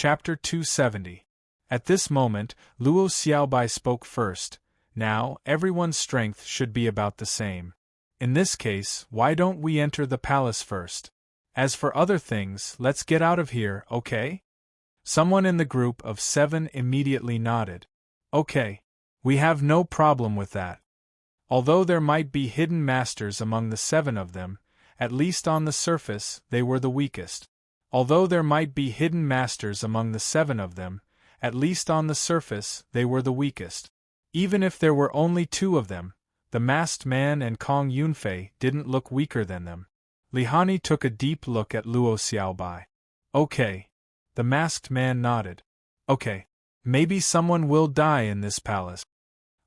Chapter 270. At this moment, Luo Xiaobai spoke first. Now, everyone's strength should be about the same. In this case, why don't we enter the palace first? As for other things, let's get out of here, okay? Someone in the group of 7 immediately nodded. Okay. We have no problem with that. Although there might be hidden masters among the 7 of them, at least on the surface, they were the weakest. Although there might be hidden masters among the 7 of them, at least on the surface, they were the weakest. Even if there were only 2 of them, the masked man and Kong Yunfei didn't look weaker than them. Li Hani took a deep look at Luo Xiaobai. Okay. The masked man nodded. Okay. Maybe someone will die in this palace.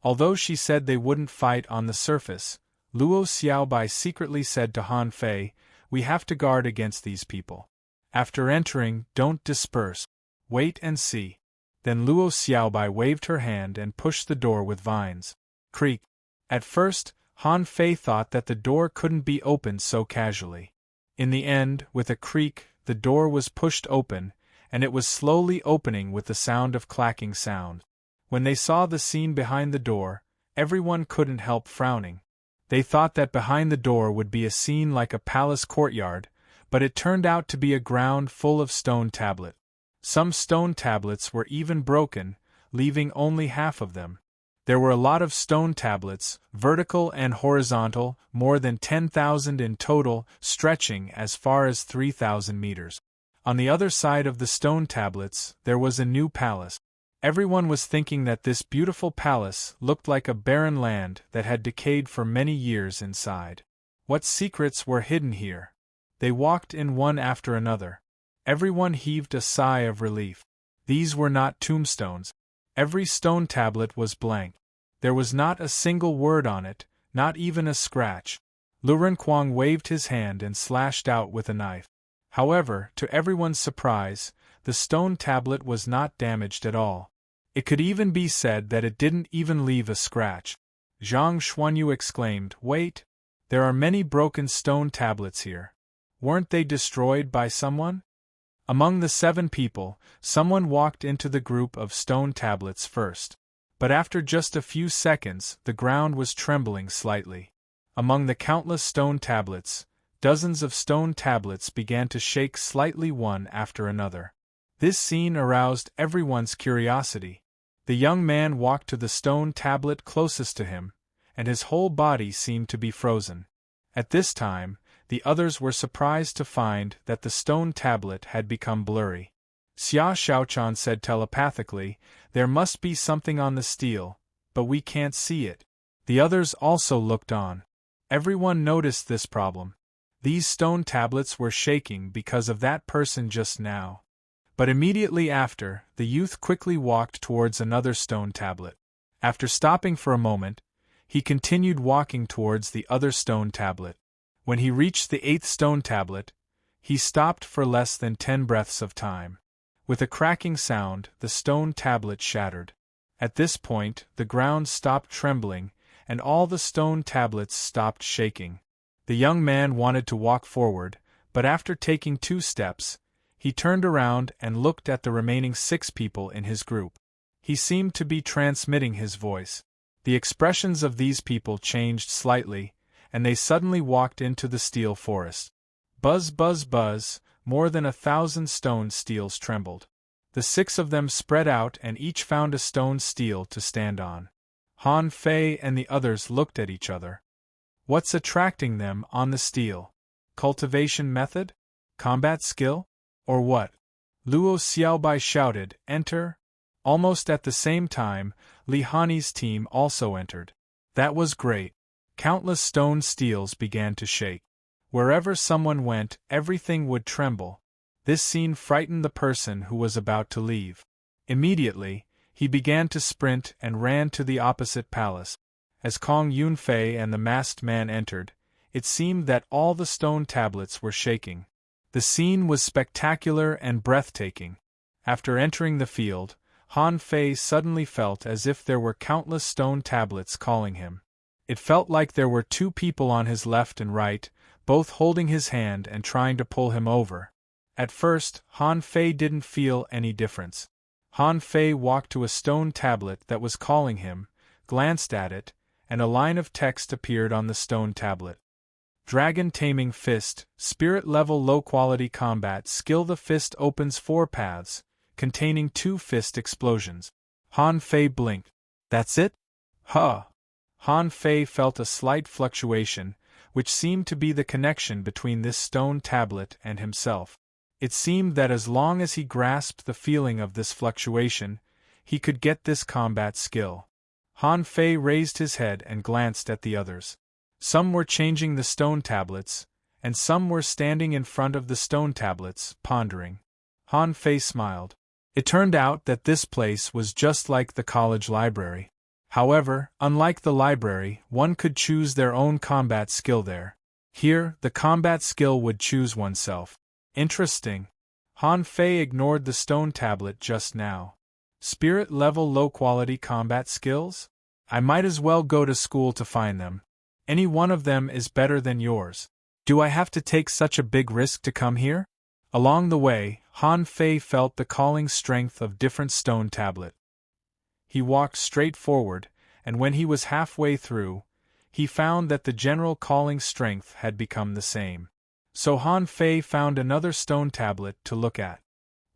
Although she said they wouldn't fight on the surface, Luo Xiaobai secretly said to Han Fei, "We have to guard against these people. After entering, don't disperse. Wait and see." Then Luo Xiaobai waved her hand and pushed the door with vines. Creak. At first, Han Fei thought that the door couldn't be opened so casually. In the end, with a creak, the door was pushed open, and it was slowly opening with the sound of clacking sound. When they saw the scene behind the door, everyone couldn't help frowning. They thought that behind the door would be a scene like a palace courtyard, but it turned out to be a ground full of stone tablet. Some stone tablets were even broken, leaving only half of them. There were a lot of stone tablets, vertical and horizontal, more than 10,000 in total, stretching as far as 3,000 meters. On the other side of the stone tablets, there was a new palace. Everyone was thinking that this beautiful palace looked like a barren land that had decayed for many years inside. What secrets were hidden here? They walked in one after another. Everyone heaved a sigh of relief. These were not tombstones. Every stone tablet was blank. There was not a single word on it, not even a scratch. Lu Renkuang waved his hand and slashed out with a knife. However, to everyone's surprise, the stone tablet was not damaged at all. It could even be said that it didn't even leave a scratch. Zhang Xuanyu exclaimed, "Wait! There are many broken stone tablets here. Weren't they destroyed by someone?" Among the 7 people, someone walked into the group of stone tablets first. But after just a few seconds, the ground was trembling slightly. Among the countless stone tablets, dozens of stone tablets began to shake slightly one after another. This scene aroused everyone's curiosity. The young man walked to the stone tablet closest to him, and his whole body seemed to be frozen. At this time, the others were surprised to find that the stone tablet had become blurry. Xia Xiaochan said telepathically, "There must be something on the steel, but we can't see it." The others also looked on. Everyone noticed this problem. These stone tablets were shaking because of that person just now. But immediately after, the youth quickly walked towards another stone tablet. After stopping for a moment, he continued walking towards the other stone tablet. When he reached the 8th stone tablet, he stopped for less than 10 breaths of time. With a cracking sound, the stone tablet shattered. At this point, the ground stopped trembling, and all the stone tablets stopped shaking. The young man wanted to walk forward, but after taking 2 steps, he turned around and looked at the remaining 6 people in his group. He seemed to be transmitting his voice. The expressions of these people changed slightly, and they suddenly walked into the steel forest. Buzz, buzz, buzz, more than 1,000 stone steels trembled. The 6 of them spread out and each found a stone steel to stand on. Han Fei and the others looked at each other. What's attracting them on the steel? Cultivation method? Combat skill? Or what? Luo Xiaobai shouted, "Enter!" Almost at the same time, Li Hani's team also entered. That was great. Countless stone steels began to shake. Wherever someone went, everything would tremble. This scene frightened the person who was about to leave. Immediately, he began to sprint and ran to the opposite palace. As Kong Yunfei and the masked man entered, it seemed that all the stone tablets were shaking. The scene was spectacular and breathtaking. After entering the field, Han Fei suddenly felt as if there were countless stone tablets calling him. It felt like there were 2 people on his left and right, both holding his hand and trying to pull him over. At first, Han Fei didn't feel any difference. Han Fei walked to a stone tablet that was calling him, glanced at it, and a line of text appeared on the stone tablet. Dragon Taming Fist, Spirit Level Low Quality Combat Skill. The fist opens 4 paths, containing 2 fist explosions. Han Fei blinked. That's it? Huh. Han Fei felt a slight fluctuation, which seemed to be the connection between this stone tablet and himself. It seemed that as long as he grasped the feeling of this fluctuation, he could get this combat skill. Han Fei raised his head and glanced at the others. Some were changing the stone tablets, and some were standing in front of the stone tablets, pondering. Han Fei smiled. It turned out that this place was just like the college library. However, unlike the library, one could choose their own combat skill there. Here, the combat skill would choose oneself. Interesting. Han Fei ignored the stone tablet just now. Spirit level low quality combat skills? I might as well go to school to find them. Any one of them is better than yours. Do I have to take such a big risk to come here? Along the way, Han Fei felt the calling strength of different stone tablet. He walked straight forward, and when he was halfway through, he found that the general calling strength had become the same. So Han Fei found another stone tablet to look at.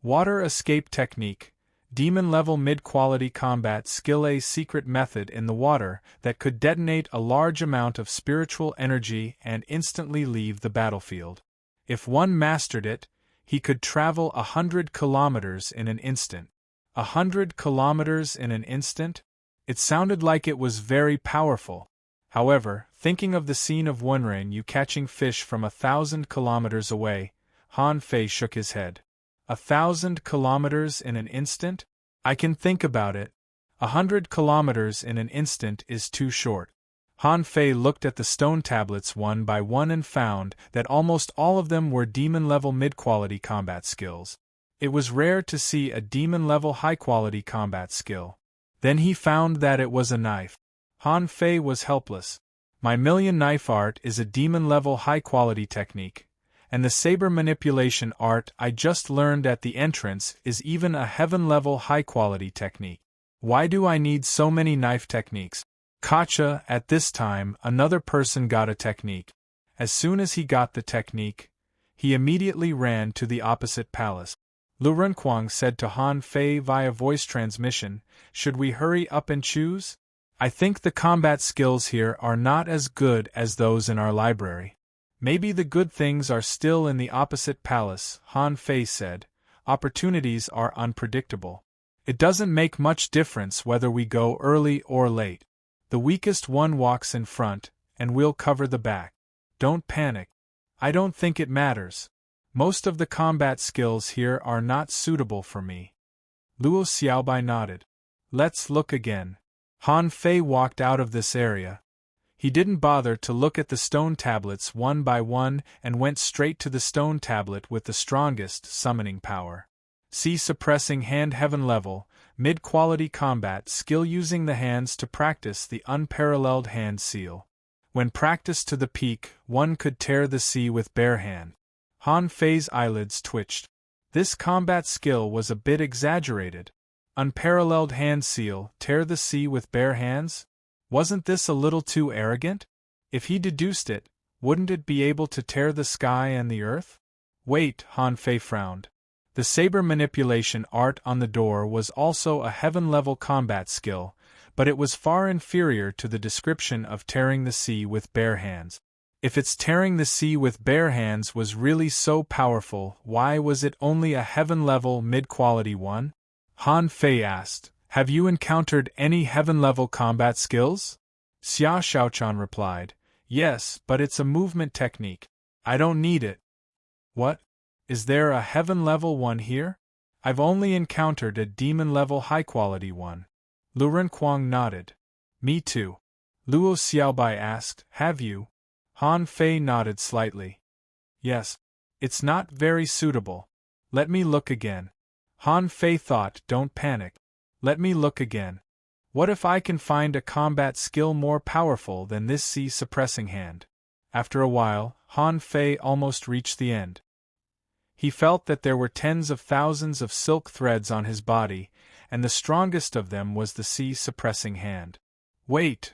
Water Escape Technique, Demon Level Mid-Quality Combat Skill. A secret method in the water that could detonate a large amount of spiritual energy and instantly leave the battlefield. If one mastered it, he could travel 100 kilometers in an instant. 100 kilometers in an instant? It sounded like it was very powerful. However, thinking of the scene of Wenren catching fish from 1,000 kilometers away, Han Fei shook his head. 1,000 kilometers in an instant? I can think about it. 100 kilometers in an instant is too short. Han Fei looked at the stone tablets one by one and found that almost all of them were demon-level mid-quality combat skills. It was rare to see a demon-level high-quality combat skill. Then he found that it was a knife. Han Fei was helpless. My million knife art is a demon-level high-quality technique, and the saber manipulation art I just learned at the entrance is even a heaven-level high-quality technique. Why do I need so many knife techniques? Gotcha. At this time, another person got a technique. As soon as he got the technique, he immediately ran to the opposite palace. Lu Renquang said to Han Fei via voice transmission, "Should we hurry up and choose? I think the combat skills here are not as good as those in our library." "Maybe the good things are still in the opposite palace," Han Fei said. "Opportunities are unpredictable. It doesn't make much difference whether we go early or late. The weakest one walks in front, and we'll cover the back. Don't panic. I don't think it matters. Most of the combat skills here are not suitable for me." Luo Xiaobai nodded. "Let's look again." Han Fei walked out of this area. He didn't bother to look at the stone tablets one by one and went straight to the stone tablet with the strongest summoning power. See suppressing hand heaven level, mid-quality combat skill using the hands to practice the unparalleled hand seal. When practiced to the peak, one could tear the sea with bare hand. Han Fei's eyelids twitched. This combat skill was a bit exaggerated. Unparalleled hand seal, tear the sea with bare hands? Wasn't this a little too arrogant? If he deduced it, wouldn't it be able to tear the sky and the earth? Wait, Han Fei frowned. The saber manipulation art on the door was also a heaven-level combat skill, but it was far inferior to the description of tearing the sea with bare hands. If its tearing the sea with bare hands was really so powerful, why was it only a heaven-level mid-quality one? Han Fei asked, "Have you encountered any heaven-level combat skills?" Xia Xiaochan replied, "Yes, but it's a movement technique. I don't need it." "What? Is there a heaven-level one here? I've only encountered a demon-level high-quality one." Lu Renquang nodded. "Me too." Luo Xiaobai asked, "Have you?" Han Fei nodded slightly. "Yes. It's not very suitable. Let me look again." Han Fei thought, "Don't panic. Let me look again. What if I can find a combat skill more powerful than this sea-suppressing hand?" After a while, Han Fei almost reached the end. He felt that there were tens of thousands of silk threads on his body, and the strongest of them was the sea-suppressing hand. Wait!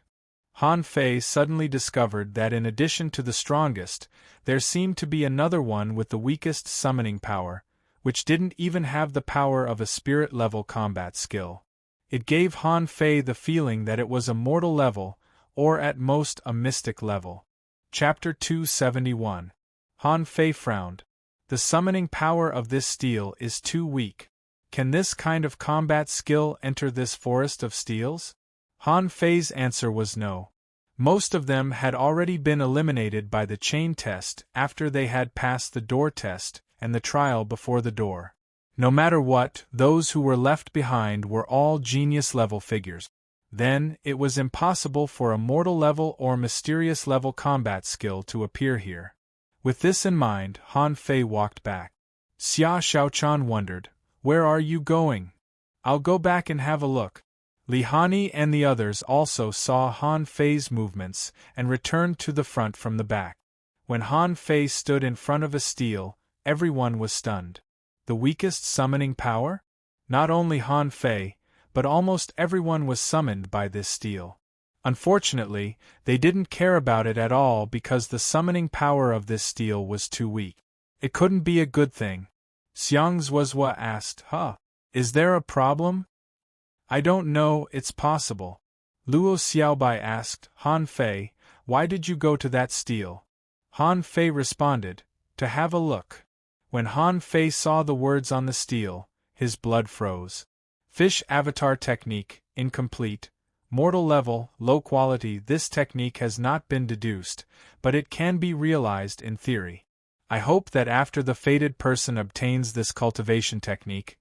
Han Fei suddenly discovered that in addition to the strongest, there seemed to be another one with the weakest summoning power, which didn't even have the power of a spirit-level combat skill. It gave Han Fei the feeling that it was a mortal level, or at most a mystic level. Chapter 271. Han Fei frowned. The summoning power of this steel is too weak. Can this kind of combat skill enter this forest of steels? Han Fei's answer was no. Most of them had already been eliminated by the chain test after they had passed the door test and the trial before the door. No matter what, those who were left behind were all genius-level figures. Then, it was impossible for a mortal-level or mysterious-level combat skill to appear here. With this in mind, Han Fei walked back. Xia Xiaochan wondered, "Where are you going?" "I'll go back and have a look." Li Hani and the others also saw Han Fei's movements and returned to the front from the back. When Han Fei stood in front of a steel, everyone was stunned. The weakest summoning power? Not only Han Fei, but almost everyone was summoned by this steel. Unfortunately, they didn't care about it at all because the summoning power of this steel was too weak. It couldn't be a good thing. Xiang Zuozhua asked, Is there a problem?" "I don't know, it's possible." Luo Xiaobai asked, Han Fei, "Why did you go to that steel?" Han Fei responded, "To have a look." When Han Fei saw the words on the steel, his blood froze. Fish Avatar Technique, incomplete. Mortal level, low quality. This technique has not been deduced, but it can be realized in theory. I hope that after the fated person obtains this cultivation technique,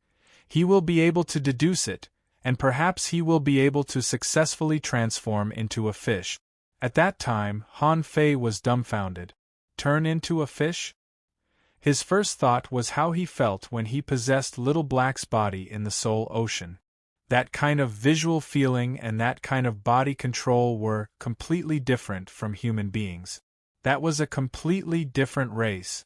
he will be able to deduce it, and perhaps he will be able to successfully transform into a fish. At that time, Han Fei was dumbfounded. Turn into a fish? His first thought was how he felt when he possessed Little Black's body in the Soul Ocean. That kind of visual feeling and that kind of body control were completely different from human beings. That was a completely different race.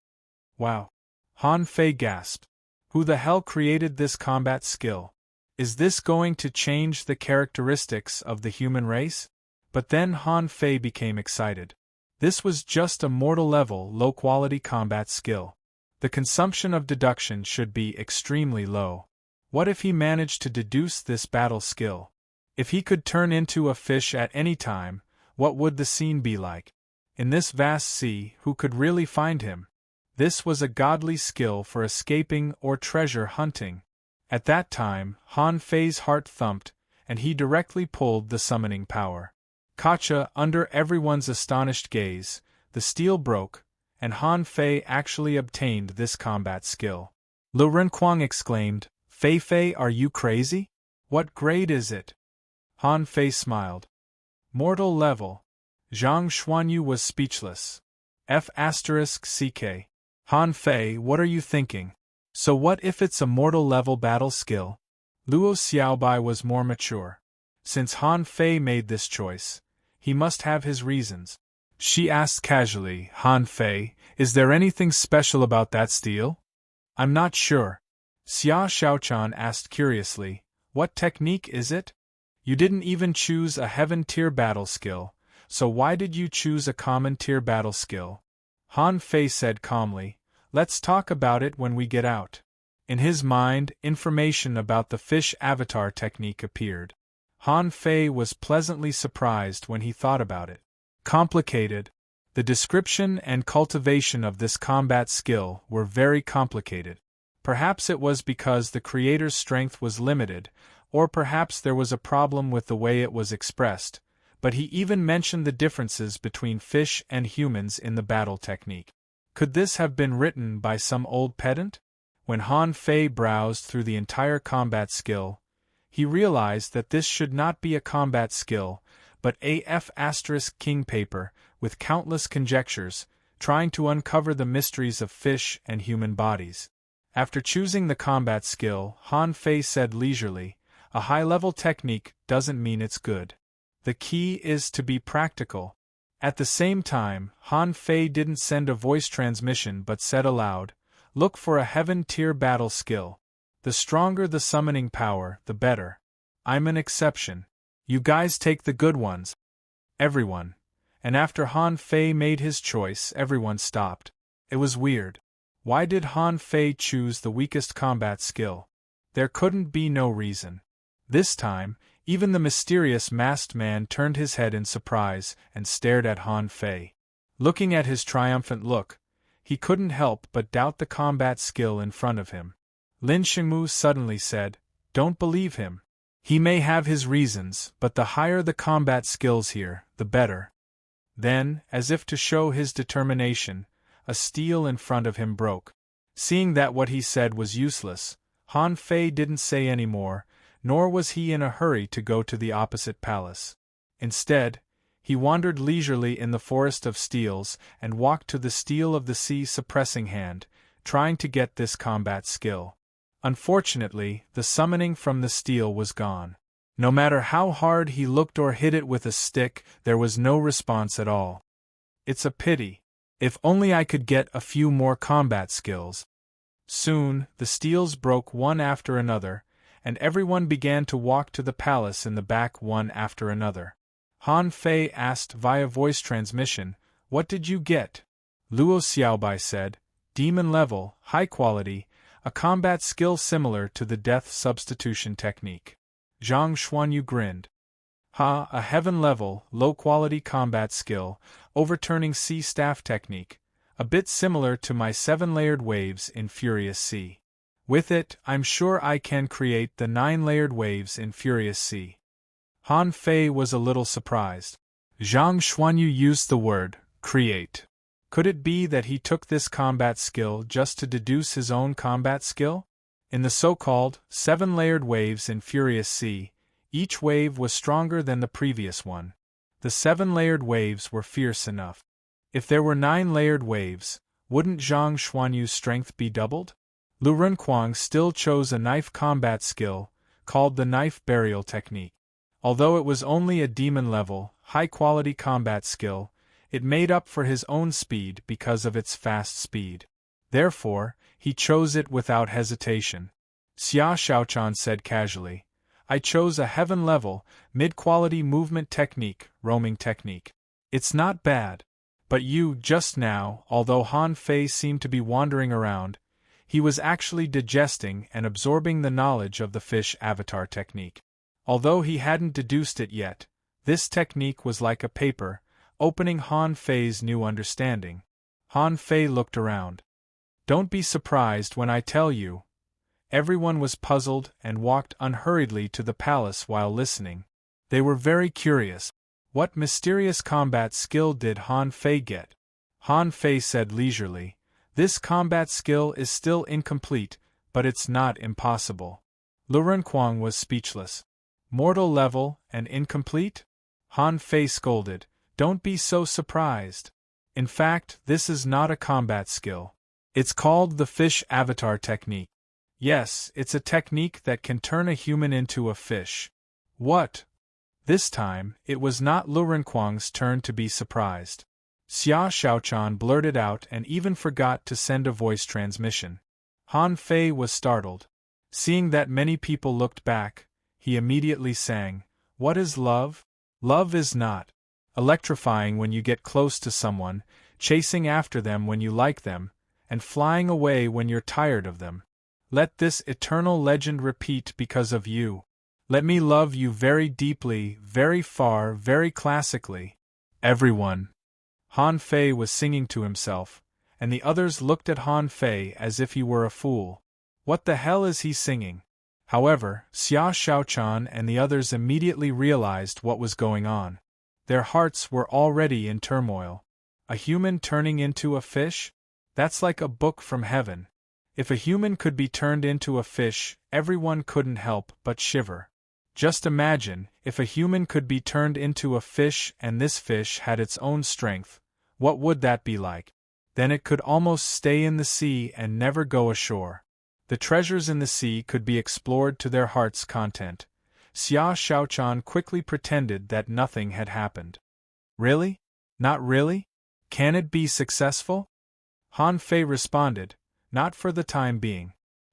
Wow! Han Fei gasped. Who the hell created this combat skill? Is this going to change the characteristics of the human race? But then Han Fei became excited. This was just a mortal-level, low-quality combat skill. The consumption of deduction should be extremely low. What if he managed to deduce this battle skill? If he could turn into a fish at any time, what would the scene be like? In this vast sea, who could really find him? This was a godly skill for escaping or treasure hunting. At that time, Han Fei's heart thumped, and he directly pulled the summoning power. Gotcha! Under everyone's astonished gaze, the steel broke, and Han Fei actually obtained this combat skill. Lu Renquang exclaimed, Fei, are you crazy? What grade is it?" Han Fei smiled. "Mortal level." Zhang Xuanyu was speechless. F***CK. Han Fei, what are you thinking? So what if it's a mortal level battle skill? Luo Xiaobai was more mature. Since Han Fei made this choice, he must have his reasons. She asked casually, Han Fei, is there anything special about that steel? I'm not sure. Xia Xiaochan asked curiously, what technique is it? You didn't even choose a heaven-tier battle skill, so why did you choose a common-tier battle skill? Han Fei said calmly, let's talk about it when we get out. In his mind, information about the fish avatar technique appeared. Han Fei was pleasantly surprised when he thought about it. Complicated. The description and cultivation of this combat skill were very complicated. Perhaps it was because the creator's strength was limited, or perhaps there was a problem with the way it was expressed, but he even mentioned the differences between fish and humans in the battle technique. Could this have been written by some old pedant? When Han Fei browsed through the entire combat skill, he realized that this should not be a combat skill, but king paper, with countless conjectures, trying to uncover the mysteries of fish and human bodies. After choosing the combat skill, Han Fei said leisurely, a high-level technique doesn't mean it's good. The key is to be practical. At the same time, Han Fei didn't send a voice transmission but said aloud, Look for a heaven-tier battle skill. The stronger the summoning power, the better. I'm an exception. You guys take the good ones. Everyone. And after Han Fei made his choice, everyone stopped. It was weird. Why did Han Fei choose the weakest combat skill? There couldn't be no reason. This time, even the mysterious masked man turned his head in surprise and stared at Han Fei. Looking at his triumphant look, he couldn't help but doubt the combat skill in front of him. Lin Xingmu suddenly said, "Don't believe him. He may have his reasons, but the higher the combat skills here, the better." Then, as if to show his determination, a steel in front of him broke. Seeing that what he said was useless, Han Fei didn't say any more, nor was he in a hurry to go to the opposite palace. Instead, he wandered leisurely in the forest of steels and walked to the steel of the sea suppressing hand, trying to get this combat skill. Unfortunately, the summoning from the steel was gone. No matter how hard he looked or hit it with a stick, there was no response at all. It's a pity. If only I could get a few more combat skills. Soon, the steels broke one after another, and everyone began to walk to the palace in the back one after another. Han Fei asked via voice transmission, "What did you get?" Luo Xiaobai said, "Demon level, high quality, a combat skill similar to the death substitution technique." Zhang Xuanyu grinned. "Ha, a heaven level, low quality combat skill, overturning sea staff technique, a bit similar to my 7-layered waves in Furious Sea. With it, I'm sure I can create the 9-layered waves in Furious Sea." Han Fei was a little surprised. Zhang Xuanyu used the word, create. Could it be that he took this combat skill just to deduce his own combat skill? In the so-called 7-layered waves in Furious Sea, each wave was stronger than the previous one. The 7-layered waves were fierce enough. If there were 9-layered waves, wouldn't Zhang Xuanyu's strength be doubled? Lu Renkuang still chose a knife combat skill, called the knife burial technique. Although it was only a demon-level, high-quality combat skill, it made up for his own speed because of its fast speed. Therefore, he chose it without hesitation. Xia Xiaochan said casually, "I chose a heaven-level, mid-quality movement technique, roaming technique. It's not bad. But you, just now, although Han Fei seemed to be wandering around, he was actually digesting and absorbing the knowledge of the fish avatar technique. Although he hadn't deduced it yet, this technique was like a paper, opening Han Fei's new understanding." Han Fei looked around. "Don't be surprised when I tell you." Everyone was puzzled and walked unhurriedly to the palace while listening. They were very curious. What mysterious combat skill did Han Fei get? Han Fei said leisurely, "This combat skill is still incomplete, but it's not impossible." Lu Renkuang was speechless. "Mortal level, and incomplete?" Han Fei scolded, "Don't be so surprised. In fact, this is not a combat skill. It's called the fish avatar technique. Yes, it's a technique that can turn a human into a fish." "What?" This time, it was not Lu Renkuang's turn to be surprised. Xia Xiaochan blurted out and even forgot to send a voice transmission. Han Fei was startled. Seeing that many people looked back, he immediately sang, "What is love? Love is not electrifying when you get close to someone, chasing after them when you like them, and flying away when you're tired of them. Let this eternal legend repeat because of you. Let me love you very deeply, very far, very classically." Everyone. Han Fei was singing to himself, and the others looked at Han Fei as if he were a fool. What the hell is he singing? However, Xia Xiaochan and the others immediately realized what was going on. Their hearts were already in turmoil. A human turning into a fish? That's like a book from heaven. If a human could be turned into a fish, everyone couldn't help but shiver. Just imagine, if a human could be turned into a fish and this fish had its own strength, what would that be like? Then it could almost stay in the sea and never go ashore. The treasures in the sea could be explored to their heart's content. Xia Xiaochan quickly pretended that nothing had happened. "Really? Not really? Can it be successful?" Han Fei responded, Not for the time being.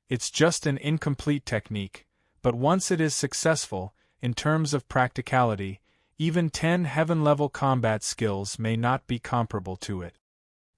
It's just an incomplete technique, but once it is successful, in terms of practicality, even 10 heaven-level combat skills may not be comparable to it.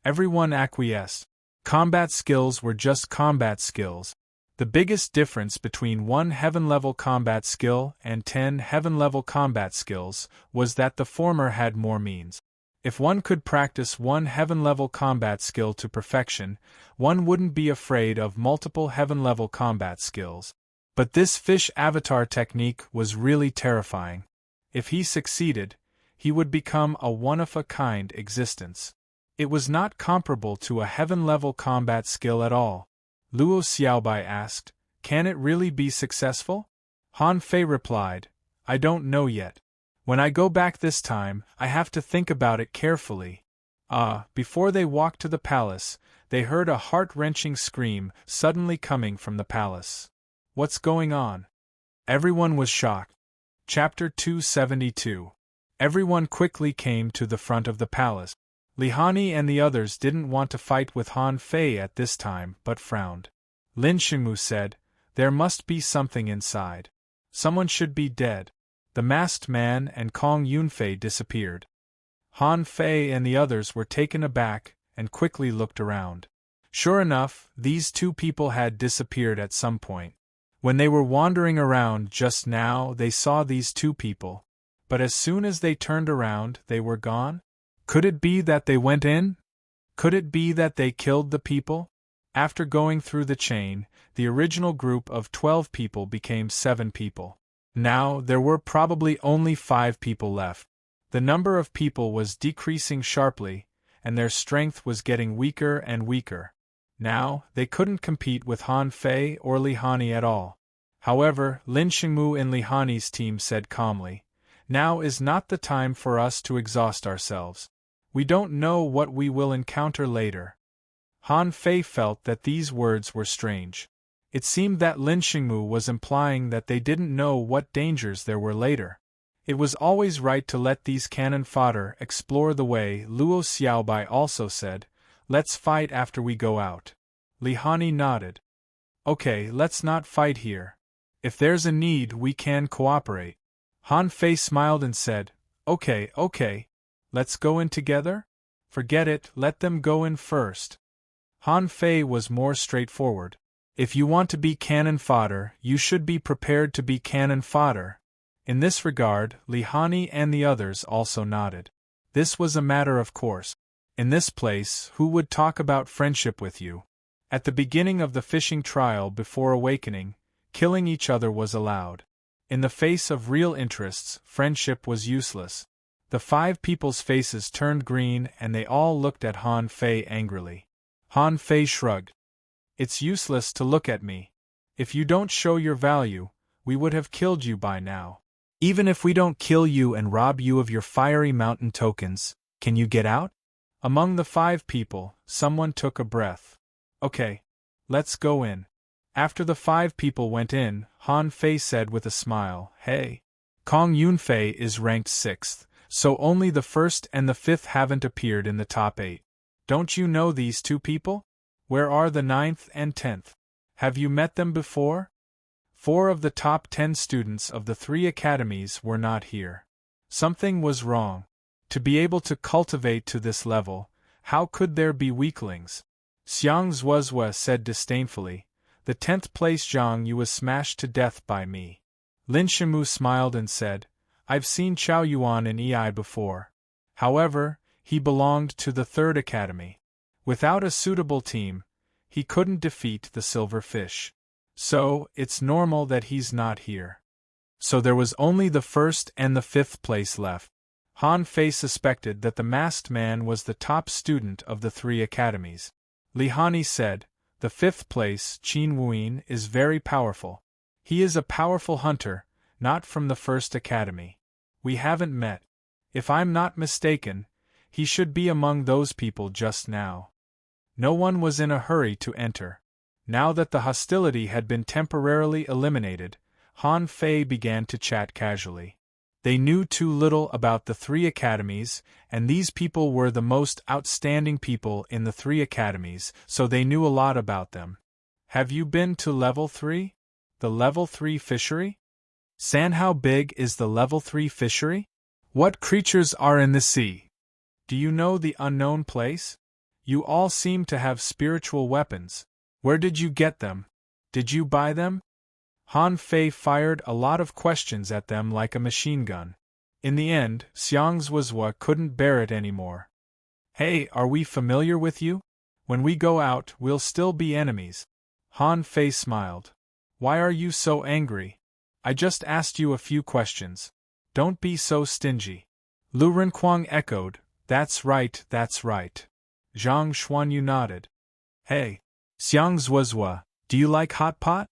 Everyone acquiesced. Combat skills were just combat skills. The biggest difference between 1 heaven-level combat skill and 10 heaven-level combat skills was that the former had more means. If one could practice 1 heaven-level combat skill to perfection, one wouldn't be afraid of multiple heaven-level combat skills. But this fish avatar technique was really terrifying. If he succeeded, he would become a one-of-a-kind existence. It was not comparable to a heaven-level combat skill at all. Luo Xiaobai asked, "Can it really be successful?" Han Fei replied, "I don't know yet. When I go back this time, I have to think about it carefully." Before they walked to the palace, they heard a heart-wrenching scream suddenly coming from the palace. What's going on? Everyone was shocked. Chapter 272. Everyone quickly came to the front of the palace. Li Hani and the others didn't want to fight with Han Fei at this time, but frowned. Lin Xingmu said, "There must be something inside. Someone should be dead." The masked man and Kong Yunfei disappeared. Han Fei and the others were taken aback and quickly looked around. Sure enough, these 2 people had disappeared at some point. When they were wandering around just now, they saw these 2 people. But as soon as they turned around, they were gone? Could it be that they went in? Could it be that they killed the people? After going through the chain, the original group of 12 people became 7 people. Now, there were probably only 5 people left. The number of people was decreasing sharply, and their strength was getting weaker and weaker. Now, they couldn't compete with Han Fei or Li Hani at all. However, Lin Xingmu and Li Hani's team said calmly, "Now is not the time for us to exhaust ourselves. We don't know what we will encounter later." Han Fei felt that these words were strange. It seemed that Lin Xingmu was implying that they didn't know what dangers there were later. It was always right to let these cannon fodder explore the way. Luo Xiaobai also said, "Let's fight after we go out." Li Hani nodded. "Okay, let's not fight here. If there's a need, we can cooperate." Han Fei smiled and said, Okay, let's go in together?" "Forget it, let them go in first." Han Fei was more straightforward. If you want to be cannon fodder, you should be prepared to be cannon fodder. In this regard, Li Hani and the others also nodded. This was a matter of course. In this place, who would talk about friendship with you? At the beginning of the fishing trial before awakening, killing each other was allowed. In the face of real interests, friendship was useless. The 5 people's faces turned green and they all looked at Han Fei angrily. Han Fei shrugged. "It's useless to look at me. If you don't show your value, we would have killed you by now. Even if we don't kill you and rob you of your fiery mountain tokens, can you get out?" Among the 5 people, someone took a breath. "Okay. Let's go in." After the 5 people went in, Han Fei said with a smile, "Hey. Kong Yunfei is ranked 6th, so only the 1st and the 5th haven't appeared in the top 8. Don't you know these 2 people? Where are the 9th and 10th? Have you met them before?" 4 of the top 10 students of the 3 academies were not here. Something was wrong. To be able to cultivate to this level, how could there be weaklings? Xiang Zuozhua said disdainfully, "The 10th place Zhang Yu was smashed to death by me." Lin Shimu smiled and said, "I've seen Chao Yuan in EI before. However, he belonged to the 3rd academy. Without a suitable team, he couldn't defeat the silver fish. So, it's normal that he's not here." So there was only the 1st and the 5th place left. Han Fei suspected that the masked man was the top student of the 3 academies. Li Hani said, "The 5th place, Qin Wuyin, is very powerful. He is a powerful hunter, not from the 1st academy. We haven't met. If I'm not mistaken, he should be among those people just now." No one was in a hurry to enter. Now that the hostility had been temporarily eliminated, Han Fei began to chat casually. They knew too little about the 3 academies, and these people were the most outstanding people in the 3 academies, so they knew a lot about them. Have you been to Level 3? The Level 3 fishery? San, how big is the Level 3 fishery? What creatures are in the sea? Do you know the unknown place? You all seem to have spiritual weapons. Where did you get them? Did you buy them? Han Fei fired a lot of questions at them like a machine gun. In the end, Xiangzhuozhua couldn't bear it anymore. Hey, are we familiar with you? When we go out, we'll still be enemies. Han Fei smiled. Why are you so angry? I just asked you a few questions. Don't be so stingy. Lu Renkuang echoed, that's right, that's right. Zhang Xuanyu nodded. Hey, Xiangzhuozhua, do you like hot pot?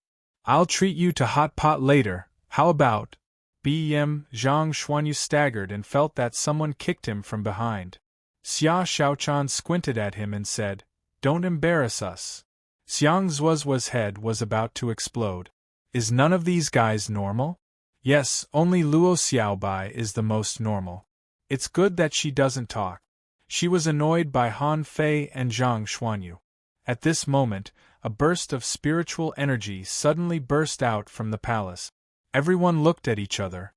I'll treat you to hot pot later, how about? Zhang Xuanyu staggered and felt that someone kicked him from behind. Xia Xiaochan squinted at him and said, don't embarrass us. Xiangzhuozhua's head was about to explode. Is none of these guys normal? Yes, only Luo Xiaobai is the most normal. It's good that she doesn't talk. She was annoyed by Han Fei and Zhang Xuanyu. At this moment, a burst of spiritual energy suddenly burst out from the palace. Everyone looked at each other.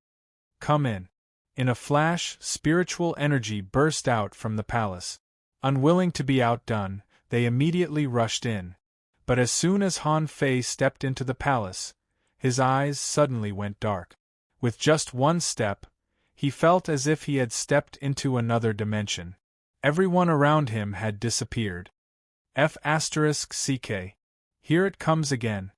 Come in. In a flash, spiritual energy burst out from the palace. Unwilling to be outdone, they immediately rushed in. But as soon as Han Fei stepped into the palace, his eyes suddenly went dark. With just one step, he felt as if he had stepped into another dimension. Everyone around him had disappeared. F***ck. Here it comes again.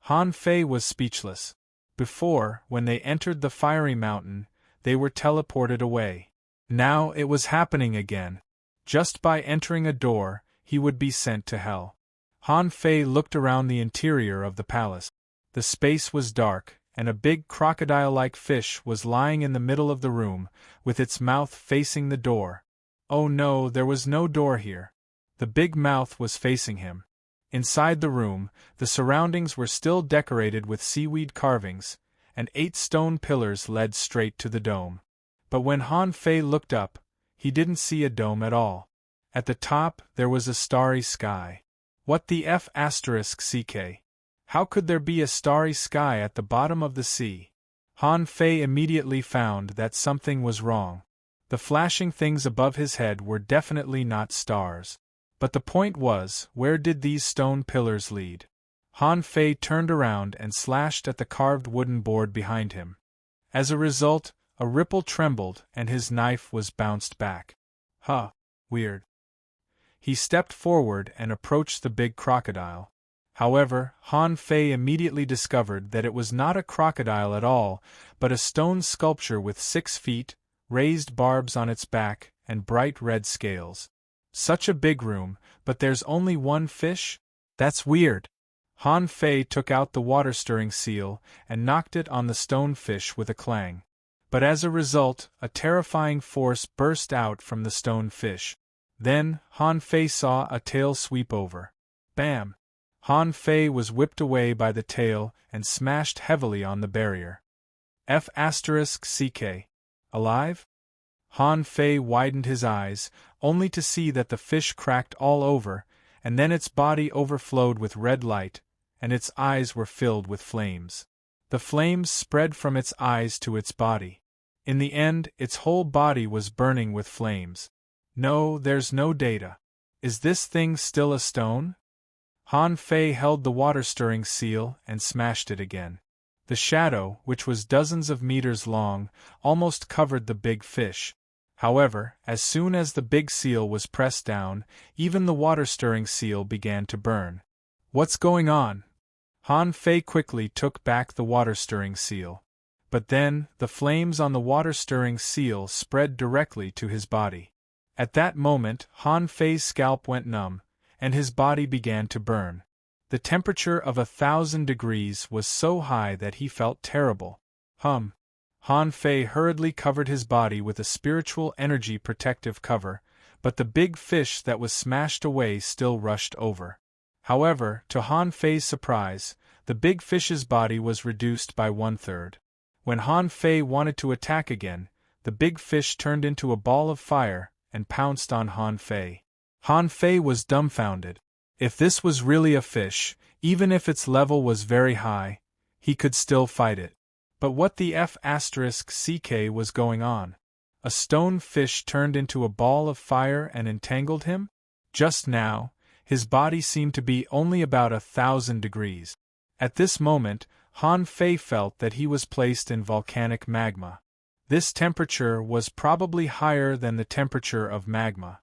Han Fei was speechless. Before, when they entered the fiery mountain, they were teleported away. Now it was happening again. Just by entering a door, he would be sent to hell. Han Fei looked around the interior of the palace. The space was dark, and a big crocodile-like fish was lying in the middle of the room, with its mouth facing the door. Oh no, there was no door here. The big mouth was facing him. Inside the room, the surroundings were still decorated with seaweed carvings, and 8 stone pillars led straight to the dome. But when Han Fei looked up, he didn't see a dome at all. At the top, there was a starry sky. What the F***ck? How could there be a starry sky at the bottom of the sea? Han Fei immediately found that something was wrong. The flashing things above his head were definitely not stars. But the point was, where did these stone pillars lead? Han Fei turned around and slashed at the carved wooden board behind him. As a result, a ripple trembled and his knife was bounced back. Huh, weird. He stepped forward and approached the big crocodile. However, Han Fei immediately discovered that it was not a crocodile at all, but a stone sculpture with 6 feet, raised barbs on its back, and bright red scales. Such a big room, but there's only one fish? That's weird. Han Fei took out the water-stirring seal and knocked it on the stone fish with a clang. But as a result, a terrifying force burst out from the stone fish. Then, Han Fei saw a tail sweep over. Bam! Han Fei was whipped away by the tail and smashed heavily on the barrier. F***ck. Alive? Han Fei widened his eyes, only to see that the fish cracked all over, and then its body overflowed with red light, and its eyes were filled with flames. The flames spread from its eyes to its body. In the end, its whole body was burning with flames. No, there's no data. Is this thing still a stone? Han Fei held the water-stirring seal and smashed it again. The shadow, which was dozens of meters long, almost covered the big fish. However, as soon as the big seal was pressed down, even the water-stirring seal began to burn. What's going on? Han Fei quickly took back the water-stirring seal. But then, the flames on the water-stirring seal spread directly to his body. At that moment, Han Fei's scalp went numb, and his body began to burn. The temperature of 1,000 degrees was so high that he felt terrible. Han Fei hurriedly covered his body with a spiritual energy protective cover, but the big fish that was smashed away still rushed over. However, to Han Fei's surprise, the big fish's body was reduced by 1/3. When Han Fei wanted to attack again, the big fish turned into a ball of fire and pounced on Han Fei. Han Fei was dumbfounded. If this was really a fish, even if its level was very high, he could still fight it. But what the F***ck was going on? A stone fish turned into a ball of fire and entangled him? Just now, his body seemed to be only about 1,000 degrees. At this moment, Han Fei felt that he was placed in volcanic magma. This temperature was probably higher than the temperature of magma.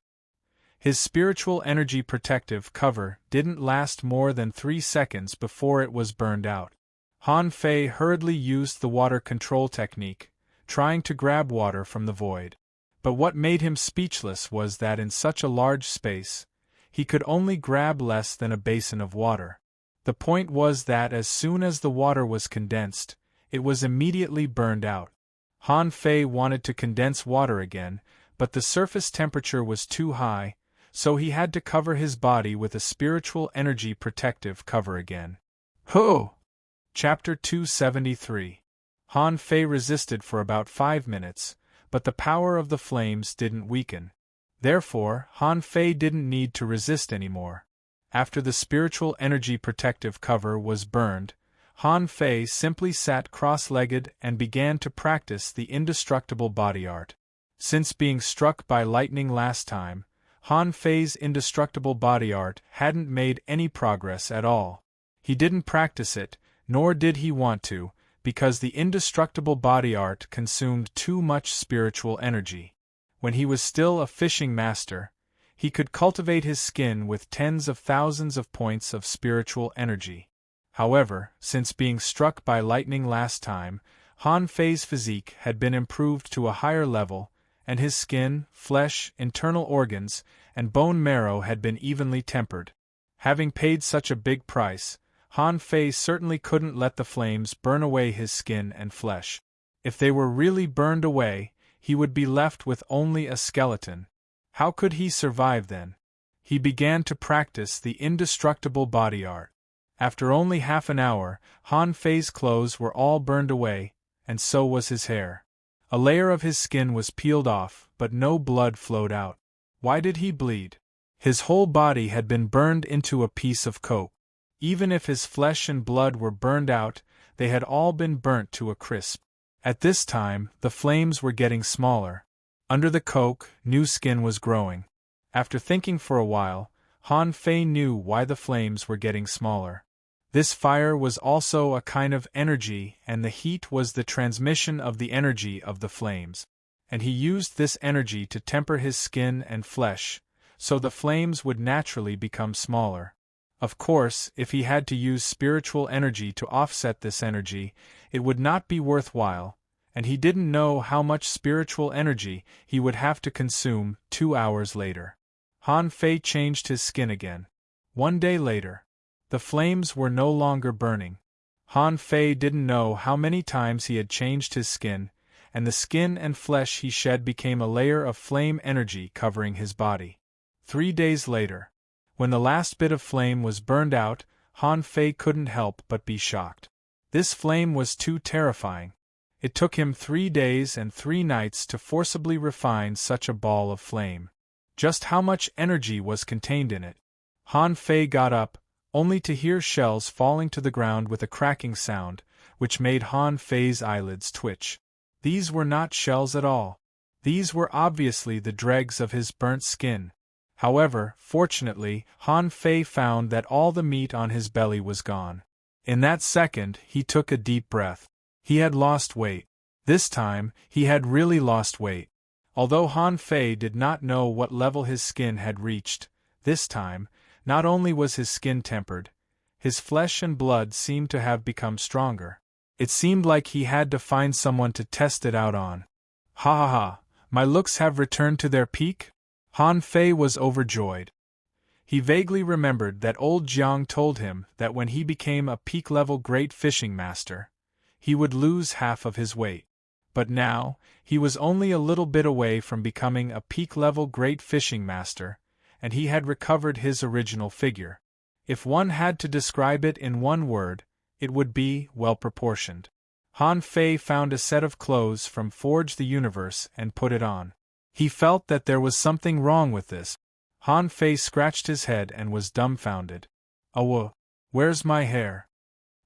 His spiritual energy protective cover didn't last more than 3 seconds before it was burned out. Han Fei hurriedly used the water control technique, trying to grab water from the void. But what made him speechless was that in such a large space, he could only grab less than a basin of water. The point was that as soon as the water was condensed, it was immediately burned out. Han Fei wanted to condense water again, but the surface temperature was too high, so he had to cover his body with a spiritual energy protective cover again. Ho! Chapter 273. Han Fei resisted for about 5 minutes, but the power of the flames didn't weaken. Therefore, Han Fei didn't need to resist anymore. After the spiritual energy protective cover was burned, Han Fei simply sat cross-legged and began to practice the indestructible body art. Since being struck by lightning last time, Han Fei's indestructible body art hadn't made any progress at all. He didn't practice it, nor did he want to, because the indestructible body art consumed too much spiritual energy. When he was still a fishing master, he could cultivate his skin with tens of thousands of points of spiritual energy. However, since being struck by lightning last time, Han Fei's physique had been improved to a higher level, and his skin, flesh, internal organs, and bone marrow had been evenly tempered. Having paid such a big price, Han Fei certainly couldn't let the flames burn away his skin and flesh. If they were really burned away, he would be left with only a skeleton. How could he survive then? He began to practice the indestructible body art. After only half an hour, Han Fei's clothes were all burned away, and so was his hair. A layer of his skin was peeled off, but no blood flowed out. Why did he bleed? His whole body had been burned into a piece of coke. Even if his flesh and blood were burned out, they had all been burnt to a crisp. At this time, the flames were getting smaller. Under the coke, new skin was growing. After thinking for a while, Han Fei knew why the flames were getting smaller. This fire was also a kind of energy, and the heat was the transmission of the energy of the flames. And he used this energy to temper his skin and flesh, so the flames would naturally become smaller. Of course, if he had to use spiritual energy to offset this energy, it would not be worthwhile, and he didn't know how much spiritual energy he would have to consume 2 hours later. Han Fei changed his skin again. 1 day later, the flames were no longer burning. Han Fei didn't know how many times he had changed his skin, and the skin and flesh he shed became a layer of flame energy covering his body. 3 days later, when the last bit of flame was burned out, Han Fei couldn't help but be shocked. This flame was too terrifying. It took him 3 days and 3 nights to forcibly refine such a ball of flame. Just how much energy was contained in it? Han Fei got up, only to hear shells falling to the ground with a cracking sound, which made Han Fei's eyelids twitch. These were not shells at all. These were obviously the dregs of his burnt skin. However, fortunately, Han Fei found that all the meat on his belly was gone. In that second, he took a deep breath. He had lost weight. This time, he had really lost weight. Although Han Fei did not know what level his skin had reached, this time, not only was his skin tempered, his flesh and blood seemed to have become stronger. It seemed like he had to find someone to test it out on. Ha ha ha, my looks have returned to their peak? Han Fei was overjoyed. He vaguely remembered that old Jiang told him that when he became a peak-level great fishing master, he would lose half of his weight. But now, he was only a little bit away from becoming a peak-level great fishing master, and he had recovered his original figure. If one had to describe it in one word, it would be well-proportioned. Han Fei found a set of clothes from Forge the Universe and put it on. He felt that there was something wrong with this. Han Fei scratched his head and was dumbfounded. "Oh, where's my hair?"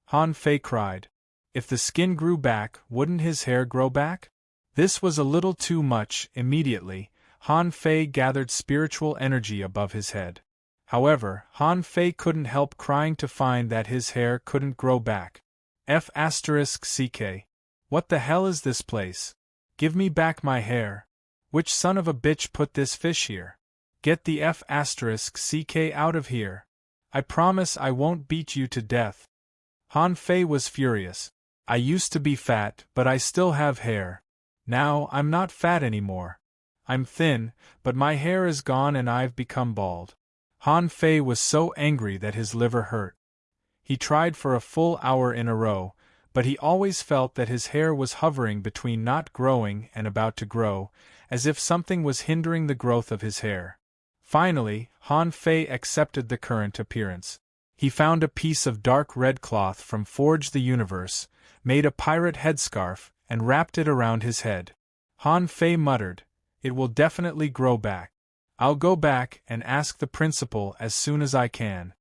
Han Fei cried. If the skin grew back, wouldn't his hair grow back? This was a little too much. Immediately, Han Fei gathered spiritual energy above his head. However, Han Fei couldn't help crying to find that his hair couldn't grow back. F***ck. What the hell is this place? Give me back my hair. Which son of a bitch put this fish here? Get the F***ck out of here. I promise I won't beat you to death. Han Fei was furious. I used to be fat, but I still have hair. Now, I'm not fat anymore. I'm thin, but my hair is gone and I've become bald. Han Fei was so angry that his liver hurt. He tried for a full hour in a row, but he always felt that his hair was hovering between not growing and about to grow, as if something was hindering the growth of his hair. Finally, Han Fei accepted the current appearance. He found a piece of dark red cloth from Forge the Universe, made a pirate headscarf, and wrapped it around his head. Han Fei muttered, "It will definitely grow back. I'll go back and ask the principal as soon as I can."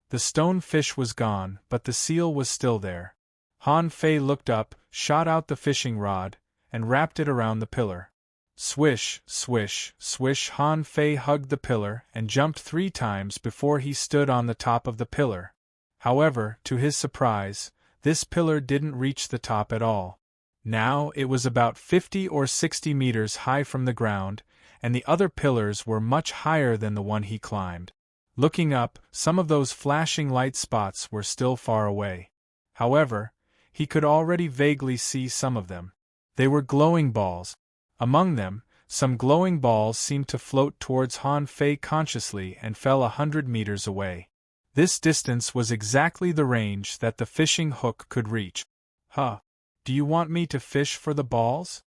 The stone fish was gone, but the seal was still there. Han Fei looked up, shot out the fishing rod, and wrapped it around the pillar. Swish, swish, swish. Han Fei hugged the pillar and jumped 3 times before he stood on the top of the pillar. However, to his surprise, this pillar didn't reach the top at all. Now it was about 50 or 60 meters high from the ground, and the other pillars were much higher than the one he climbed. Looking up, some of those flashing light spots were still far away. However, he could already vaguely see some of them. They were glowing balls. Among them, some glowing balls seemed to float towards Han Fei consciously and fell 100 meters away. This distance was exactly the range that the fishing hook could reach. "Huh. Do you want me to fish for the balls?"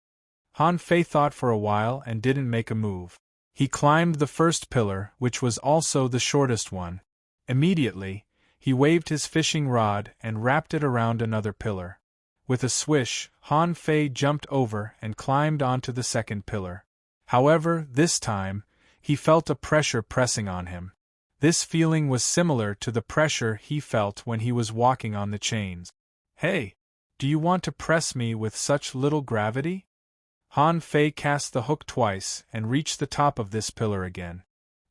Han Fei thought for a while and didn't make a move. He climbed the first pillar, which was also the shortest one. Immediately, he waved his fishing rod and wrapped it around another pillar. With a swish, Han Fei jumped over and climbed onto the second pillar. However, this time, he felt a pressure pressing on him. This feeling was similar to the pressure he felt when he was walking on the chains. "Hey! Do you want to press me with such little gravity?" Han Fei cast the hook twice and reached the top of this pillar again.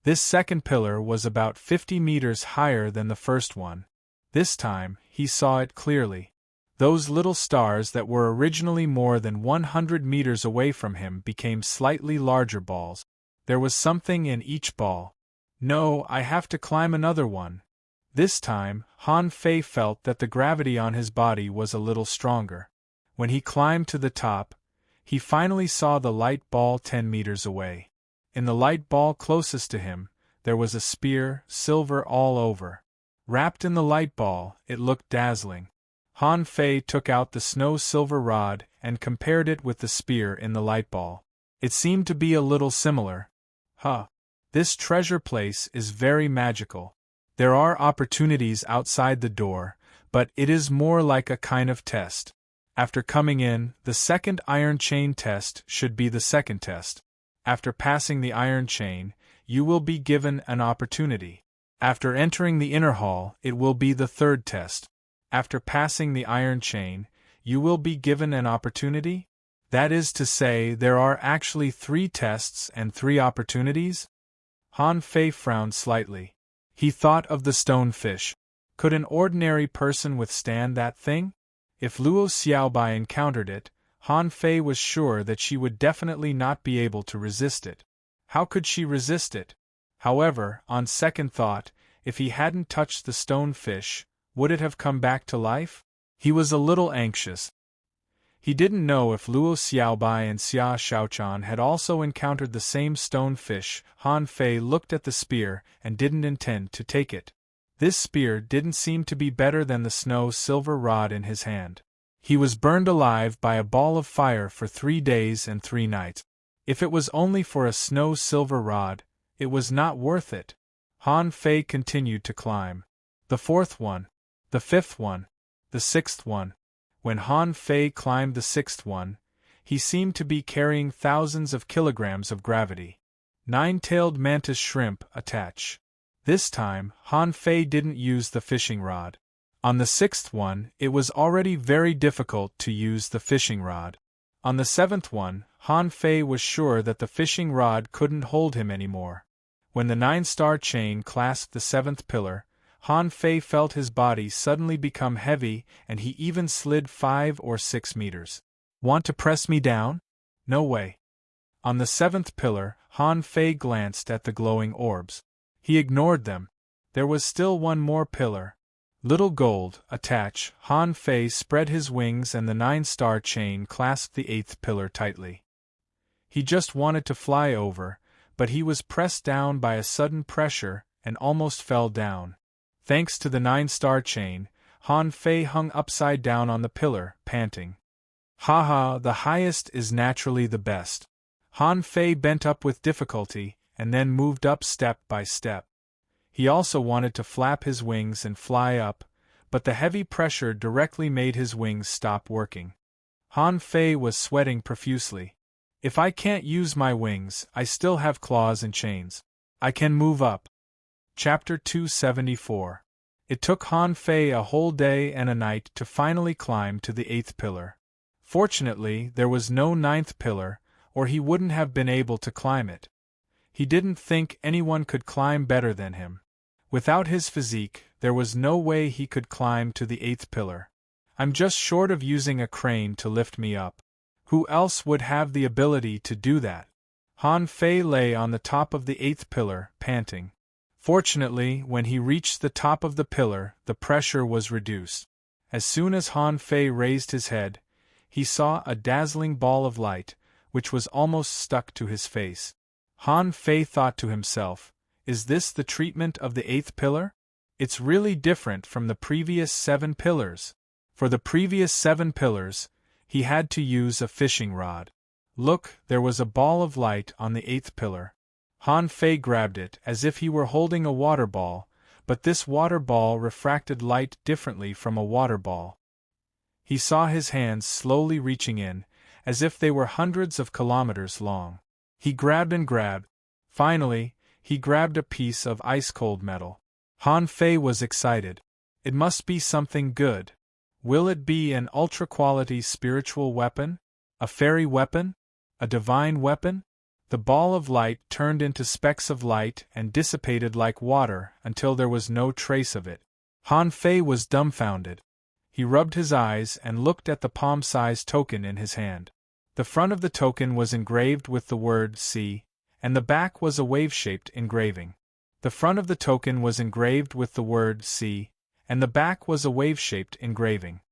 This second pillar was about 50 meters higher than the first one. This time, he saw it clearly. Those little stars that were originally more than 100 meters away from him became slightly larger balls. There was something in each ball. "No, I have to climb another one." This time, Han Fei felt that the gravity on his body was a little stronger. When he climbed to the top, he finally saw the light ball 10 meters away. In the light ball closest to him, there was a spear, silver all over. Wrapped in the light ball, it looked dazzling. Han Fei took out the snow-silver rod and compared it with the spear in the light ball. It seemed to be a little similar. "Huh. This treasure place is very magical. There are opportunities outside the door, but it is more like a kind of test. After coming in, the second iron chain test should be the second test. After passing the iron chain, you will be given an opportunity. After entering the inner hall, it will be the third test. After passing the iron chain, you will be given an opportunity? That is to say, there are actually 3 tests and 3 opportunities?" Han Fei frowned slightly. He thought of the stone fish. Could an ordinary person withstand that thing? If Luo Xiaobai encountered it, Han Fei was sure that she would definitely not be able to resist it. How could she resist it? However, on second thought, if he hadn't touched the stone fish, would it have come back to life? He was a little anxious. He didn't know if Luo Xiaobai and Xia Shaochan had also encountered the same stone fish. Han Fei looked at the spear and didn't intend to take it. This spear didn't seem to be better than the snow-silver rod in his hand. He was burned alive by a ball of fire for 3 days and 3 nights. If it was only for a snow-silver rod, it was not worth it. Han Fei continued to climb. The 4th one. The 5th one. The 6th one. When Han Fei climbed the sixth one, he seemed to be carrying thousands of kilograms of gravity. Nine-tailed mantis shrimp attach. This time, Han Fei didn't use the fishing rod. On the sixth one, it was already very difficult to use the fishing rod. On the seventh one, Han Fei was sure that the fishing rod couldn't hold him anymore. When the 9-star chain clasped the seventh pillar, Han Fei felt his body suddenly become heavy, and he even slid 5 or 6 meters. Want to press me down? No way. On the seventh pillar, Han Fei glanced at the glowing orbs. He ignored them. There was still one more pillar. Little gold, attach. Han Fei spread his wings and the 9-star chain clasped the 8th pillar tightly. He just wanted to fly over, but he was pressed down by a sudden pressure and almost fell down. Thanks to the 9-star chain, Han Fei hung upside down on the pillar, panting. Haha, the highest is naturally the best. Han Fei bent up with difficulty, and then moved up step by step. He also wanted to flap his wings and fly up, but the heavy pressure directly made his wings stop working. Han Fei was sweating profusely. If I can't use my wings, I still have claws and chains. I can move up. Chapter 274. It took Han Fei a whole day and a night to finally climb to the 8th pillar. Fortunately, there was no 9th pillar, or he wouldn't have been able to climb it. He didn't think anyone could climb better than him. Without his physique, there was no way he could climb to the 8th pillar. I'm just short of using a crane to lift me up. Who else would have the ability to do that? Han Fei lay on the top of the 8th pillar, panting. Fortunately, when he reached the top of the pillar, the pressure was reduced. As soon as Han Fei raised his head, he saw a dazzling ball of light, which was almost stuck to his face. Han Fei thought to himself, is this the treatment of the 8th pillar? It's really different from the previous 7 pillars. For the previous 7 pillars, he had to use a fishing rod. Look, there was a ball of light on the 8th pillar. Han Fei grabbed it as if he were holding a water ball, but this water ball refracted light differently from a water ball. He saw his hands slowly reaching in, as if they were hundreds of kilometers long. He grabbed and grabbed. Finally, he grabbed a piece of ice-cold metal. Han Fei was excited. It must be something good. Will it be an ultra-quality spiritual weapon? A fairy weapon? A divine weapon? The ball of light turned into specks of light and dissipated like water until there was no trace of it. Han Fei was dumbfounded. He rubbed his eyes and looked at the palm-sized token in his hand. The front of the token was engraved with the word "See," and the back was a wave-shaped engraving. The front of the token was engraved with the word "See," and the back was a wave-shaped engraving.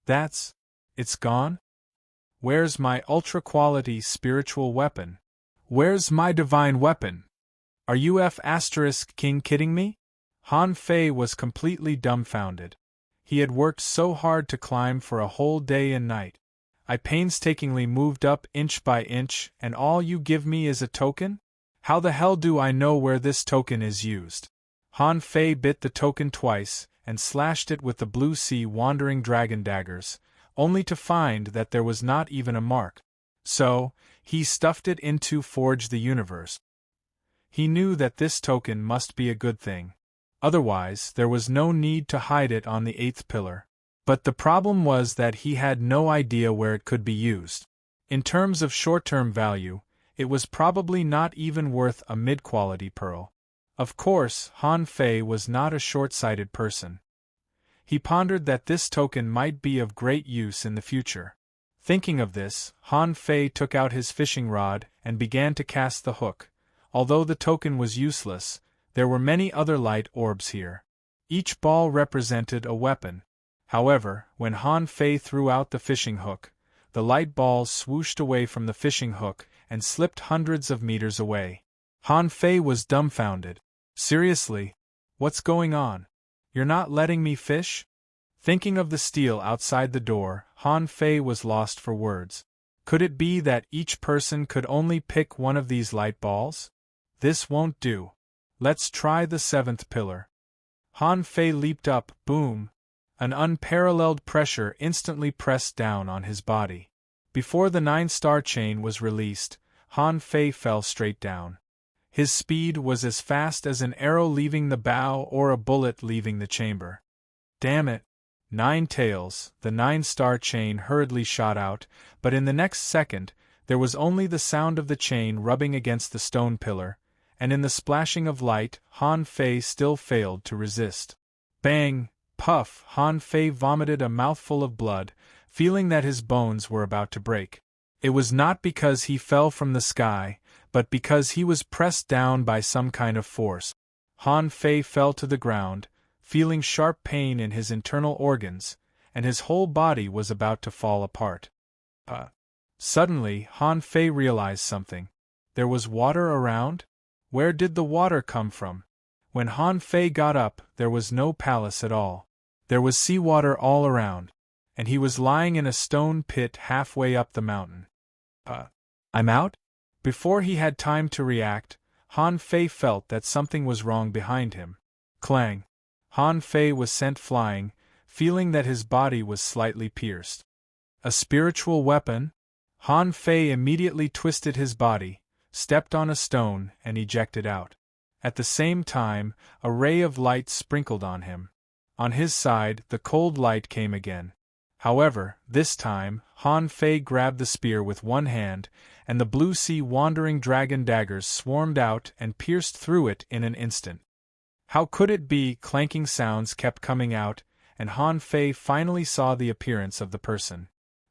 It's gone? Where's my ultra-quality spiritual weapon? Where's my divine weapon? Are you King kidding me? Han Fei was completely dumbfounded. He had worked so hard to climb for a whole day and night. I painstakingly moved up inch by inch, and all you give me is a token? How the hell do I know where this token is used? Han Fei bit the token twice, and slashed it with the blue sea wandering dragon daggers, only to find that there was not even a mark. So, he stuffed it into Forge the Universe. He knew that this token must be a good thing. Otherwise, there was no need to hide it on the 8th pillar. But the problem was that he had no idea where it could be used. In terms of short-term value, it was probably not even worth a mid-quality pearl. Of course, Han Fei was not a short-sighted person. He pondered that this token might be of great use in the future. Thinking of this, Han Fei took out his fishing rod and began to cast the hook. Although the token was useless, there were many other light orbs here. Each ball represented a weapon. However, when Han Fei threw out the fishing hook, the light balls swooshed away from the fishing hook and slipped hundreds of meters away. Han Fei was dumbfounded. Seriously? What's going on? You're not letting me fish? Thinking of the steel outside the door, Han Fei was lost for words. Could it be that each person could only pick one of these light balls? This won't do. Let's try the 7th pillar. Han Fei leaped up, boom. An unparalleled pressure instantly pressed down on his body. Before the 9-star chain was released, Han Fei fell straight down. His speed was as fast as an arrow leaving the bow or a bullet leaving the chamber. Damn it! 9 tails, the 9-star chain hurriedly shot out, but in the next second, there was only the sound of the chain rubbing against the stone pillar, and in the splashing of light, Han Fei still failed to resist. Bang! Puff! Han Fei vomited a mouthful of blood, feeling that his bones were about to break. It was not because he fell from the sky, but because he was pressed down by some kind of force. Han Fei fell to the ground, feeling sharp pain in his internal organs, and his whole body was about to fall apart. Suddenly, Han Fei realized something. There was water around? Where did the water come from? When Han Fei got up, there was no palace at all. There was seawater all around, and he was lying in a stone pit halfway up the mountain. I'm out? Before he had time to react, Han Fei felt that something was wrong behind him. Clang! Han Fei was sent flying, feeling that his body was slightly pierced. A spiritual weapon? Han Fei immediately twisted his body, stepped on a stone, and ejected out. At the same time, a ray of light sprinkled on him. On his side, the cold light came again. However, this time, Han Fei grabbed the spear with one hand, and the blue sea wandering dragon daggers swarmed out and pierced through it in an instant. How could it be? Clanking sounds kept coming out, and Han Fei finally saw the appearance of the person.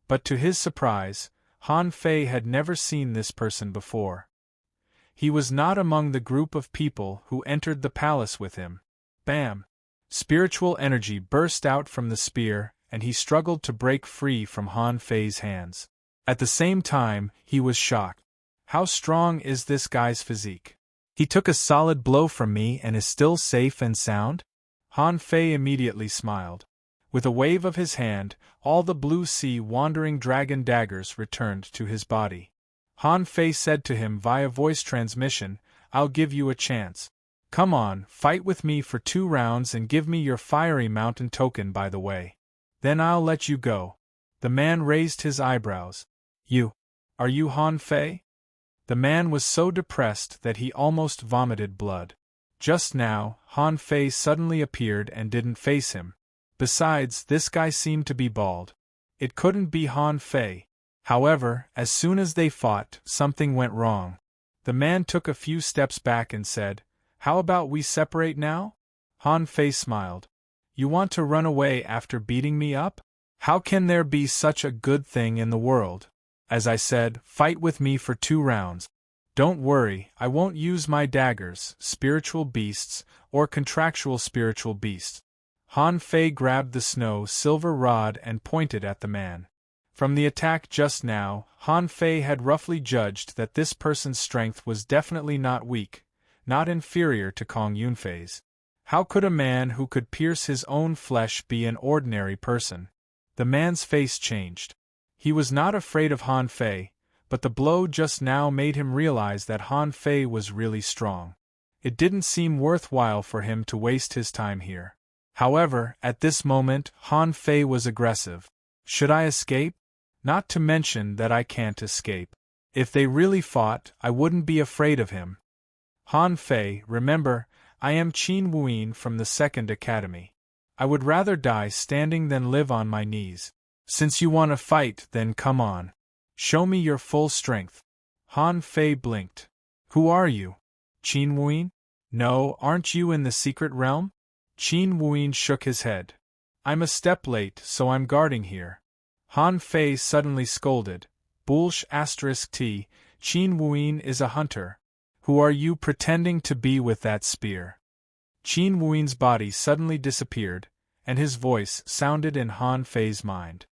But to his surprise, Han Fei had never seen this person before. He was not among the group of people who entered the palace with him. Bam! Spiritual energy burst out from the spear, and he struggled to break free from Han Fei's hands. At the same time, he was shocked. How strong is this guy's physique? He took a solid blow from me and is still safe and sound? Han Fei immediately smiled. With a wave of his hand, all the blue sea wandering dragon daggers returned to his body. Han Fei said to him via voice transmission, "I'll give you a chance. Come on, fight with me for 2 rounds and give me your fiery mountain token by the way. Then I'll let you go." The man raised his eyebrows. Are you Han Fei? The man was so depressed that he almost vomited blood. Just now, Han Fei suddenly appeared and didn't face him. Besides, this guy seemed to be bald. It couldn't be Han Fei. However, as soon as they fought, something went wrong. The man took a few steps back and said, "How about we separate now?" Han Fei smiled. "You want to run away after beating me up? How can there be such a good thing in the world? As I said, fight with me for 2 rounds. Don't worry, I won't use my daggers, spiritual beasts, or contractual spiritual beasts." Han Fei grabbed the snow-silver rod and pointed at the man. From the attack just now, Han Fei had roughly judged that this person's strength was definitely not weak, not inferior to Kong Yunfei's. How could a man who could pierce his own flesh be an ordinary person? The man's face changed. He was not afraid of Han Fei, but the blow just now made him realize that Han Fei was really strong. It didn't seem worthwhile for him to waste his time here. However, at this moment, Han Fei was aggressive. Should I escape? Not to mention that I can't escape. If they really fought, I wouldn't be afraid of him. Han Fei, remember, I am Qin Wuyin from the 2nd Academy. I would rather die standing than live on my knees. Since you want to fight, then come on. Show me your full strength. Han Fei blinked. Who are you? Qin Wuyin? No, aren't you in the secret realm? Qin Wuyin shook his head. I'm a step late, so I'm guarding here. Han Fei suddenly scolded. Bullsh *T, Qin Wuyin is a hunter. Who are you pretending to be with that spear? Qin Wuyin's body suddenly disappeared, and his voice sounded in Han Fei's mind.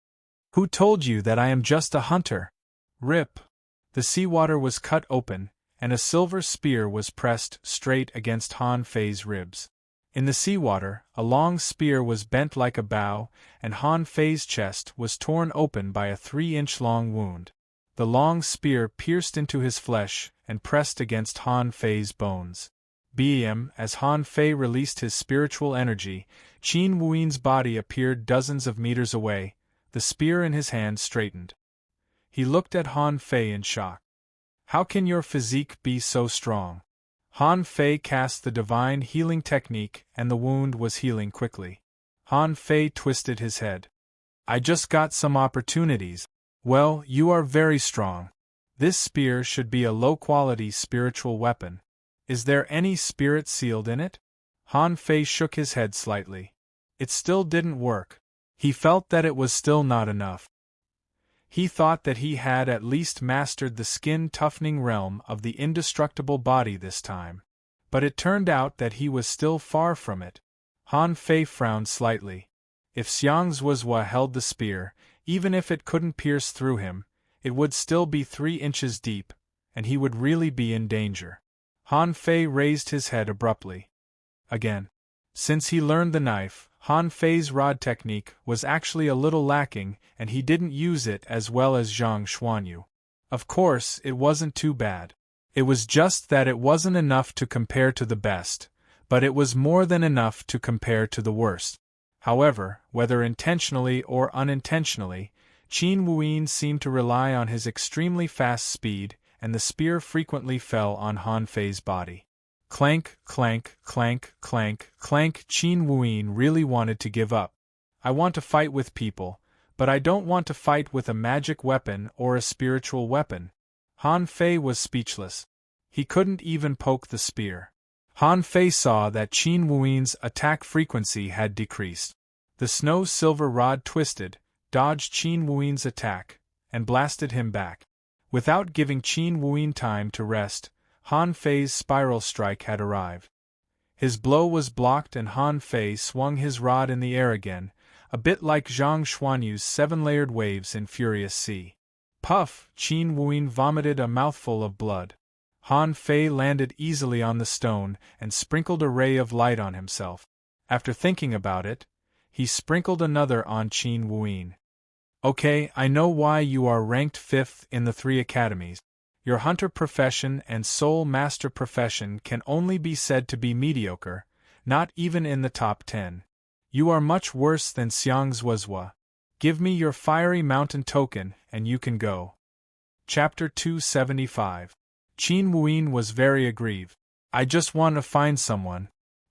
Who told you that I am just a hunter? Rip! The seawater was cut open, and a silver spear was pressed straight against Han Fei's ribs. In the seawater, a long spear was bent like a bow, and Han Fei's chest was torn open by a 3-inch-long wound. The long spear pierced into his flesh and pressed against Han Fei's bones. BM, as Han Fei released his spiritual energy, Qin Wuin's body appeared dozens of meters away, the spear in his hand straightened. He looked at Han Fei in shock. How can your physique be so strong? Han Fei cast the divine healing technique and the wound was healing quickly. Han Fei twisted his head. I just got some opportunities. Well, you are very strong. This spear should be a low-quality spiritual weapon. Is there any spirit sealed in it? Han Fei shook his head slightly. It still didn't work. He felt that it was still not enough. He thought that he had at least mastered the skin-toughening realm of the indestructible body this time. But it turned out that he was still far from it. Han Fei frowned slightly. If Xiang Zuozhua held the spear, even if it couldn't pierce through him, it would still be 3 inches deep, and he would really be in danger. Han Fei raised his head abruptly. Again. Since he learned the knife, Han Fei's rod technique was actually a little lacking and he didn't use it as well as Zhang Xuanyu. Of course, it wasn't too bad. It was just that it wasn't enough to compare to the best, but it was more than enough to compare to the worst. However, whether intentionally or unintentionally, Qin Wuyin seemed to rely on his extremely fast speed, and the spear frequently fell on Han Fei's body. Clank, clank, clank, clank, clank. Qin Wuyin really wanted to give up. I want to fight with people, but I don't want to fight with a magic weapon or a spiritual weapon. Han Fei was speechless. He couldn't even poke the spear. Han Fei saw that Qin Wuyin's attack frequency had decreased. The snow-silver rod twisted, dodged Qin Wuyin's attack, and blasted him back. Without giving Qin Wuyin time to rest, Han Fei's spiral strike had arrived. His blow was blocked and Han Fei swung his rod in the air again, a bit like Zhang Xuanyu's 7-layered waves in Furious Sea. Puff! Qin Wuyin vomited a mouthful of blood. Han Fei landed easily on the stone and sprinkled a ray of light on himself. After thinking about it, he sprinkled another on Qin Wuyin. Okay, I know why you are ranked 5th in the 3 academies. Your hunter profession and soul master profession can only be said to be mediocre, not even in the top 10. You are much worse than Xiang Zuozhua. Give me your fiery mountain token and you can go. Chapter 275. Qin Wuyin was very aggrieved. I just want to find someone.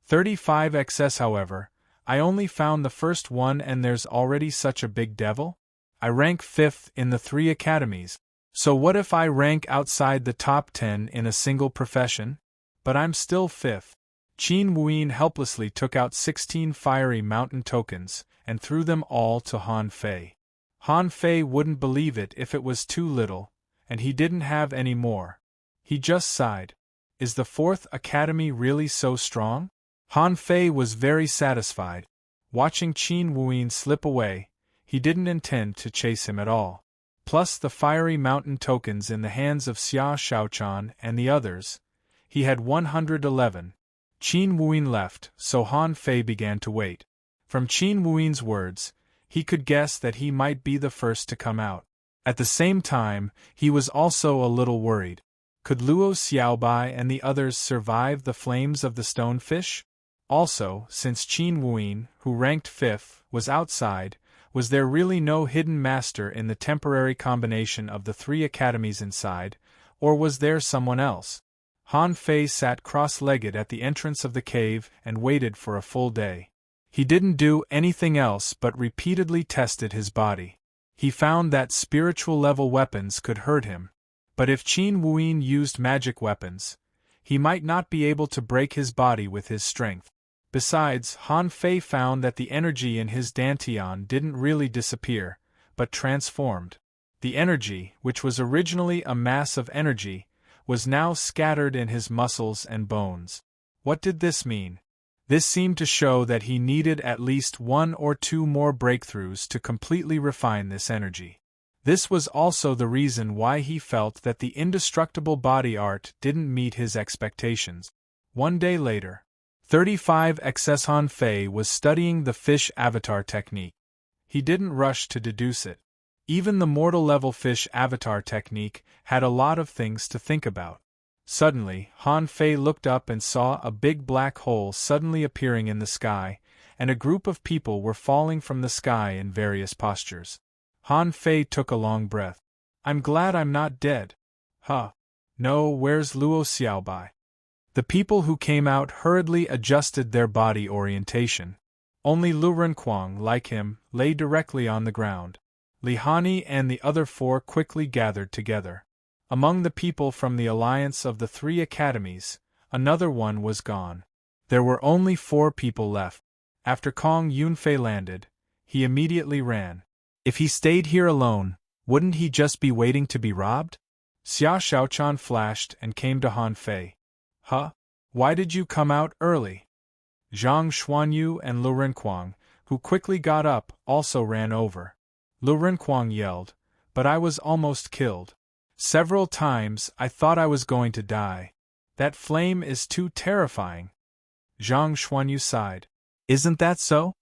35XS however, I only found the first one and there's already such a big devil? I rank 5th in the 3 academies. So what if I rank outside the top 10 in a single profession? But I'm still 5th. Qin Wuyin helplessly took out 16 fiery mountain tokens and threw them all to Han Fei. Han Fei wouldn't believe it if it was too little, and he didn't have any more. He just sighed. Is the 4th academy really so strong? Han Fei was very satisfied. Watching Qin Wuyin slip away, he didn't intend to chase him at all. Plus the fiery mountain tokens in the hands of Xia Shaochan and the others, he had 111. Qin Wuyin left, so Han Fei began to wait. From Qin Wuyin's words, he could guess that he might be the first to come out. At the same time, he was also a little worried. Could Luo Xiaobai and the others survive the flames of the stonefish? Also, since Qin Wuyin, who ranked 5th, was outside, was there really no hidden master in the temporary combination of the 3 academies inside, or was there someone else? Han Fei sat cross-legged at the entrance of the cave and waited for a full day. He didn't do anything else but repeatedly tested his body. He found that spiritual-level weapons could hurt him. But if Qin Wuyin used magic weapons, he might not be able to break his body with his strength. Besides, Han Fei found that the energy in his dantian didn't really disappear, but transformed. The energy, which was originally a mass of energy, was now scattered in his muscles and bones. What did this mean? This seemed to show that he needed at least 1 or 2 more breakthroughs to completely refine this energy. This was also the reason why he felt that the indestructible body art didn't meet his expectations. One day later, 35XS Han Fei was studying the fish avatar technique. He didn't rush to deduce it. Even the mortal-level fish avatar technique had a lot of things to think about. Suddenly, Han Fei looked up and saw a big black hole suddenly appearing in the sky, and a group of people were falling from the sky in various postures. Han Fei took a long breath. I'm glad I'm not dead. Huh. No, where's Luo Xiaobai? The people who came out hurriedly adjusted their body orientation. Only Lu Renquang, like him, lay directly on the ground. Li Hani and the other four quickly gathered together. Among the people from the alliance of the three academies, another one was gone. There were only 4 people left. After Kong Yunfei landed, he immediately ran. If he stayed here alone, wouldn't he just be waiting to be robbed? Xia Xiaochan flashed and came to Han Fei. Huh? Why did you come out early? Zhang Xuanyu and Lu Renquang, who quickly got up, also ran over. Lu Renquang yelled, but I was almost killed. Several times I thought I was going to die. That flame is too terrifying. Zhang Xuanyu sighed. Isn't that so?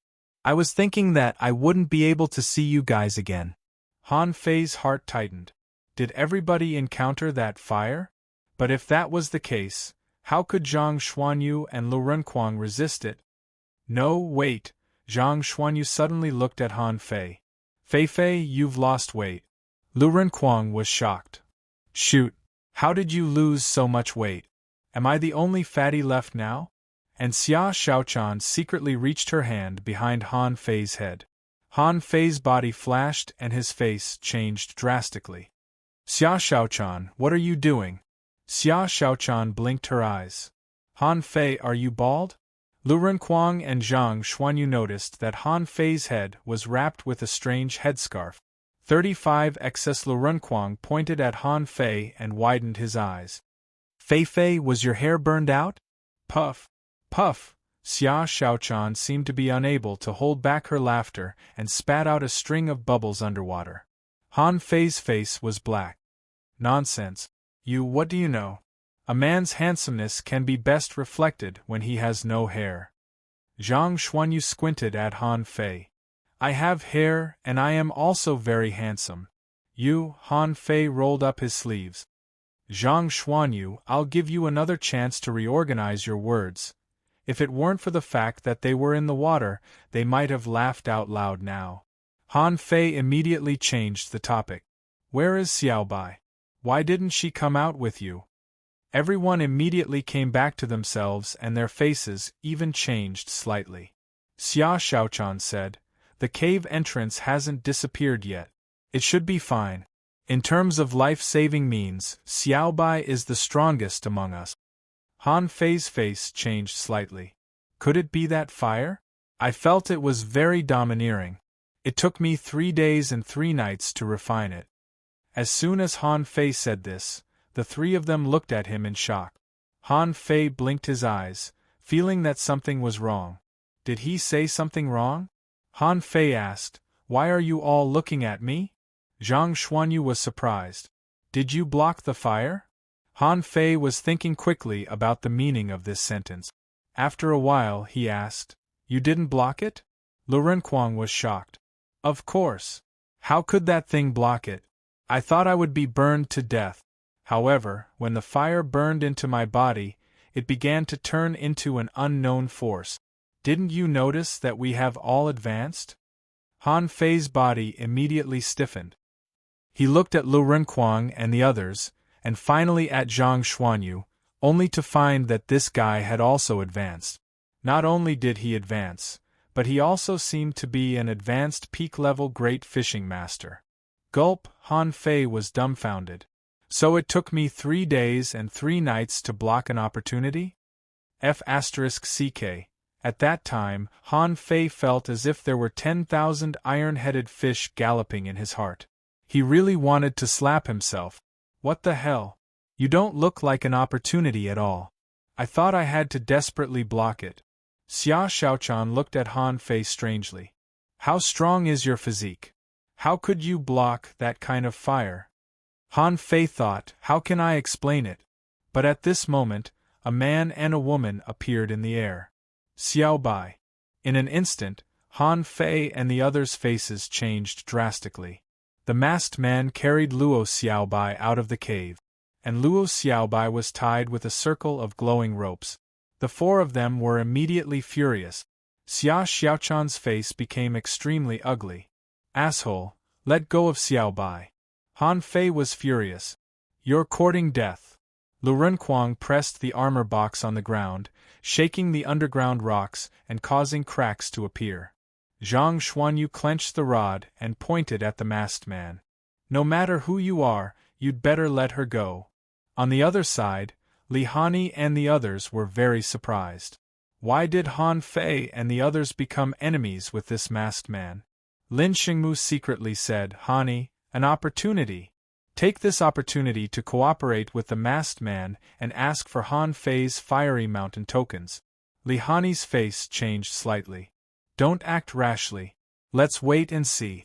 I was thinking that I wouldn't be able to see you guys again. Han Fei's heart tightened. Did everybody encounter that fire? But if that was the case, how could Zhang Xuanyu and Lu Renquang resist it? No, wait. Zhang Xuanyu suddenly looked at Han Fei. Fei, you've lost weight. Lu Renquang was shocked. Shoot. How did you lose so much weight? Am I the only fatty left now? And Xia Xiaochan secretly reached her hand behind Han Fei's head. Han Fei's body flashed and his face changed drastically. Xia Xiaochan, what are you doing? Xia Xiaochan blinked her eyes. Han Fei, are you bald? Lu Renquang and Zhang Xuanyu noticed that Han Fei's head was wrapped with a strange headscarf. 35 excess Lu Renquang pointed at Han Fei and widened his eyes. Fei, was your hair burned out? Puff. Puff. Xia Xiaochan seemed to be unable to hold back her laughter and spat out a string of bubbles underwater. Han Fei's face was black. Nonsense. What do you know? A man's handsomeness can be best reflected when he has no hair. Zhang Xuanyu squinted at Han Fei. I have hair, and I am also very handsome. Han Fei rolled up his sleeves. Zhang Xuanyu, I'll give you another chance to reorganize your words. If it weren't for the fact that they were in the water, they might have laughed out loud now. Han Fei immediately changed the topic. Where is Xiaobai? Why didn't she come out with you? Everyone immediately came back to themselves and their faces even changed slightly. Xia Xiaochan said, the cave entrance hasn't disappeared yet. It should be fine. In terms of life-saving means, Xiaobai is the strongest among us. Han Fei's face changed slightly. Could it be that fire? I felt it was very domineering. It took me 3 days and 3 nights to refine it. As soon as Han Fei said this, the 3 of them looked at him in shock. Han Fei blinked his eyes, feeling that something was wrong. Did he say something wrong? Han Fei asked, why are you all looking at me? Zhang Xuanyu was surprised. Did you block the fire? Han Fei was thinking quickly about the meaning of this sentence. After a while he asked, you didn't block it? Lu Renquang was shocked. Of course. How could that thing block it? I thought I would be burned to death. However, when the fire burned into my body, it began to turn into an unknown force. Didn't you notice that we have all advanced? Han Fei's body immediately stiffened. He looked at Lu Renquang and the others, and finally at Zhang Xuanyu, only to find that this guy had also advanced. Not only did he advance, but he also seemed to be an advanced peak-level great fishing master. Gulp, Han Fei was dumbfounded. So it took me 3 days and 3 nights to block an opportunity? F***ck. At that time, Han Fei felt as if there were 10,000 iron-headed fish galloping in his heart. He really wanted to slap himself. What the hell? You don't look like an opportunity at all. I thought I had to desperately block it. Xia Xiaochan looked at Han Fei strangely. How strong is your physique? How could you block that kind of fire? Han Fei thought, how can I explain it? But at this moment, a man and a woman appeared in the air. Xiaobai. In an instant, Han Fei and the others' faces changed drastically. The masked man carried Luo Xiaobai out of the cave. and Luo Xiaobai was tied with a circle of glowing ropes. The four of them were immediately furious. Xia Xiaochan's face became extremely ugly. "Asshole, let go of Xiaobai." Han Fei was furious. "You're courting death." Lu Renquang pressed the armor box on the ground, shaking the underground rocks and causing cracks to appear. Zhang Xuanyu clenched the rod and pointed at the masked man. "No matter who you are, you'd better let her go." On the other side, Li Hani and the others were very surprised. Why did Han Fei and the others become enemies with this masked man? Lin Xingmu secretly said, "Hani, an opportunity. Take this opportunity to cooperate with the masked man and ask for Han Fei's fiery mountain tokens." Li Hani's face changed slightly. "Don't act rashly. Let's wait and see."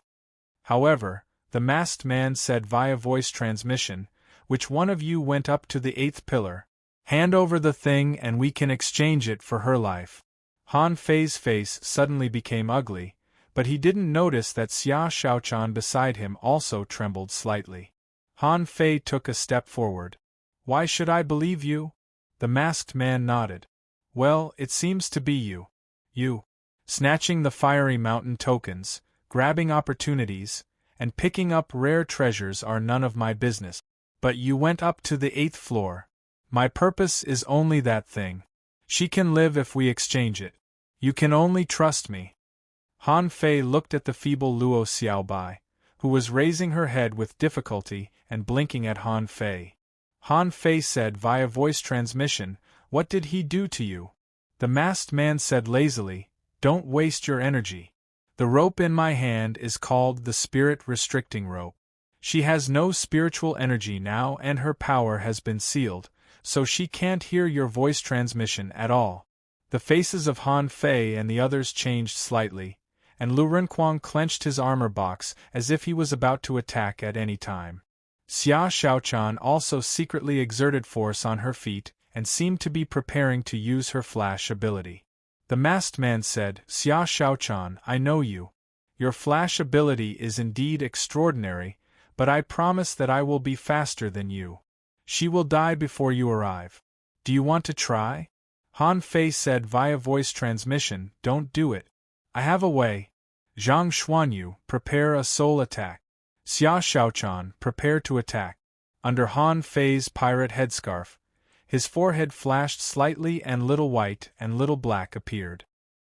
However, the masked man said via voice transmission, "Which one of you went up to the 8th pillar? Hand over the thing and we can exchange it for her life." Han Fei's face suddenly became ugly, but he didn't notice that Xia Xiaochan beside him also trembled slightly. Han Fei took a step forward. "Why should I believe you?" The masked man nodded. "Well, it seems to be you. You. Snatching the fiery mountain tokens, grabbing opportunities, and picking up rare treasures are none of my business. But you went up to the 8th floor. My purpose is only that thing. She can live if we exchange it. You can only trust me." Han Fei looked at the feeble Luo Xiaobai, who was raising her head with difficulty and blinking at Han Fei. Han Fei said via voice transmission, "What did he do to you?" The masked man said lazily, "Don't waste your energy. The rope in my hand is called the spirit restricting rope. She has no spiritual energy now and her power has been sealed, so she can't hear your voice transmission at all." The faces of Han Fei and the others changed slightly, and Lu Renquang clenched his armor box as if he was about to attack at any time. Xia Xiaochan also secretly exerted force on her feet and seemed to be preparing to use her flash ability. The masked man said, "Xia Xiaochan, I know you. Your flash ability is indeed extraordinary, but I promise that I will be faster than you. She will die before you arrive. Do you want to try?" Han Fei said via voice transmission, "Don't do it. I have a way. Zhang Xuanyu, prepare a soul attack. Xia Xiaochan, prepare to attack." Under Han Fei's pirate headscarf, his forehead flashed slightly and Little White and Little Black appeared.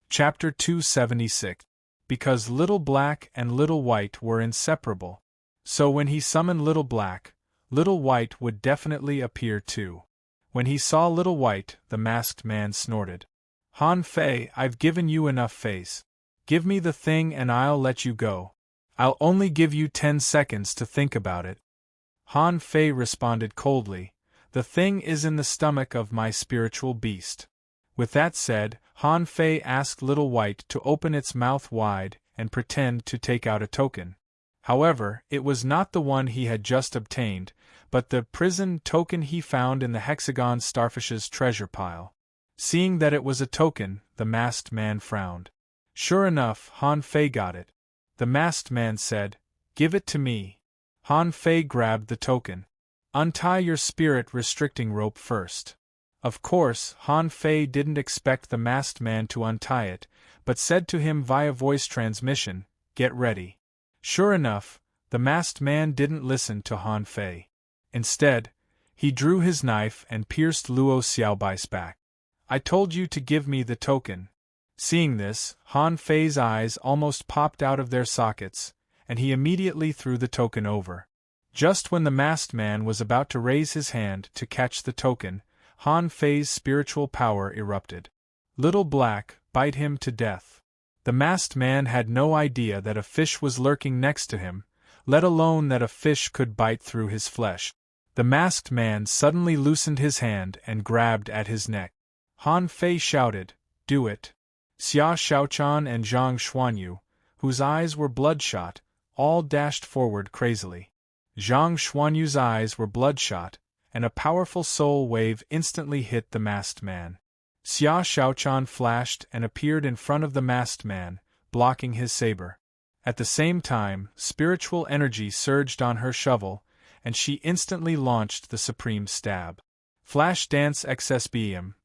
Chapter 276. Because Little Black and Little White were inseparable. So when he summoned Little Black, Little White would definitely appear too. When he saw Little White, the masked man snorted. "Han Fei, I've given you enough face. Give me the thing and I'll let you go. I'll only give you 10 seconds to think about it." Han Fei responded coldly, "The thing is in the stomach of my spiritual beast." With that said, Han Fei asked Little White to open its mouth wide and pretend to take out a token. However, it was not the one he had just obtained, but the prison token he found in the hexagon starfish's treasure pile. Seeing that it was a token, the masked man frowned. Sure enough, Han Fei got it. The masked man said, "Give it to me." Han Fei grabbed the token. "Untie your spirit restricting rope first." Of course, Han Fei didn't expect the masked man to untie it, but said to him via voice transmission, "Get ready." Sure enough, the masked man didn't listen to Han Fei. Instead, he drew his knife and pierced Luo Xiaobai's back. "I told you to give me the token." Seeing this, Han Fei's eyes almost popped out of their sockets, and he immediately threw the token over. Just when the masked man was about to raise his hand to catch the token, Han Fei's spiritual power erupted. "Little Black, bite him to death." The masked man had no idea that a fish was lurking next to him, let alone that a fish could bite through his flesh. The masked man suddenly loosened his hand and grabbed at his neck. Han Fei shouted, "Do it." Xia Xiaochan and Zhang Xuanyu, whose eyes were bloodshot, all dashed forward crazily. Zhang Xuanyu's eyes were bloodshot, and a powerful soul wave instantly hit the masked man. Xia Xiaochan flashed and appeared in front of the masked man, blocking his saber. At the same time, spiritual energy surged on her shovel, and she instantly launched the supreme stab. Flash dance XSBM.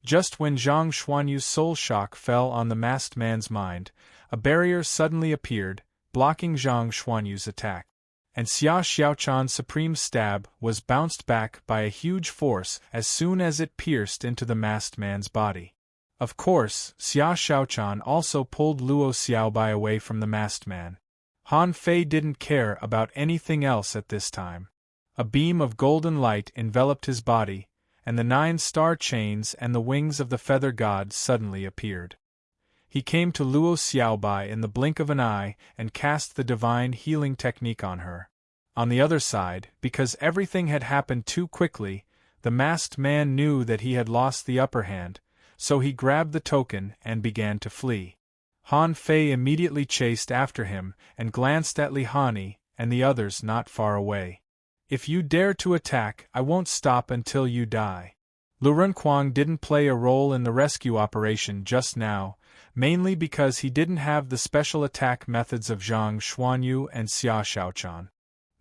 Just when Zhang Xuanyu's soul shock fell on the masked man's mind, a barrier suddenly appeared, blocking Zhang Xuanyu's attack. And Xia Xiaochan's supreme stab was bounced back by a huge force as soon as it pierced into the masked man's body. Of course, Xia Xiaochan also pulled Luo Xiaobai away from the masked man. Han Fei didn't care about anything else at this time. A beam of golden light enveloped his body, and the 9 star chains and the wings of the feather god suddenly appeared. He came to Luo Xiaobai in the blink of an eye and cast the divine healing technique on her. On the other side, because everything had happened too quickly, the masked man knew that he had lost the upper hand, so he grabbed the token and began to flee. Han Fei immediately chased after him and glanced at Li Hani and the others not far away. If you dare to attack, I won't stop until you die. Lu Renquang didn't play a role in the rescue operation just now, mainly because he didn't have the special attack methods of Zhang Xuanyu and Xia Xiaochan.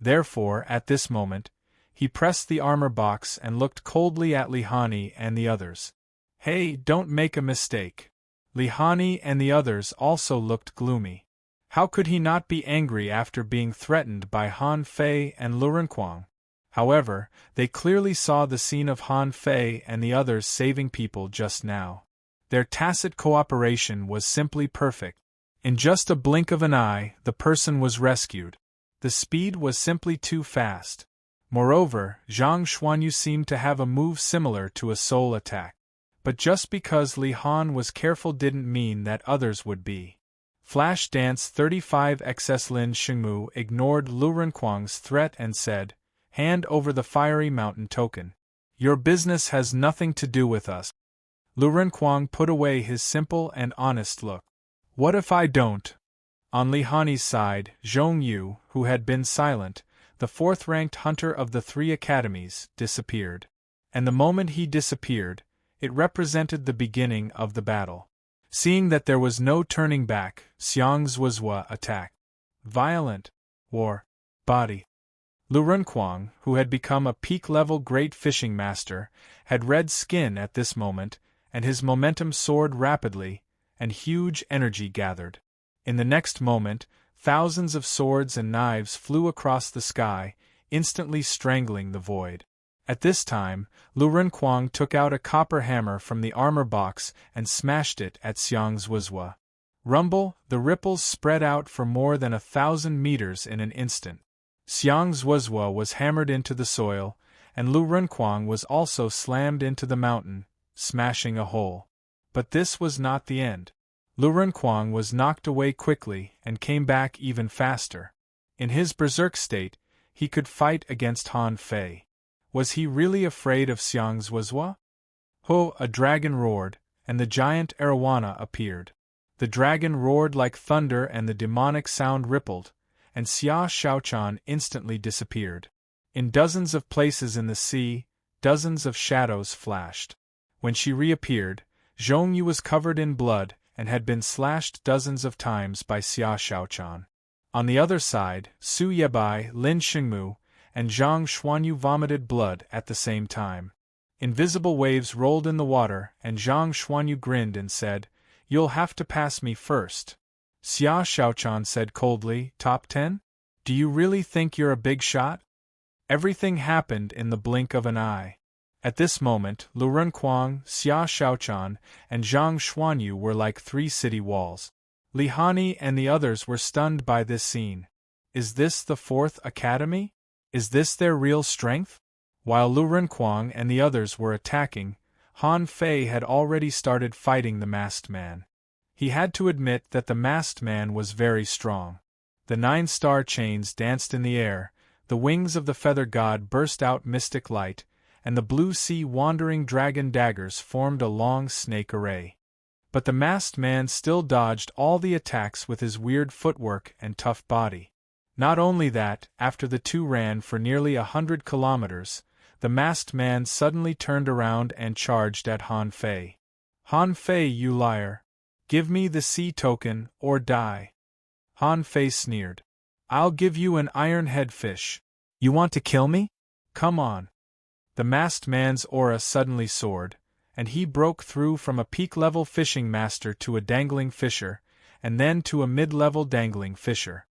Therefore, at this moment, he pressed the armor box and looked coldly at Li Hani and the others. Hey, don't make a mistake. Li Hani and the others also looked gloomy. How could he not be angry after being threatened by Han Fei and Lu Renquang? However, they clearly saw the scene of Han Fei and the others saving people just now. Their tacit cooperation was simply perfect. In just a blink of an eye, the person was rescued. The speed was simply too fast. Moreover, Zhang Xuanyu seemed to have a move similar to a soul attack. But just because Li Han was careful didn't mean that others would be. Flash Dance 35 XS Lin Xingmu ignored Lu Renquang's threat and said, "Hand over the fiery mountain token. Your business has nothing to do with us." Lu Renquang put away his simple and honest look. What if I don't? On Li Hani's side, Zhong Yu, who had been silent, the 4th-ranked hunter of the 3 academies, disappeared. And the moment he disappeared, it represented the beginning of the battle. Seeing that there was no turning back, Xiang Zuozhua attacked. Violent. War. Body. Lu Renquang, who had become a peak-level great fishing master, had red skin at this moment, and his momentum soared rapidly, and huge energy gathered. In the next moment, thousands of swords and knives flew across the sky, instantly strangling the void. At this time, Lu Renquang took out a copper hammer from the armor box and smashed it at Xiang Zuozhua. Rumble, the ripples spread out for more than 1,000 meters in an instant. Xiang Zuozhua was hammered into the soil, and Lu Renquang was also slammed into the mountain, smashing a hole. But this was not the end. Lu Renquang was knocked away quickly and came back even faster. In his berserk state, he could fight against Han Fei. Was he really afraid of Xiang Zuozhua? Ho! A dragon roared, and the giant arowana appeared. The dragon roared like thunder and the demonic sound rippled, and Xia Xiaochan instantly disappeared. In dozens of places in the sea, dozens of shadows flashed. When she reappeared, Zhong Yu was covered in blood and had been slashed dozens of times by Xia Xiaochan. On the other side, Su Yebai, Lin Xingmu, and Zhang Xuanyu vomited blood at the same time. Invisible waves rolled in the water, and Zhang Xuanyu grinned and said, "You'll have to pass me first." Xia Xiaochan said coldly, "Top 10? Do you really think you're a big shot?" Everything happened in the blink of an eye. At this moment, Lu Renquang, Xia Xiaochan, and Zhang Xuanyu were like 3 city walls. Li Hani and the others were stunned by this scene. Is this the 4th Academy? Is this their real strength? While Lu Renquang and the others were attacking, Han Fei had already started fighting the masked man. He had to admit that the masked man was very strong. The 9 star chains danced in the air, the wings of the feather god burst out mystic light, and the blue sea wandering dragon daggers formed a long snake array. But the masked man still dodged all the attacks with his weird footwork and tough body. Not only that, after the 2 ran for nearly 100 kilometers, the masked man suddenly turned around and charged at Han Fei. "Han Fei, you liar! Give me the sea token, or die!" Han Fei sneered. "I'll give you an iron head fish." You want to kill me? Come on. The masked man's aura suddenly soared, and he broke through from a peak-level fishing master to a dangling fisher, and then to a mid-level dangling fisher.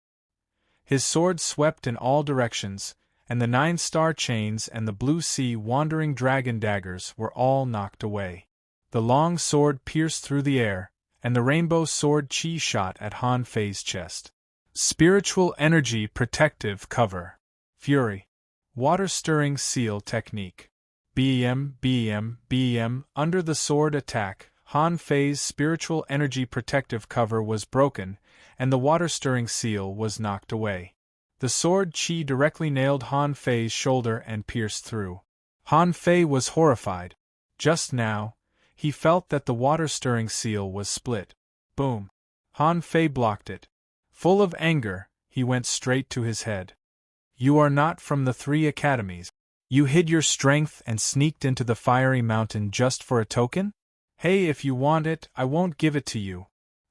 His sword swept in all directions, and the 9-star chains and the blue sea wandering dragon daggers were all knocked away. The long sword pierced through the air, and the rainbow sword chi shot at Han Fei's chest. Spiritual energy protective cover. Fury. Water-stirring seal technique. BM. Under the sword attack, Han Fei's spiritual energy protective cover was broken, and the water-stirring seal was knocked away. The sword chi directly nailed Han Fei's shoulder and pierced through. Han Fei was horrified. Just now, he felt that the water-stirring seal was split. Boom. Han Fei blocked it. Full of anger, he went straight to his head. You are not from the 3 academies. You hid your strength and sneaked into the fiery mountain just for a token? Hey, if you want it, I won't give it to you.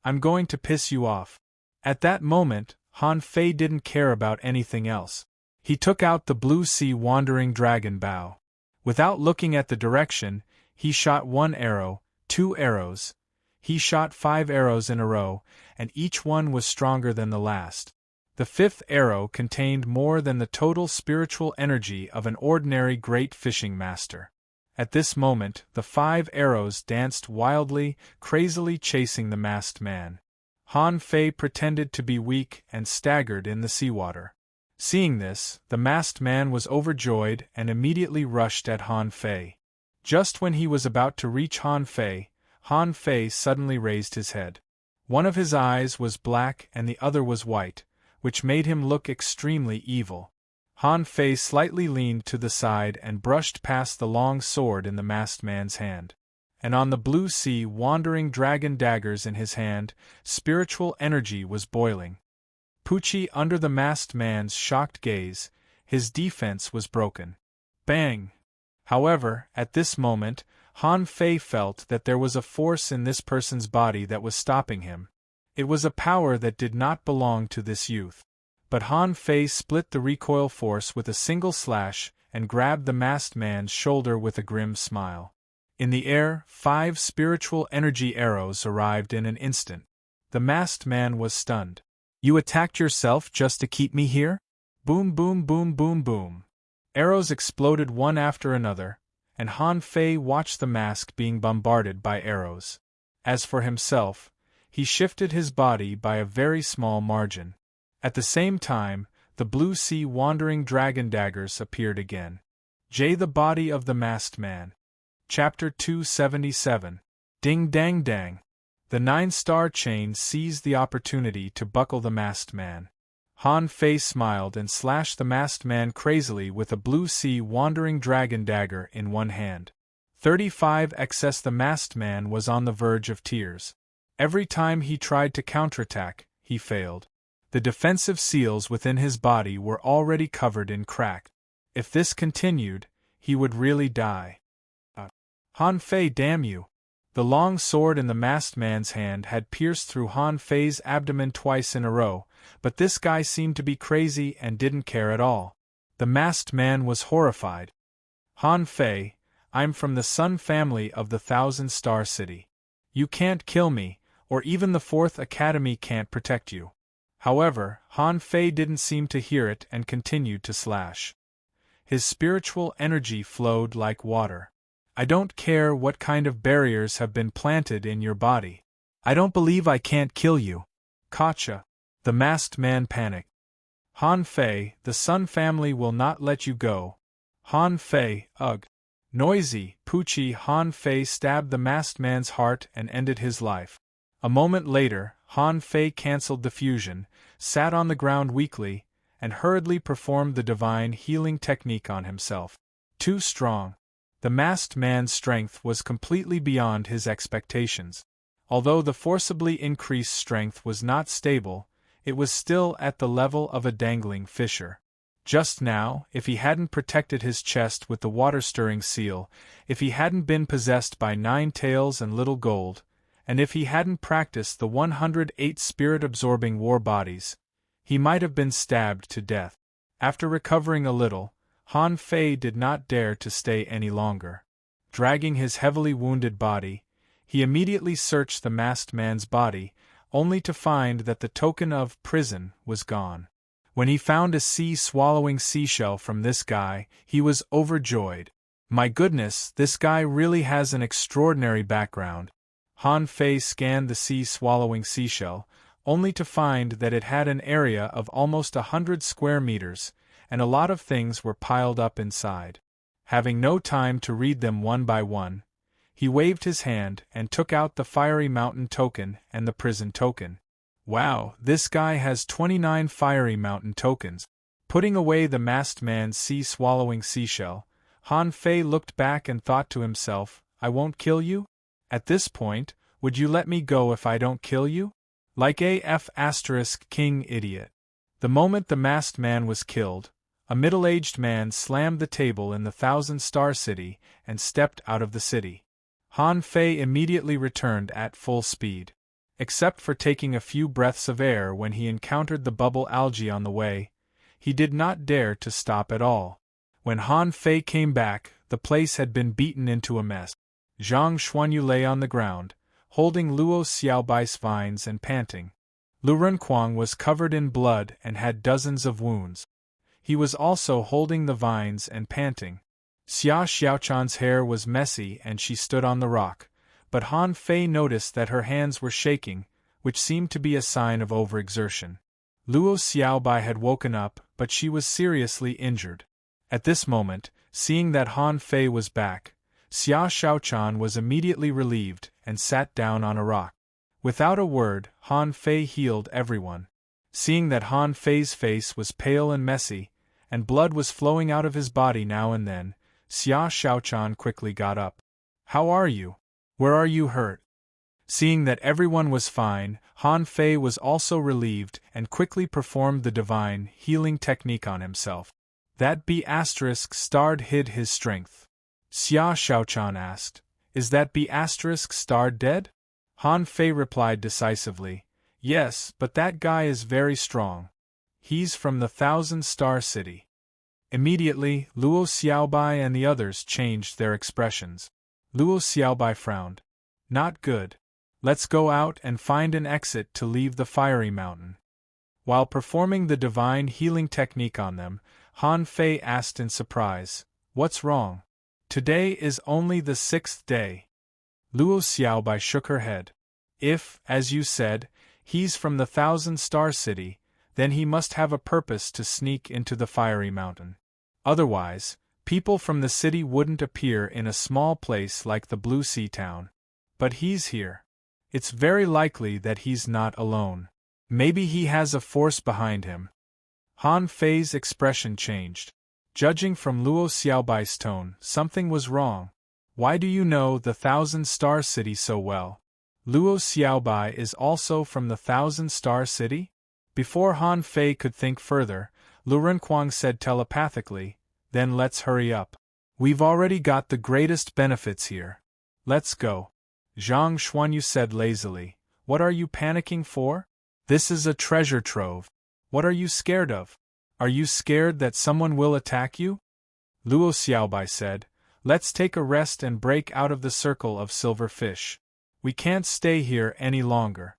I'm going to piss you off. At that moment, Han Fei didn't care about anything else. He took out the blue sea wandering dragon bow. Without looking at the direction, he shot 1 arrow, 2 arrows. He shot 5 arrows in a row, and each one was stronger than the last. The 5th arrow contained more than the total spiritual energy of an ordinary great fishing master. At this moment, the 5 arrows danced wildly, crazily chasing the masked man. Han Fei pretended to be weak and staggered in the seawater. Seeing this, the masked man was overjoyed and immediately rushed at Han Fei. Just when he was about to reach Han Fei suddenly raised his head. One of his eyes was black and the other was white, which made him look extremely evil. Han Fei slightly leaned to the side and brushed past the long sword in the masked man's hand. And on the blue sea wandering dragon daggers in his hand, spiritual energy was boiling. Pucci under the masked man's shocked gaze, his defense was broken. Bang! However, at this moment, Han Fei felt that there was a force in this person's body that was stopping him. It was a power that did not belong to this youth. But Han Fei split the recoil force with a single slash and grabbed the masked man's shoulder with a grim smile. In the air, 5 spiritual energy arrows arrived in an instant. The masked man was stunned. You attacked yourself just to keep me here? Boom boom boom boom boom. Arrows exploded one after another, and Han Fei watched the mask being bombarded by arrows. As for himself, he shifted his body by a very small margin. At the same time, the blue sea wandering dragon daggers appeared again. The body of the masked man. Chapter 277. Ding dang dang. The 9-star chain seized the opportunity to buckle the masked man. Han Fei smiled and slashed the masked man crazily with a blue sea wandering dragon dagger in one hand. 35xs. The masked man was on the verge of tears. Every time he tried to counterattack, he failed. The defensive seals within his body were already covered in crack. If this continued, he would really die. Han Fei, damn you! The long sword in the masked man's hand had pierced through Han Fei's abdomen twice in a row, but this guy seemed to be crazy and didn't care at all. The masked man was horrified. Han Fei, I'm from the Sun family of the 1,000-star city. You can't kill me, or even the 4th Academy can't protect you. However, Han Fei didn't seem to hear it and continued to slash. His spiritual energy flowed like water. I don't care what kind of barriers have been planted in your body. I don't believe I can't kill you. Gotcha. The masked man panicked. Han Fei, the Sun family will not let you go. Han Fei, ugh. Noisy, Pucci. Han Fei stabbed the masked man's heart and ended his life. A moment later, Han Fei cancelled the fusion, sat on the ground weakly, and hurriedly performed the divine healing technique on himself. Too strong. The masked man's strength was completely beyond his expectations. Although the forcibly increased strength was not stable, it was still at the level of a dangling fisher. Just now, if he hadn't protected his chest with the water-stirring seal, if he hadn't been possessed by 9 tails and little gold, and if he hadn't practiced the 108 spirit-absorbing war bodies, he might have been stabbed to death. After recovering a little, Han Fei did not dare to stay any longer. Dragging his heavily wounded body, he immediately searched the masked man's body, only to find that the token of prison was gone. When he found a sea-swallowing seashell from this guy, he was overjoyed. My goodness, this guy really has an extraordinary background. Han Fei scanned the sea-swallowing seashell, only to find that it had an area of almost 100 square meters, and a lot of things were piled up inside. Having no time to read them one by one, he waved his hand and took out the Fiery Mountain token and the prison token. Wow, this guy has 29 Fiery Mountain tokens. Putting away the masked man's sea-swallowing seashell, Han Fei looked back and thought to himself, I won't kill you? At this point, would you let me go if I don't kill you? Like AF** king idiot. The moment the masked man was killed, a middle-aged man slammed the table in the Thousand-Star City and stepped out of the city. Han Fei immediately returned at full speed. Except for taking a few breaths of air when he encountered the bubble algae on the way, he did not dare to stop at all. When Han Fei came back, the place had been beaten into a mess. Zhang Xuanyu lay on the ground, holding Luo Xiaobai's vines and panting. Lu Renkuang was covered in blood and had dozens of wounds. He was also holding the vines and panting. Xia Xiaochan's hair was messy and she stood on the rock, but Han Fei noticed that her hands were shaking, which seemed to be a sign of overexertion. Luo Xiaobai had woken up, but she was seriously injured. At this moment, seeing that Han Fei was back, Xia Xiaochan was immediately relieved and sat down on a rock. Without a word, Han Fei healed everyone. Seeing that Han Fei's face was pale and messy, and blood was flowing out of his body now and then, Xia Xiaochan quickly got up. How are you? Where are you hurt? Seeing that everyone was fine, Han Fei was also relieved and quickly performed the divine healing technique on himself. That B** starred hid his strength. Xia Xiaochan asked, Is that B** starred dead? Han Fei replied decisively, Yes, but that guy is very strong. He's from the Thousand-Star City. Immediately, Luo Xiaobai and the others changed their expressions. Luo Xiaobai frowned. Not good. Let's go out and find an exit to leave the Fiery Mountain. While performing the divine healing technique on them, Han Fei asked in surprise, What's wrong? Today is only the 6th day. Luo Xiaobai shook her head. If, as you said, he's from the Thousand-Star City, then he must have a purpose to sneak into the Fiery Mountain. Otherwise, people from the city wouldn't appear in a small place like the Blue Sea Town. But he's here. It's very likely that he's not alone. Maybe he has a force behind him. Han Fei's expression changed. Judging from Luo Xiaobai's tone, something was wrong. Why do you know the Thousand-Star City so well? Luo Xiaobai is also from the Thousand-Star City? Before Han Fei could think further, Lu Renkuang said telepathically, Then let's hurry up. We've already got the greatest benefits here. Let's go. Zhang Xuanyu said lazily, What are you panicking for? This is a treasure trove. What are you scared of? Are you scared that someone will attack you? Luo Xiaobai said, Let's take a rest and break out of the circle of silver fish. We can't stay here any longer.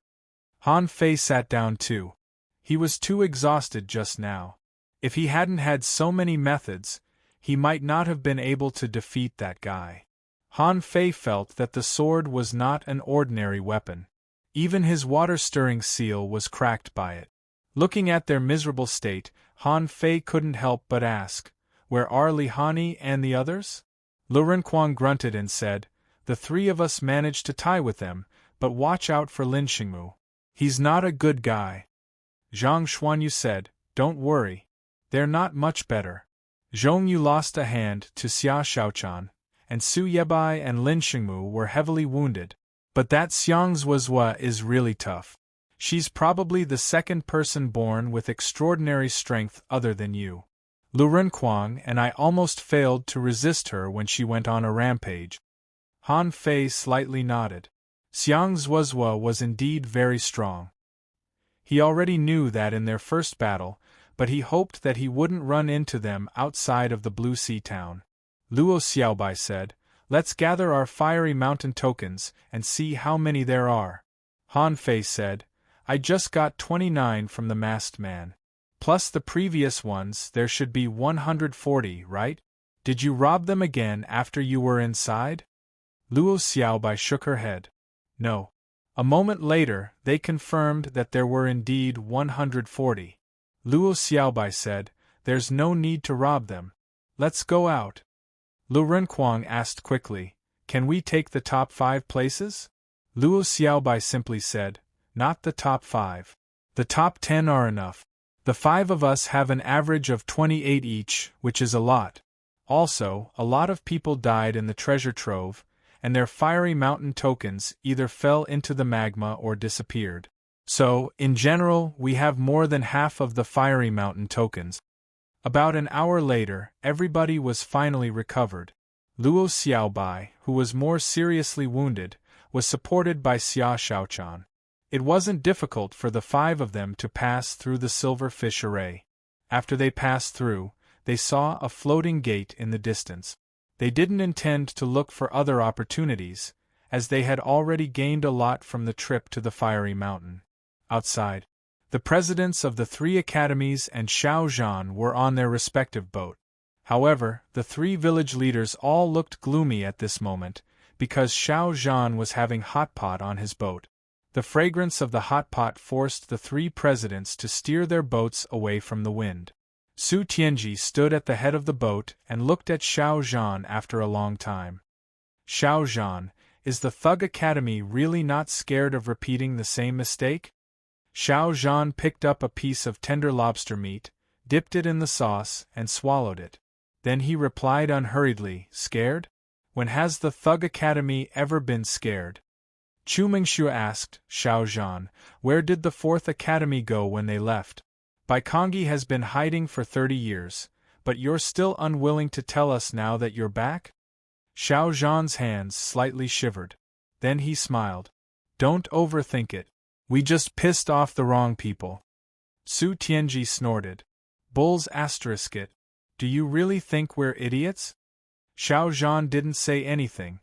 Han Fei sat down too. He was too exhausted just now. If he hadn't had so many methods, he might not have been able to defeat that guy. Han Fei felt that the sword was not an ordinary weapon. Even his water-stirring seal was cracked by it. Looking at their miserable state, Han Fei couldn't help but ask, Where are Li Hani and the others? Lu Renkuang grunted and said, The 3 of us managed to tie with them, but watch out for Lin Xingmu. He's not a good guy. Zhang Xuanyu said, Don't worry. They're not much better. Zhongyu lost a hand to Xia Xiaochan, and Su Yebai and Lin Xingmu were heavily wounded. But that Xiang Zuozhua is really tough. She's probably the second person born with extraordinary strength other than you. Lu Renkuang and I almost failed to resist her when she went on a rampage. Han Fei slightly nodded. Xiang Zuozhua was indeed very strong. He already knew that in their first battle, but he hoped that he wouldn't run into them outside of the Blue Sea town. Luo Xiaobai said, "Let's gather our fiery mountain tokens and see how many there are." Han Fei said, "I just got 29 from the masked man. Plus the previous ones, there should be 140, right? Did you rob them again after you were inside?" Luo Xiaobai shook her head. "No." A moment later, they confirmed that there were indeed 140. Luo Xiaobai said, "There's no need to rob them. Let's go out." Lu Renquang asked quickly, "Can we take the top 5 places?" Luo Xiaobai simply said, "Not the top 5. The top 10 are enough. The 5 of us have an average of 28 each, which is a lot. Also, a lot of people died in the treasure trove, and their fiery mountain tokens either fell into the magma or disappeared. So, in general, we have more than half of the fiery mountain tokens." About an hour later, everybody was finally recovered. Luo Xiaobai, who was more seriously wounded, was supported by Xia Shaochan. It wasn't difficult for the 5 of them to pass through the silver fish array. After they passed through, they saw a floating gate in the distance. They didn't intend to look for other opportunities, as they had already gained a lot from the trip to the fiery mountain. Outside, the presidents of the 3 academies and Xiao Zhan were on their respective boat. However, the 3 village leaders all looked gloomy at this moment, because Xiao Zhan was having hot pot on his boat. The fragrance of the hot pot forced the 3 presidents to steer their boats away from the wind. Su Tianji stood at the head of the boat and looked at Xiao Zhan after a long time. "Xiao Zhan, is the Thug Academy really not scared of repeating the same mistake?" Xiao Zhan picked up a piece of tender lobster meat, dipped it in the sauce, and swallowed it. Then he replied unhurriedly, "Scared? When has the Thug Academy ever been scared?" Chu Mingxue asked, "Xiao Zhan, where did the 4th Academy go when they left? Baikongi has been hiding for 30 years, but you're still unwilling to tell us now that you're back?" Xiao Zhan's hands slightly shivered. Then he smiled. "Don't overthink it. We just pissed off the wrong people." Su Tianji snorted. "Bulls asterisk it. Do you really think we're idiots?" Xiao Zhan didn't say anything.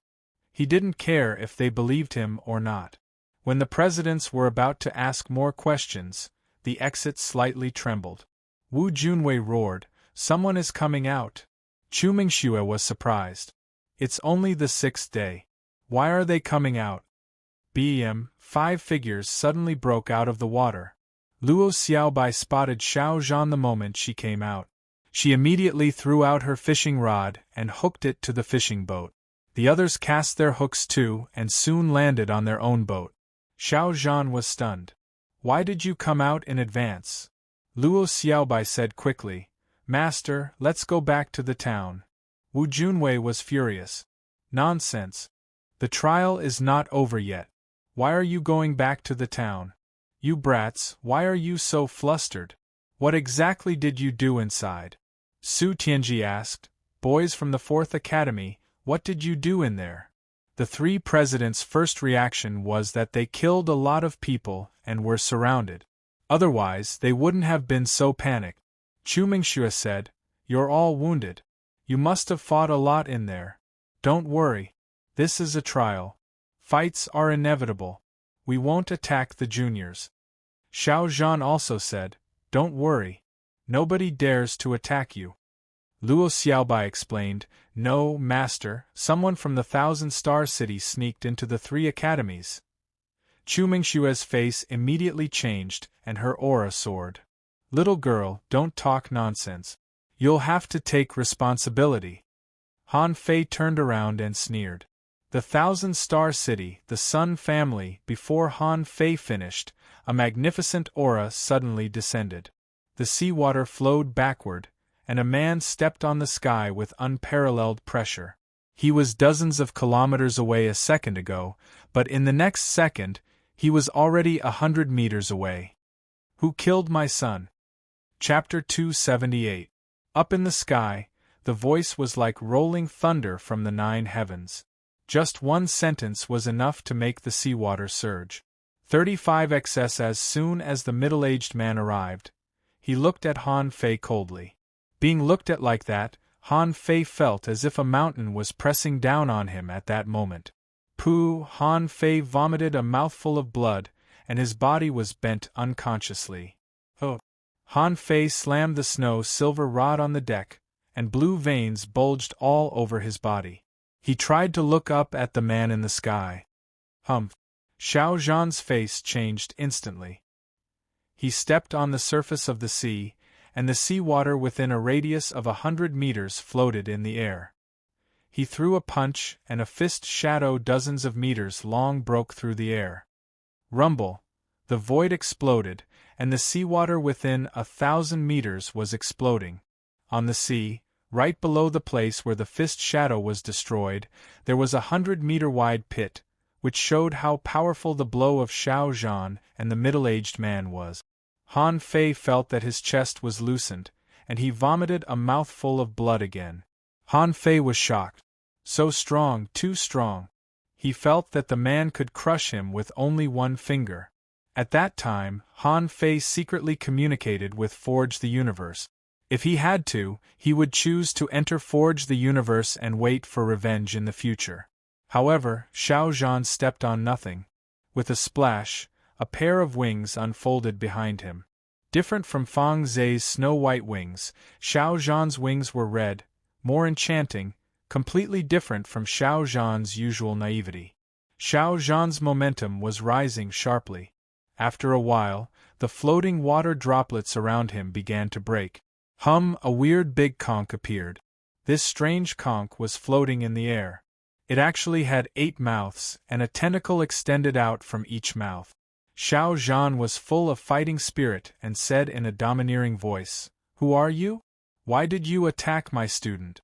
He didn't care if they believed him or not. When the presidents were about to ask more questions, the exit slightly trembled. Wu Junwei roared, "Someone is coming out." Chu Mingxue was surprised. "It's only the 6th day. Why are they coming out?" BM, 5 figures suddenly broke out of the water. Luo Xiaobai spotted Xiao Zhan the moment she came out. She immediately threw out her fishing rod and hooked it to the fishing boat. The others cast their hooks too and soon landed on their own boat. Xiao Zhan was stunned. "Why did you come out in advance?" Luo Xiaobai said quickly, "Master, let's go back to the town." Wu Junwei was furious. "Nonsense. The trial is not over yet. Why are you going back to the town? You brats, why are you so flustered? What exactly did you do inside?" Su Tianji asked, "Boys from the 4th Academy, what did you do in there?" The 3 presidents' first reaction was that they killed a lot of people and were surrounded. Otherwise, they wouldn't have been so panicked. Chu Mingxue said, "You're all wounded. You must have fought a lot in there. Don't worry. This is a trial. Fights are inevitable. We won't attack the juniors." Xiao Zhan also said, "Don't worry. Nobody dares to attack you." Luo Xiaobai explained, "No, master, someone from the 1,000-star city sneaked into the 3 academies." Chu Mingxue's face immediately changed, and her aura soared. "Little girl, don't talk nonsense. You'll have to take responsibility." Han Fei turned around and sneered. The 1,000-star city, the Sun family. Before Han Fei finished, a magnificent aura suddenly descended. The seawater flowed backward, and a man stepped on the sky with unparalleled pressure. He was dozens of kilometers away a second ago, but in the next second, he was already 100 meters away. Who killed my son? Chapter 278. Up in the sky, the voice was like rolling thunder from the 9 heavens. Just one sentence was enough to make the seawater surge. 35 XS. As soon as the middle-aged man arrived, He looked at Han Fei coldly. Being looked at like that, Han Fei felt as if a mountain was pressing down on him at that moment. Pooh! Han Fei vomited a mouthful of blood, and his body was bent unconsciously. Oh! Han Fei slammed the snow silver rod on the deck, and blue veins bulged all over his body. He tried to look up at the man in the sky. Humph! Xiao Zhan's face changed instantly. He stepped on the surface of the sea, and the sea water within a radius of 100 meters floated in the air. He threw a punch, and a fist shadow dozens of meters long broke through the air. Rumble! The void exploded, and the seawater within 1,000 meters was exploding. On the sea, right below the place where the fist shadow was destroyed, there was a 100-meter-wide pit, which showed how powerful the blow of Xiao Zhan and the middle-aged man was. Han Fei felt that his chest was loosened, and he vomited a mouthful of blood again. Han Fei was shocked. So strong, too strong. He felt that the man could crush him with only one finger. At that time, Han Fei secretly communicated with Forge the Universe. If he had to, he would choose to enter Forge the Universe and wait for revenge in the future. However, Xiao Zhan stepped on nothing. With a splash, a pair of wings unfolded behind him. Different from Fang Zhe's snow-white wings, Xiao Zhan's wings were red, more enchanting, completely different from Xiao Zhan's usual naivety. Xiao Zhan's momentum was rising sharply. After a while, the floating water droplets around him began to break. A weird big conch appeared. This strange conch was floating in the air. It actually had 8 mouths, and a tentacle extended out from each mouth. Xiao Zhan was full of fighting spirit and said in a domineering voice, "Who are you? Why did you attack my student?"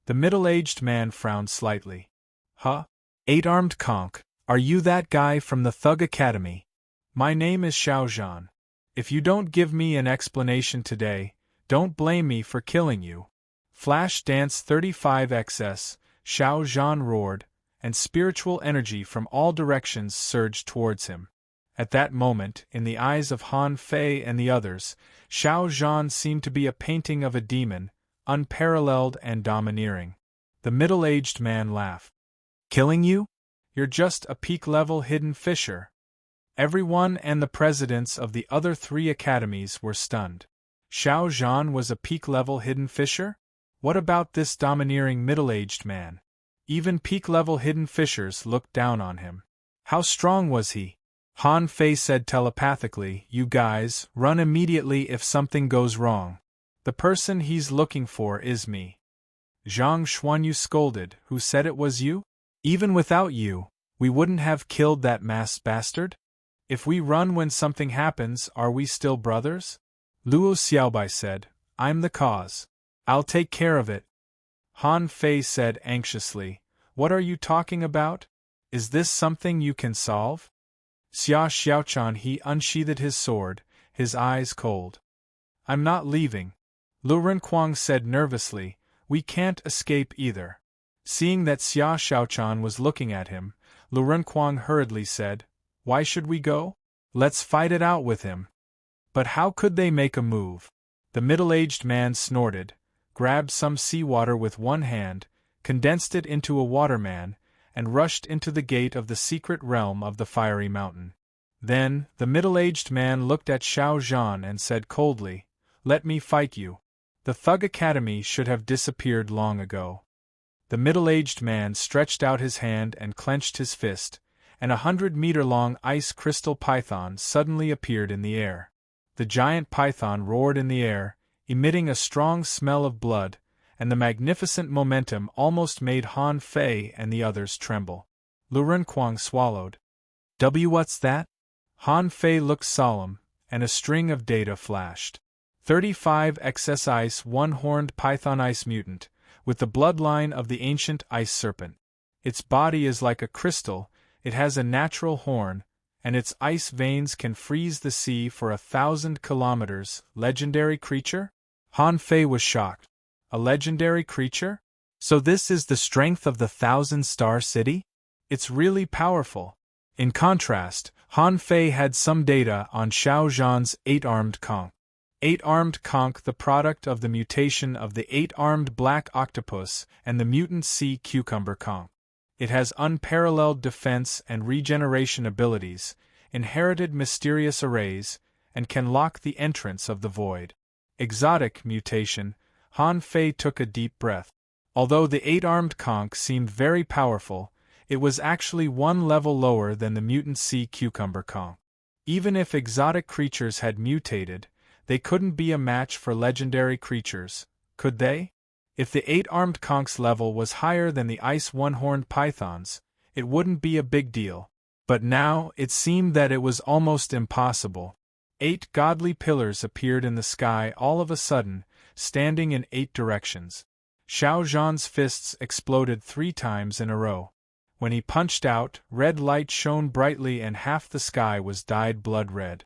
The middle-aged man frowned slightly. "Huh? 8-armed conch, are you that guy from the Thug Academy? My name is Xiao Zhan. If you don't give me an explanation today, don't blame me for killing you." Flash Dance 35XS, Xiao Zhan roared, and spiritual energy from all directions surged towards him. At that moment, in the eyes of Han Fei and the others, Xiao Zhan seemed to be a painting of a demon, unparalleled and domineering. The middle-aged man laughed. "Killing you? You're just a peak-level hidden fisher." Everyone and the presidents of the other 3 academies were stunned. Xiao Zhan was a peak-level hidden fisher? What about this domineering middle-aged man? Even peak-level hidden fishers looked down on him. How strong was he? Han Fei said telepathically, "You guys, run immediately if something goes wrong. The person he's looking for is me." Zhang Xuanyu scolded, "Who said it was you? Even without you, we wouldn't have killed that masked bastard? If we run when something happens, are we still brothers?" Luo Xiaobai said, "I'm the cause. I'll take care of it." Han Fei said anxiously, "What are you talking about? Is this something you can solve?" Xia Xiaochan he unsheathed his sword, his eyes cold. "I'm not leaving." Lu Renquang said nervously, "We can't escape either." Seeing that Xia Xiaochan was looking at him, Lu Renquang hurriedly said, "Why should we go? Let's fight it out with him." But how could they make a move? The middle-aged man snorted, grabbed some seawater with one hand, condensed it into a waterman, and rushed into the gate of the secret realm of the fiery mountain. Then, the middle-aged man looked at Xiao Zhan and said coldly, "Let me fight you." The Thug Academy should have disappeared long ago. The middle-aged man stretched out his hand and clenched his fist, and a 100-meter-long ice crystal python suddenly appeared in the air. The giant python roared in the air, emitting a strong smell of blood, and the magnificent momentum almost made Han Fei and the others tremble. Lu Renquang swallowed. What's that?" Han Fei looked solemn, and a string of data flashed. 35 XS Ice One-Horned Python Ice Mutant, with the bloodline of the ancient ice serpent. Its body is like a crystal, it has a natural horn, and its ice veins can freeze the sea for 1,000 kilometers. Legendary creature? Han Fei was shocked. A legendary creature? So this is the strength of the 1,000-star city? It's really powerful. In contrast, Han Fei had some data on Xiao Zhan's 8-armed conch. Eight-armed conch, the product of the mutation of the eight-armed black octopus and the mutant sea cucumber conch. It has unparalleled defense and regeneration abilities, inherited mysterious arrays, and can lock the entrance of the void. Exotic mutation. Han Fei took a deep breath. Although the eight-armed conch seemed very powerful, it was actually one level lower than the mutant sea cucumber conch. Even if exotic creatures had mutated, they couldn't be a match for legendary creatures, could they? If the eight-armed conch's level was higher than the ice one-horned python's, it wouldn't be a big deal. But now it seemed that it was almost impossible. 8 godly pillars appeared in the sky all of a sudden, standing in 8 directions. Xiao Zhan's fists exploded 3 times in a row. When he punched out, red light shone brightly and half the sky was dyed blood red.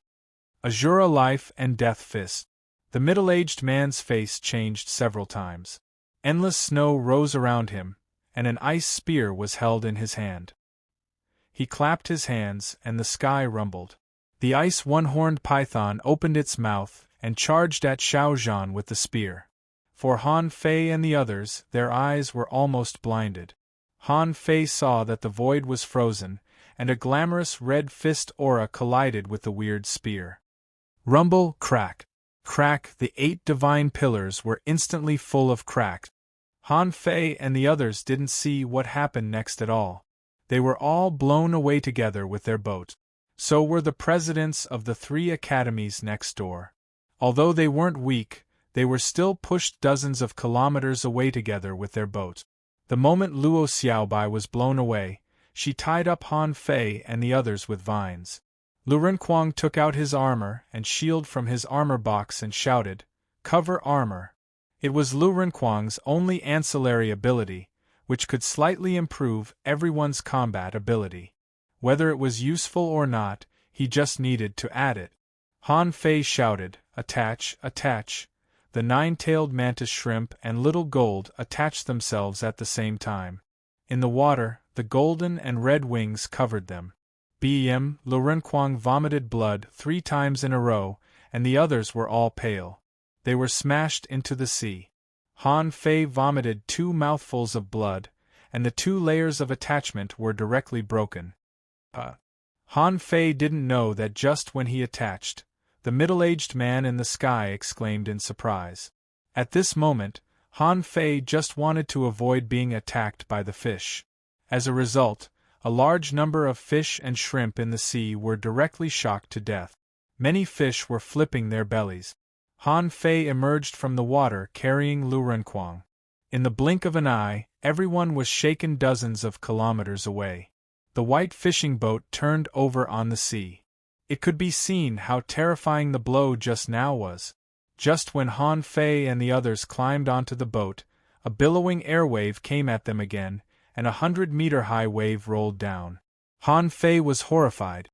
Azura life and death fist. The middle-aged man's face changed several times. Endless snow rose around him, and an ice spear was held in his hand. He clapped his hands, and the sky rumbled. The ice one-horned python opened its mouth and charged at Xiao Zhan with the spear. For Han Fei and the others, their eyes were almost blinded. Han Fei saw that the void was frozen, and a glamorous red fist aura collided with the weird spear. Rumble, crack, crack, the 8 divine pillars were instantly full of cracks. Han Fei and the others didn't see what happened next at all. They were all blown away together with their boat. So were the presidents of the 3 academies next door. Although they weren't weak, they were still pushed dozens of kilometers away together with their boat. The moment Luo Xiaobai was blown away, she tied up Han Fei and the others with vines. Lu Renquang took out his armor and shield from his armor box and shouted, "Cover armor!" It was Lu Renquang's only ancillary ability, which could slightly improve everyone's combat ability. Whether it was useful or not, he just needed to add it. Han Fei shouted, "Attach, attach!" The 9-tailed mantis shrimp and little gold attached themselves at the same time. In the water, the golden and red wings covered them. Lu Renquang vomited blood 3 times in a row, and the others were all pale. They were smashed into the sea. Han Fei vomited 2 mouthfuls of blood, and the 2 layers of attachment were directly broken. Han Fei didn't know that just when he attached, the middle-aged man in the sky exclaimed in surprise. At this moment, Han Fei just wanted to avoid being attacked by the fish. As a result, a large number of fish and shrimp in the sea were directly shocked to death. Many fish were flipping their bellies. Han Fei emerged from the water carrying Lu Renquang. In the blink of an eye, everyone was shaken dozens of kilometers away. The white fishing boat turned over on the sea. It could be seen how terrifying the blow just now was. Just when Han Fei and the others climbed onto the boat, a billowing air wave came at them again, and a 100-meter-high wave rolled down. Han Fei was horrified.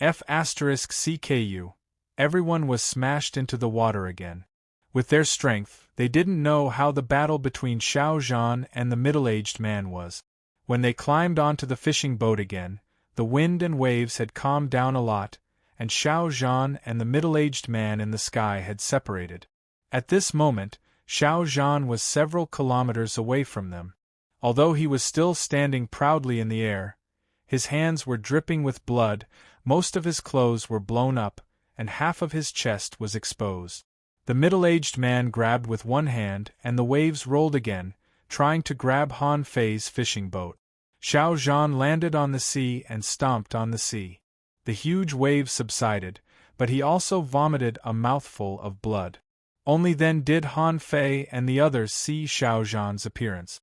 F***CKU. Everyone was smashed into the water again. With their strength, they didn't know how the battle between Xiao Zhan and the middle-aged man was. When they climbed onto the fishing boat again, the wind and waves had calmed down a lot, and Xiao Zhan and the middle-aged man in the sky had separated. At this moment, Xiao Zhan was several kilometers away from them. Although he was still standing proudly in the air, his hands were dripping with blood, most of his clothes were blown up, and half of his chest was exposed. The middle-aged man grabbed with one hand, and the waves rolled again, trying to grab Han Fei's fishing boat. Xiao Zhan landed on the sea and stomped on the sea. The huge waves subsided, but he also vomited a mouthful of blood. Only then did Han Fei and the others see Xiao Zhan's appearance.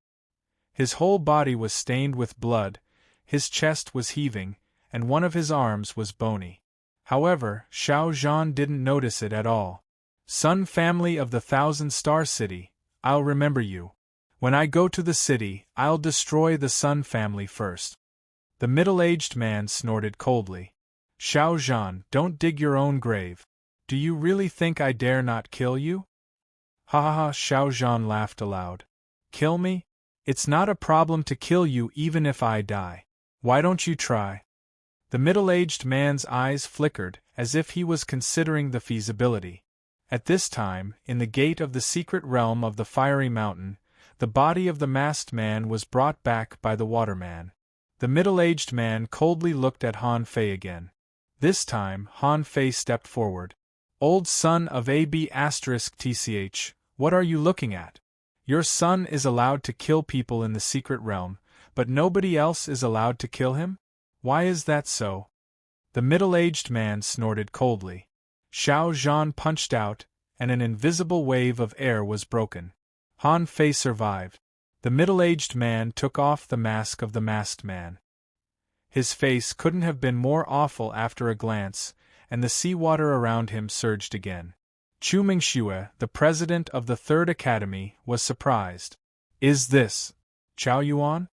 His whole body was stained with blood, his chest was heaving, and one of his arms was bony. However, Xiao Zhan didn't notice it at all. "Sun family of the 1,000-star city, I'll remember you. When I go to the city, I'll destroy the Sun family first." The middle-aged man snorted coldly. "Xiao Zhan, don't dig your own grave. Do you really think I dare not kill you?" "Ha ha ha!" Xiao Zhan laughed aloud. "Kill me? It's not a problem to kill you even if I die. Why don't you try?" The middle-aged man's eyes flickered, as if he was considering the feasibility. At this time, in the gate of the secret realm of the fiery mountain, the body of the masked man was brought back by the waterman. The middle-aged man coldly looked at Han Fei again. This time, Han Fei stepped forward. Old son of AB*TCH, what are you looking at? Your son is allowed to kill people in the secret realm, but nobody else is allowed to kill him? Why is that so? The middle-aged man snorted coldly. Xiao Zhan punched out, and an invisible wave of air was broken. Han Fei survived. The middle-aged man took off the mask of the masked man. His face couldn't have been more awful after a glance, and the seawater around him surged again. Chu Mingxue, the president of the Third Academy, was surprised. Is this Chao Yuan?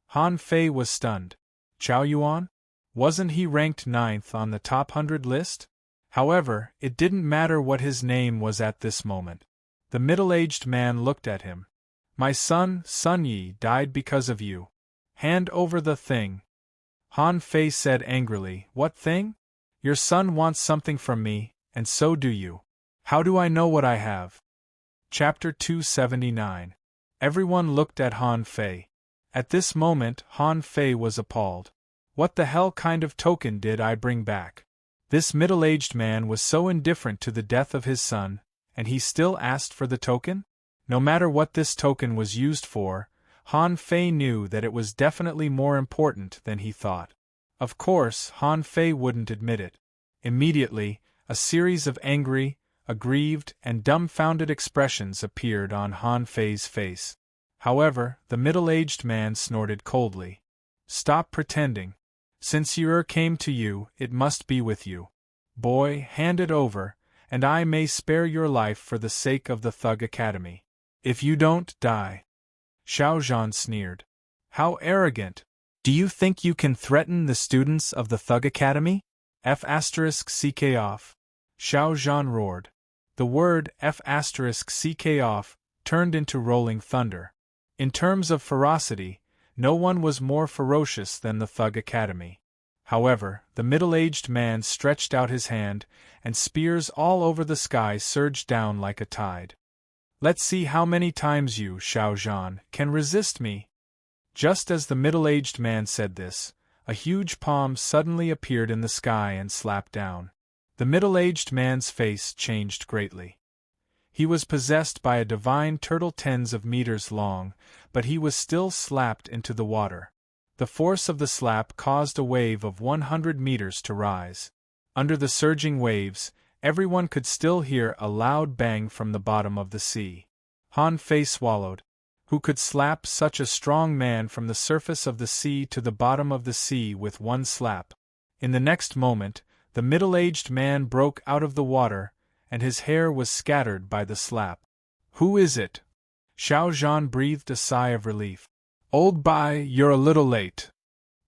Han Fei was stunned. Chao Yuan? Wasn't he ranked 9th on the top 100 list? However, it didn't matter what his name was at this moment. The middle-aged man looked at him. My son, Sun Yi, died because of you. Hand over the thing. Han Fei said angrily, What thing? Your son wants something from me, and so do you. How do I know what I have? Chapter 279. Everyone looked at Han Fei. At this moment, Han Fei was appalled. What the hell kind of token did I bring back? This middle-aged man was so indifferent to the death of his son, and he still asked for the token? No matter what this token was used for, Han Fei knew that it was definitely more important than he thought. Of course, Han Fei wouldn't admit it. Immediately, a series of angry, aggrieved, and dumbfounded expressions appeared on Han Fei's face. However, the middle-aged man snorted coldly. Stop pretending. Since Yer came to you, it must be with you. Boy, hand it over, and I may spare your life for the sake of the Thug Academy. If you don't, die. Xiao Zhan sneered. How arrogant! Do you think you can threaten the students of the Thug Academy? F***ck off. Xiao Zhan roared. The word F***ck off turned into rolling thunder. In terms of ferocity, no one was more ferocious than the Thug Academy. However, the middle-aged man stretched out his hand, and spears all over the sky surged down like a tide. Let's see how many times you, Xiao Zhan, can resist me. Just as the middle-aged man said this, a huge palm suddenly appeared in the sky and slapped down. The middle-aged man's face changed greatly. He was possessed by a divine turtle tens of meters long, but he was still slapped into the water. The force of the slap caused a wave of 100 meters to rise. Under the surging waves, everyone could still hear a loud bang from the bottom of the sea. Han Fei swallowed. Who could slap such a strong man from the surface of the sea to the bottom of the sea with one slap? In the next moment, the middle-aged man broke out of the water, and his hair was scattered by the slap. Who is it? Xiao Zhan breathed a sigh of relief. Old Bai, you're a little late.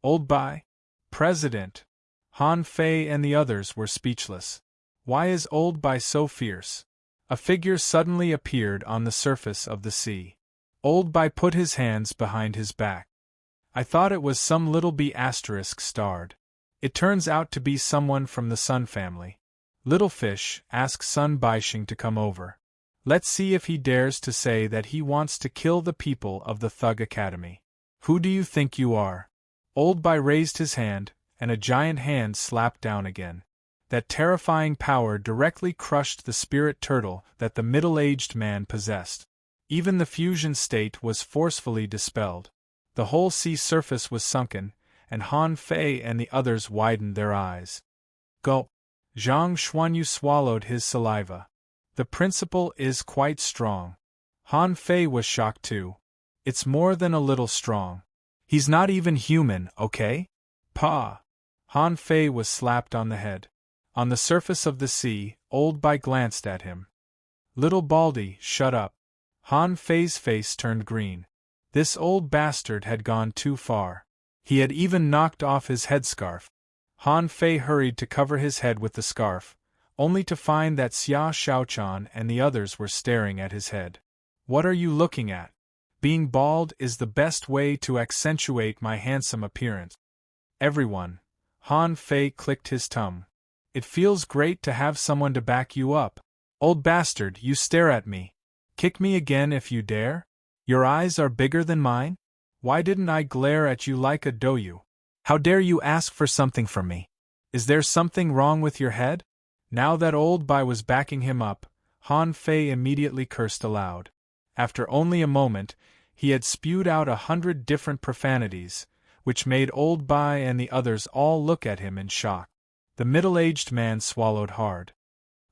Old Bai? President. Han Fei and the others were speechless. Why is Old Bai so fierce? A figure suddenly appeared on the surface of the sea. Old Bai put his hands behind his back. I thought it was some little bee asterisk starred. It turns out to be someone from the Sun family. Little Fish, ask Sun Baixing to come over. Let's see if he dares to say that he wants to kill the people of the Thug Academy. Who do you think you are? Old Bai raised his hand, and a giant hand slapped down again. That terrifying power directly crushed the spirit turtle that the middle-aged man possessed. Even the fusion state was forcefully dispelled. The whole sea surface was sunken, and Han Fei and the others widened their eyes. Gulp! Zhang Xuanyu swallowed his saliva. The principle is quite strong. Han Fei was shocked too. It's more than a little strong. He's not even human, okay? Pa! Han Fei was slapped on the head. On the surface of the sea, Old Bai glanced at him. Little Baldy, shut up. Han Fei's face turned green. This old bastard had gone too far. He had even knocked off his headscarf. Han Fei hurried to cover his head with the scarf, only to find that Xia Shaochan and the others were staring at his head. What are you looking at? Being bald is the best way to accentuate my handsome appearance. Everyone. Han Fei clicked his tongue. It feels great to have someone to back you up. Old bastard, you stare at me. Kick me again if you dare? Your eyes are bigger than mine? Why didn't I glare at you like a doyu? How dare you ask for something from me? Is there something wrong with your head? Now that Old Bai was backing him up, Han Fei immediately cursed aloud. After only a moment, he had spewed out 100 different profanities, which made Old Bai and the others all look at him in shock. The middle-aged man swallowed hard.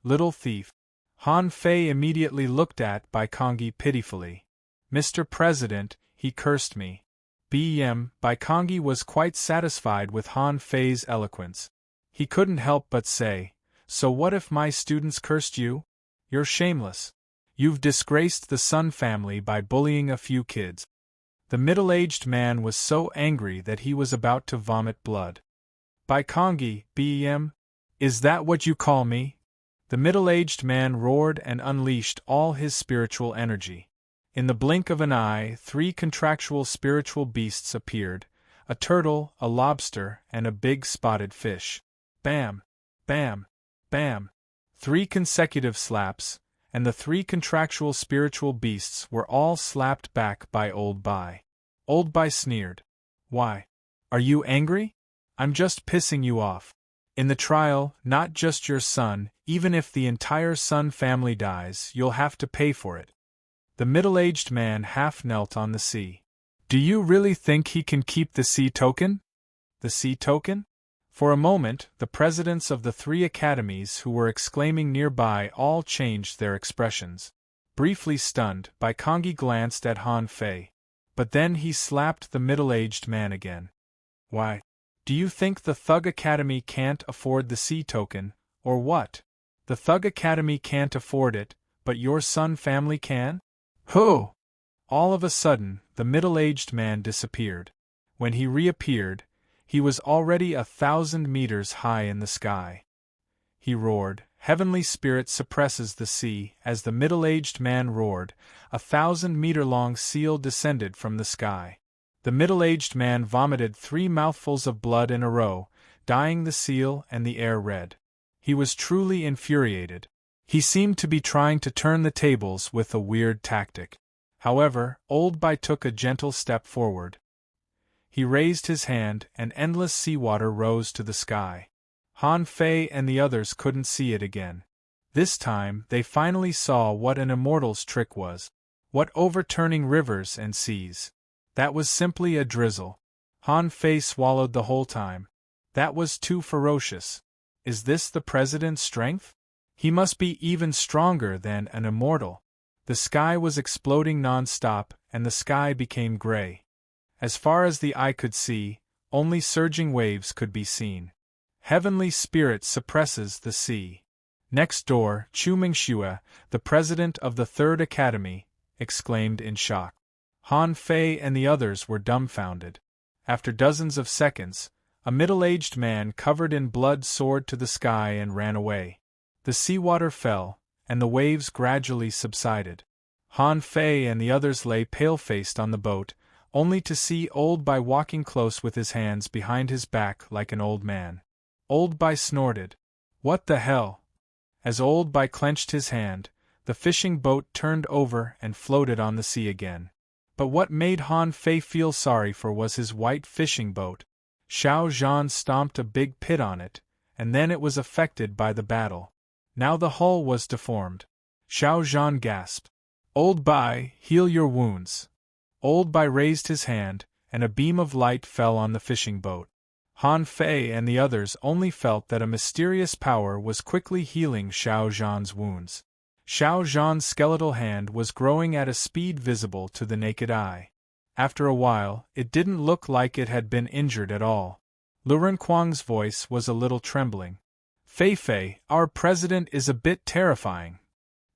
Little thief. Han Fei immediately looked at Bai Kongi pitifully. Mr. President, he cursed me. Bai Kongi was quite satisfied with Han Fei's eloquence. He couldn't help but say, so what if my students cursed you? You're shameless. You've disgraced the Sun family by bullying a few kids. The middle-aged man was so angry that he was about to vomit blood. Bai Kongi, is that what you call me? The middle-aged man roared and unleashed all his spiritual energy. In the blink of an eye, 3 contractual spiritual beasts appeared, a turtle, a lobster, and a big spotted fish. Bam! Bam! Bam! 3 consecutive slaps, and the 3 contractual spiritual beasts were all slapped back by Old Bai. Old Bai sneered. Why? Are you angry? I'm just pissing you off. In the trial, not just your son, even if the entire Sun family dies, you'll have to pay for it. The middle-aged man half knelt on the sea. Do you really think he can keep the sea token? The sea token? For a moment, the presidents of the 3 academies who were exclaiming nearby all changed their expressions. Briefly stunned, Bai Kongi glanced at Han Fei. But then he slapped the middle-aged man again. Why? Do you think the Thug Academy can't afford the sea token, or what? The Thug Academy can't afford it, but your Sun family can? Ho! All of a sudden, the middle-aged man disappeared. When he reappeared, he was already 1,000 meters high in the sky. He roared, "Heavenly Spirit suppresses the sea." As the middle-aged man roared, 1,000-meter-long seal descended from the sky. The middle-aged man vomited 3 mouthfuls of blood in a row, dyeing the seal and the air red. He was truly infuriated. He seemed to be trying to turn the tables with a weird tactic. However, Old Bai took a gentle step forward. He raised his hand, and endless seawater rose to the sky. Han Fei and the others couldn't see it again. This time, they finally saw what an immortal's trick was. What overturning rivers and seas. That was simply a drizzle. Han Fei swallowed the whole time. That was too ferocious. Is this the president's strength? He must be even stronger than an immortal. The sky was exploding non-stop, and the sky became gray. As far as the eye could see, only surging waves could be seen. Heavenly Spirit suppresses the sea. Next door, Chu Mingxue, the president of the 3rd Academy, exclaimed in shock. Han Fei and the others were dumbfounded. After dozens of seconds, a middle-aged man covered in blood soared to the sky and ran away. The seawater fell, and the waves gradually subsided. Han Fei and the others lay pale-faced on the boat, only to see Old Bai walking close with his hands behind his back like an old man. Old Bai snorted. What the hell? As Old Bai clenched his hand, the fishing boat turned over and floated on the sea again. But what made Han Fei feel sorry for was his white fishing boat. Xiao Zhan stomped a big pit on it, and then it was affected by the battle. Now the hull was deformed. Xiao Zhan gasped. Old Bai, heal your wounds. Old Bai raised his hand, and a beam of light fell on the fishing boat. Han Fei and the others only felt that a mysterious power was quickly healing Xiao Zhan's wounds. Xiao Zhan's skeletal hand was growing at a speed visible to the naked eye. After a while, it didn't look like it had been injured at all. Luren Kuang's voice was a little trembling. Fei, our president is a bit terrifying.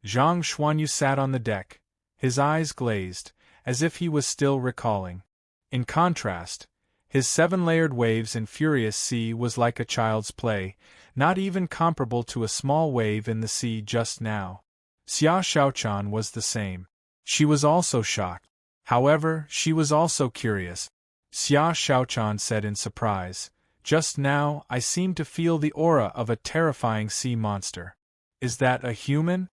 Zhang Xuanyu sat on the deck, his eyes glazed, as if he was still recalling. In contrast, his 7-layered waves in furious sea was like a child's play, not even comparable to a small wave in the sea just now. Xia Xiaochan was the same. She was also shocked. However, she was also curious. Xia Xiaochan said in surprise, "Just now, I seem to feel the aura of a terrifying sea monster. Is that a human,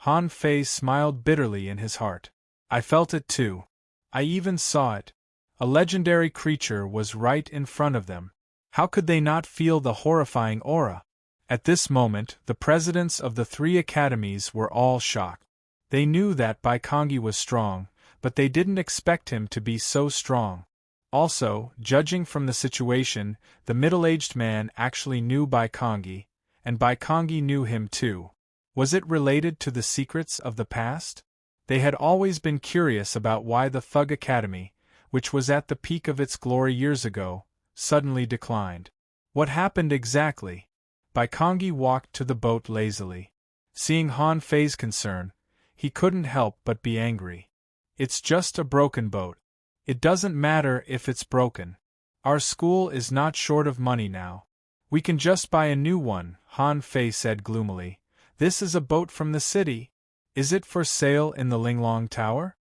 Han Fei smiled bitterly in his heart. I felt it too. I even saw it. A legendary creature was right in front of them. How could they not feel the horrifying aura? At this moment, the presidents of the 3 academies were all shocked. They knew that Bai Kongyi was strong, but they didn't expect him to be so strong. Also, judging from the situation, the middle-aged man actually knew Bai Kongyi, and Bai Kongyi knew him too. Was it related to the secrets of the past? They had always been curious about why the Thug Academy, which was at the peak of its glory years ago, suddenly declined. What happened exactly? Bai Kongyi walked to the boat lazily. Seeing Han Fei's concern, he couldn't help but be angry. It's just a broken boat. It doesn't matter if it's broken. Our school is not short of money now. We can just buy a new one, Han Fei said gloomily. This is a boat from the city. Is it for sale in the Linglong Tower?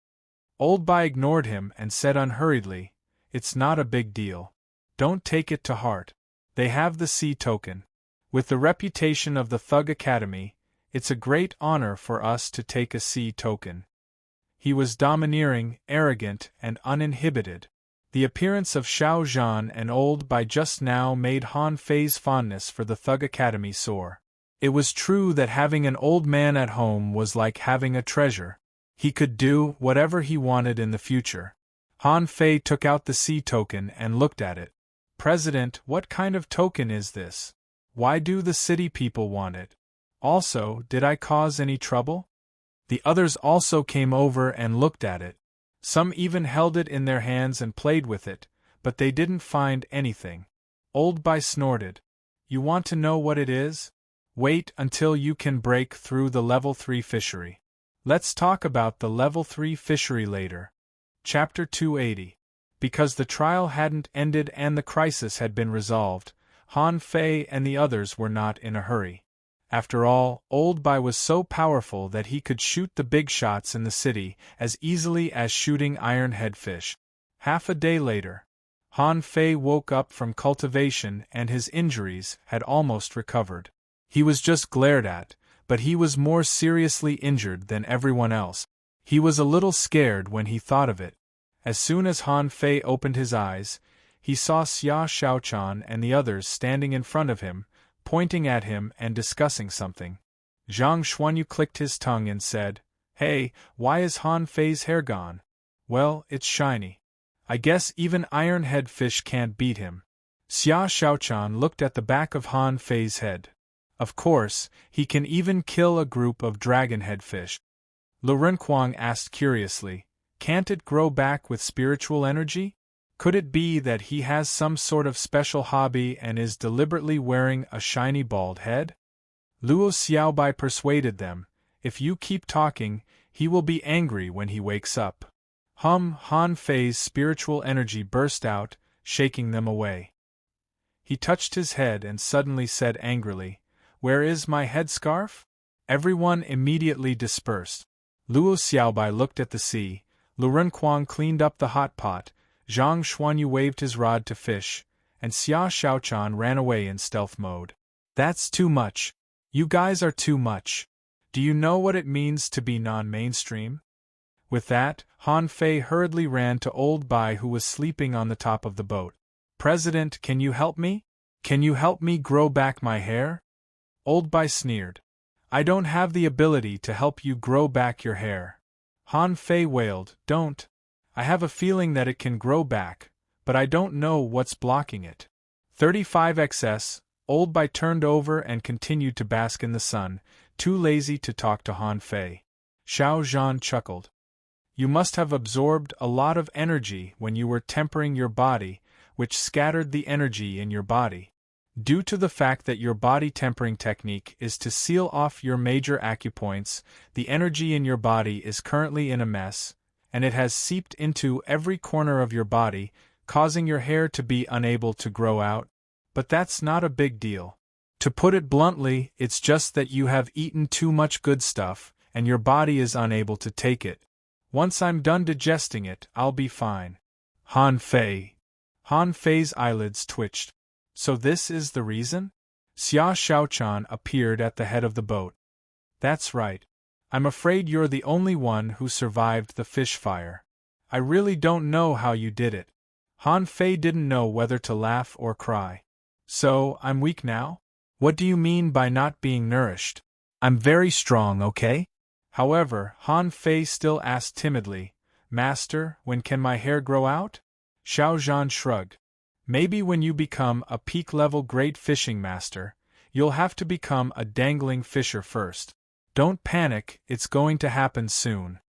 Old Bai ignored him and said unhurriedly, It's not a big deal. Don't take it to heart. They have the C token. With the reputation of the Thug Academy, it's a great honor for us to take a C token. He was domineering, arrogant, and uninhibited. The appearance of Xiao Zhan and Old Bai just now made Han Fei's fondness for the Thug Academy soar. It was true that having an old man at home was like having a treasure. He could do whatever he wanted in the future. Han Fei took out the C token and looked at it. President, what kind of token is this? Why do the city people want it? Also, did I cause any trouble? The others also came over and looked at it. Some even held it in their hands and played with it, but they didn't find anything. Old Bai snorted. You want to know what it is? Wait until you can break through the level 3 fishery. Let's talk about the level 3 fishery later. Chapter 280. Because the trial hadn't ended and the crisis had been resolved, Han Fei and the others were not in a hurry. After all, Old Bai was so powerful that he could shoot the big shots in the city as easily as shooting iron-head fish. Half a day later, Han Fei woke up from cultivation and his injuries had almost recovered. He was just glared at, but he was more seriously injured than everyone else. He was a little scared when he thought of it. As soon as Han Fei opened his eyes, he saw Xia Xiaochan and the others standing in front of him, pointing at him and discussing something. Zhang Xuanyu clicked his tongue and said, Hey, why is Han Fei's hair gone? Well, it's shiny. I guess even iron-head fish can't beat him. Xia Xiaochan looked at the back of Han Fei's head. Of course, he can even kill a group of dragon-head fish. Lu Renkuang asked curiously, Can't it grow back with spiritual energy? Could it be that he has some sort of special hobby and is deliberately wearing a shiny bald head? Luo Xiaobai persuaded them, If you keep talking, he will be angry when he wakes up. Han Fei's spiritual energy burst out, shaking them away. He touched his head and suddenly said angrily, Where is my headscarf? Everyone immediately dispersed. Luo Xiaobai looked at the sea, Lu Renkuang cleaned up the hot pot, Zhang Xuanyu waved his rod to fish, and Xia Xiaochan ran away in stealth mode. That's too much. You guys are too much. Do you know what it means to be non-mainstream? With that, Han Fei hurriedly ran to Old Bai who was sleeping on the top of the boat. President, can you help me? Can you help me grow back my hair? Old Bai sneered. I don't have the ability to help you grow back your hair. Han Fei wailed, Don't. I have a feeling that it can grow back, but I don't know what's blocking it. 35XS, Old Bai turned over and continued to bask in the sun, too lazy to talk to Han Fei. Xiao Zhan chuckled. You must have absorbed a lot of energy when you were tempering your body, which scattered the energy in your body. Due to the fact that your body tempering technique is to seal off your major acupoints, the energy in your body is currently in a mess, and it has seeped into every corner of your body, causing your hair to be unable to grow out. But that's not a big deal. To put it bluntly, it's just that you have eaten too much good stuff, and your body is unable to take it. Once I'm done digesting it, I'll be fine. Han Fei's eyelids twitched. So this is the reason? Xia Xiaochan appeared at the head of the boat. That's right. I'm afraid you're the only one who survived the fish fire. I really don't know how you did it. Han Fei didn't know whether to laugh or cry. So, I'm weak now? What do you mean by not being nourished? I'm very strong, okay? However, Han Fei still asked timidly, Master, when can my hair grow out? Xiao Zhan shrugged. Maybe when you become a peak-level great fishing master, you'll have to become a dangling fisher first. Don't panic, it's going to happen soon.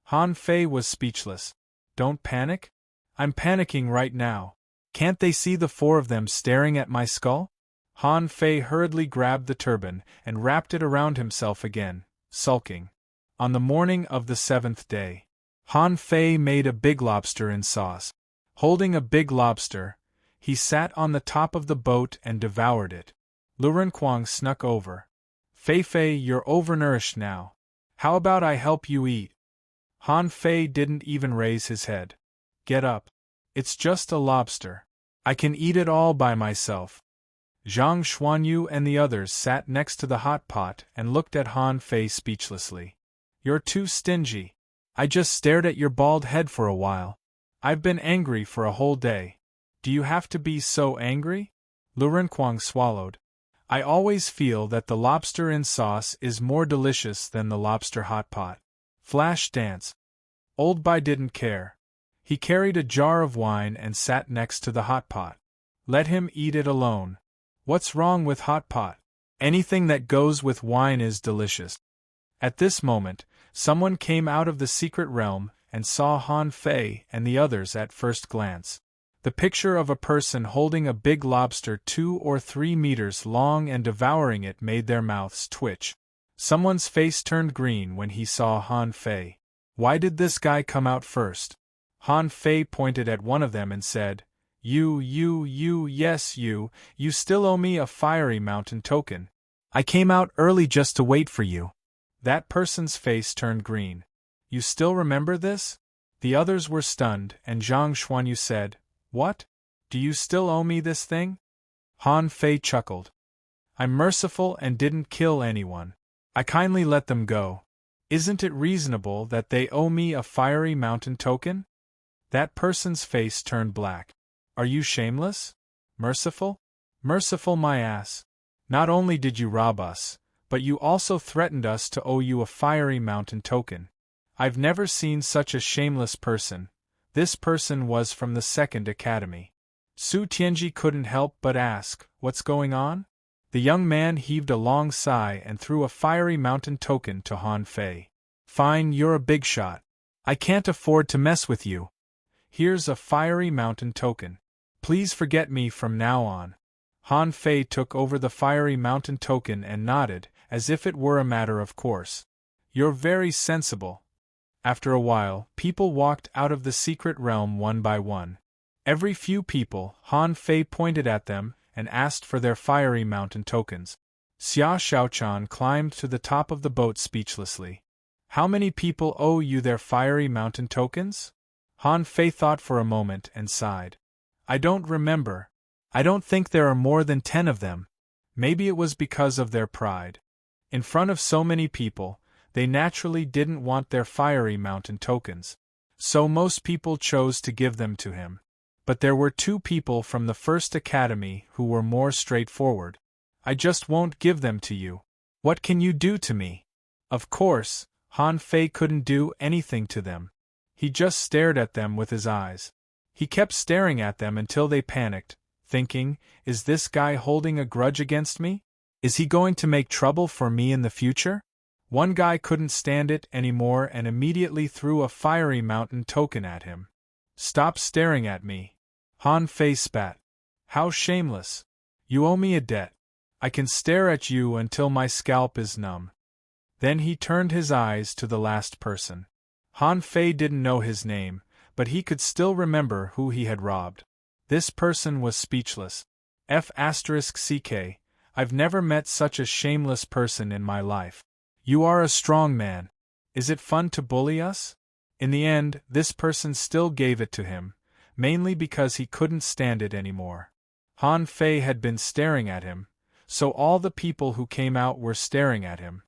Han Fei was speechless. Don't panic? I'm panicking right now. Can't they see the four of them staring at my skull? Han Fei hurriedly grabbed the turban and wrapped it around himself again, sulking. On the morning of the 7th day, Han Fei made a big lobster in sauce. Holding a big lobster, he sat on the top of the boat and devoured it. Lu Renkuang snuck over. Fei Fei, you're overnourished now. How about I help you eat? Han Fei didn't even raise his head. Get up. It's just a lobster. I can eat it all by myself. Zhang Xuanyu and the others sat next to the hot pot and looked at Han Fei speechlessly. You're too stingy. I just stared at your bald head for a while. I've been angry for a whole day. Do you have to be so angry? Lu Renkuang swallowed. I always feel that the lobster in sauce is more delicious than the lobster hot pot. Flash dance. Old Bai didn't care. He carried a jar of wine and sat next to the hot pot. Let him eat it alone. What's wrong with hot pot? Anything that goes with wine is delicious. At this moment, someone came out of the secret realm and saw Han Fei and the others at first glance. The picture of a person holding a big lobster 2 or 3 meters long and devouring it made their mouths twitch. Someone's face turned green when he saw Han Fei. Why did this guy come out first? Han Fei pointed at one of them and said, Yes, you still owe me a fiery mountain token. I came out early just to wait for you. That person's face turned green. You still remember this? The others were stunned, and Zhang Xuanyu said, What? Do you still owe me this thing? Han Fei chuckled. I'm merciful and didn't kill anyone. I kindly let them go. Isn't it reasonable that they owe me a fiery mountain token? That person's face turned black. Are you shameless? Merciful? Merciful my ass. Not only did you rob us, but you also threatened us to owe you a fiery mountain token. I've never seen such a shameless person. This person was from the 2nd Academy. Su Tianji couldn't help but ask, What's going on? The young man heaved a long sigh and threw a fiery mountain token to Han Fei. Fine, you're a big shot. I can't afford to mess with you. Here's a fiery mountain token. Please forget me from now on. Han Fei took over the fiery mountain token and nodded, as if it were a matter of course. You're very sensible. After a while, people walked out of the secret realm one by one. Every few people, Han Fei pointed at them and asked for their fiery mountain tokens. Xia Xiaochan climbed to the top of the boat speechlessly. How many people owe you their fiery mountain tokens? Han Fei thought for a moment and sighed. I don't remember. I don't think there are more than 10 of them. Maybe it was because of their pride. In front of so many people, they naturally didn't want their fiery mountain tokens. So most people chose to give them to him. But there were 2 people from the 1st Academy who were more straightforward. I just won't give them to you. What can you do to me? Of course, Han Fei couldn't do anything to them. He just stared at them with his eyes. He kept staring at them until they panicked, thinking, Is this guy holding a grudge against me? Is he going to make trouble for me in the future? One guy couldn't stand it anymore and immediately threw a fiery mountain token at him. Stop staring at me. Han Fei spat. How shameless. You owe me a debt. I can stare at you until my scalp is numb. Then he turned his eyes to the last person. Han Fei didn't know his name, but he could still remember who he had robbed. This person was speechless. F*CK, I've never met such a shameless person in my life. You are a strong man. Is it fun to bully us? In the end, this person still gave it to him, mainly because he couldn't stand it anymore. Han Fei had been staring at him, so all the people who came out were staring at him.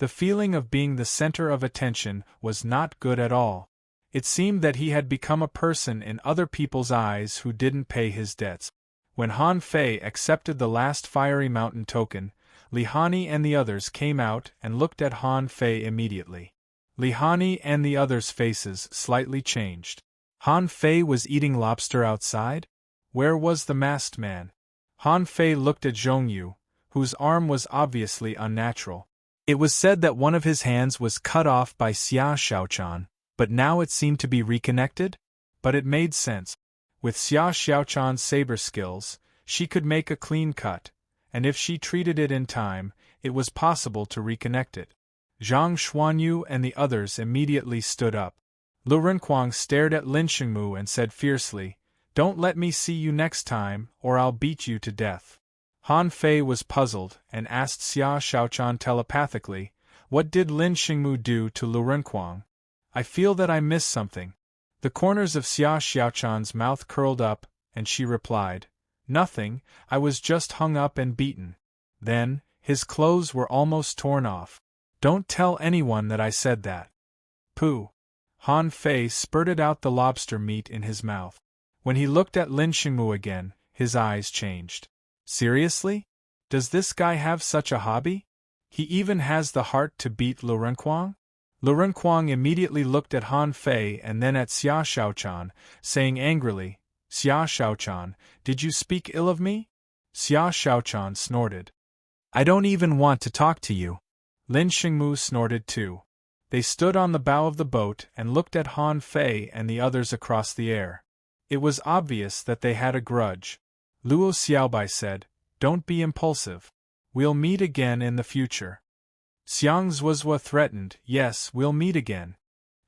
The feeling of being the center of attention was not good at all. It seemed that he had become a person in other people's eyes who didn't pay his debts. When Han Fei accepted the last fiery mountain token, Li Hani and the others came out and looked at Han Fei immediately. Li Hani and the others' faces slightly changed. Han Fei was eating lobster outside? Where was the masked man? Han Fei looked at Zhongyu, whose arm was obviously unnatural. It was said that one of his hands was cut off by Xia Xiaochan, but now it seemed to be reconnected? But it made sense. With Xia Xiaochan's saber skills, she could make a clean cut, and if she treated it in time, it was possible to reconnect it. Zhang Xuanyu and the others immediately stood up. Lu Renquang stared at Lin Xingmu and said fiercely, "Don't let me see you next time, or I'll beat you to death." Han Fei was puzzled and asked Xia Xiaochan telepathically, "What did Lin Xingmu do to Lu Renquang? I feel that I missed something." The corners of Xia Xiaochan's mouth curled up, and she replied, "Nothing, I was just hung up and beaten." Then, his clothes were almost torn off. "Don't tell anyone that I said that." Pooh! Han Fei spurted out the lobster meat in his mouth. When he looked at Lin Xingmu again, his eyes changed. Seriously? Does this guy have such a hobby? He even has the heart to beat Lu Renquang? Lu Renquang immediately looked at Han Fei and then at Xia Xiaochan, saying angrily, "Xia Xiaochan, did you speak ill of me?" Xia Xiaochan snorted. "I don't even want to talk to you." Lin Xingmu snorted too. They stood on the bow of the boat and looked at Han Fei and the others across the air. It was obvious that they had a grudge. Luo Xiaobai said, "Don't be impulsive. We'll meet again in the future." Xiang Zuozhua threatened, "Yes, we'll meet again.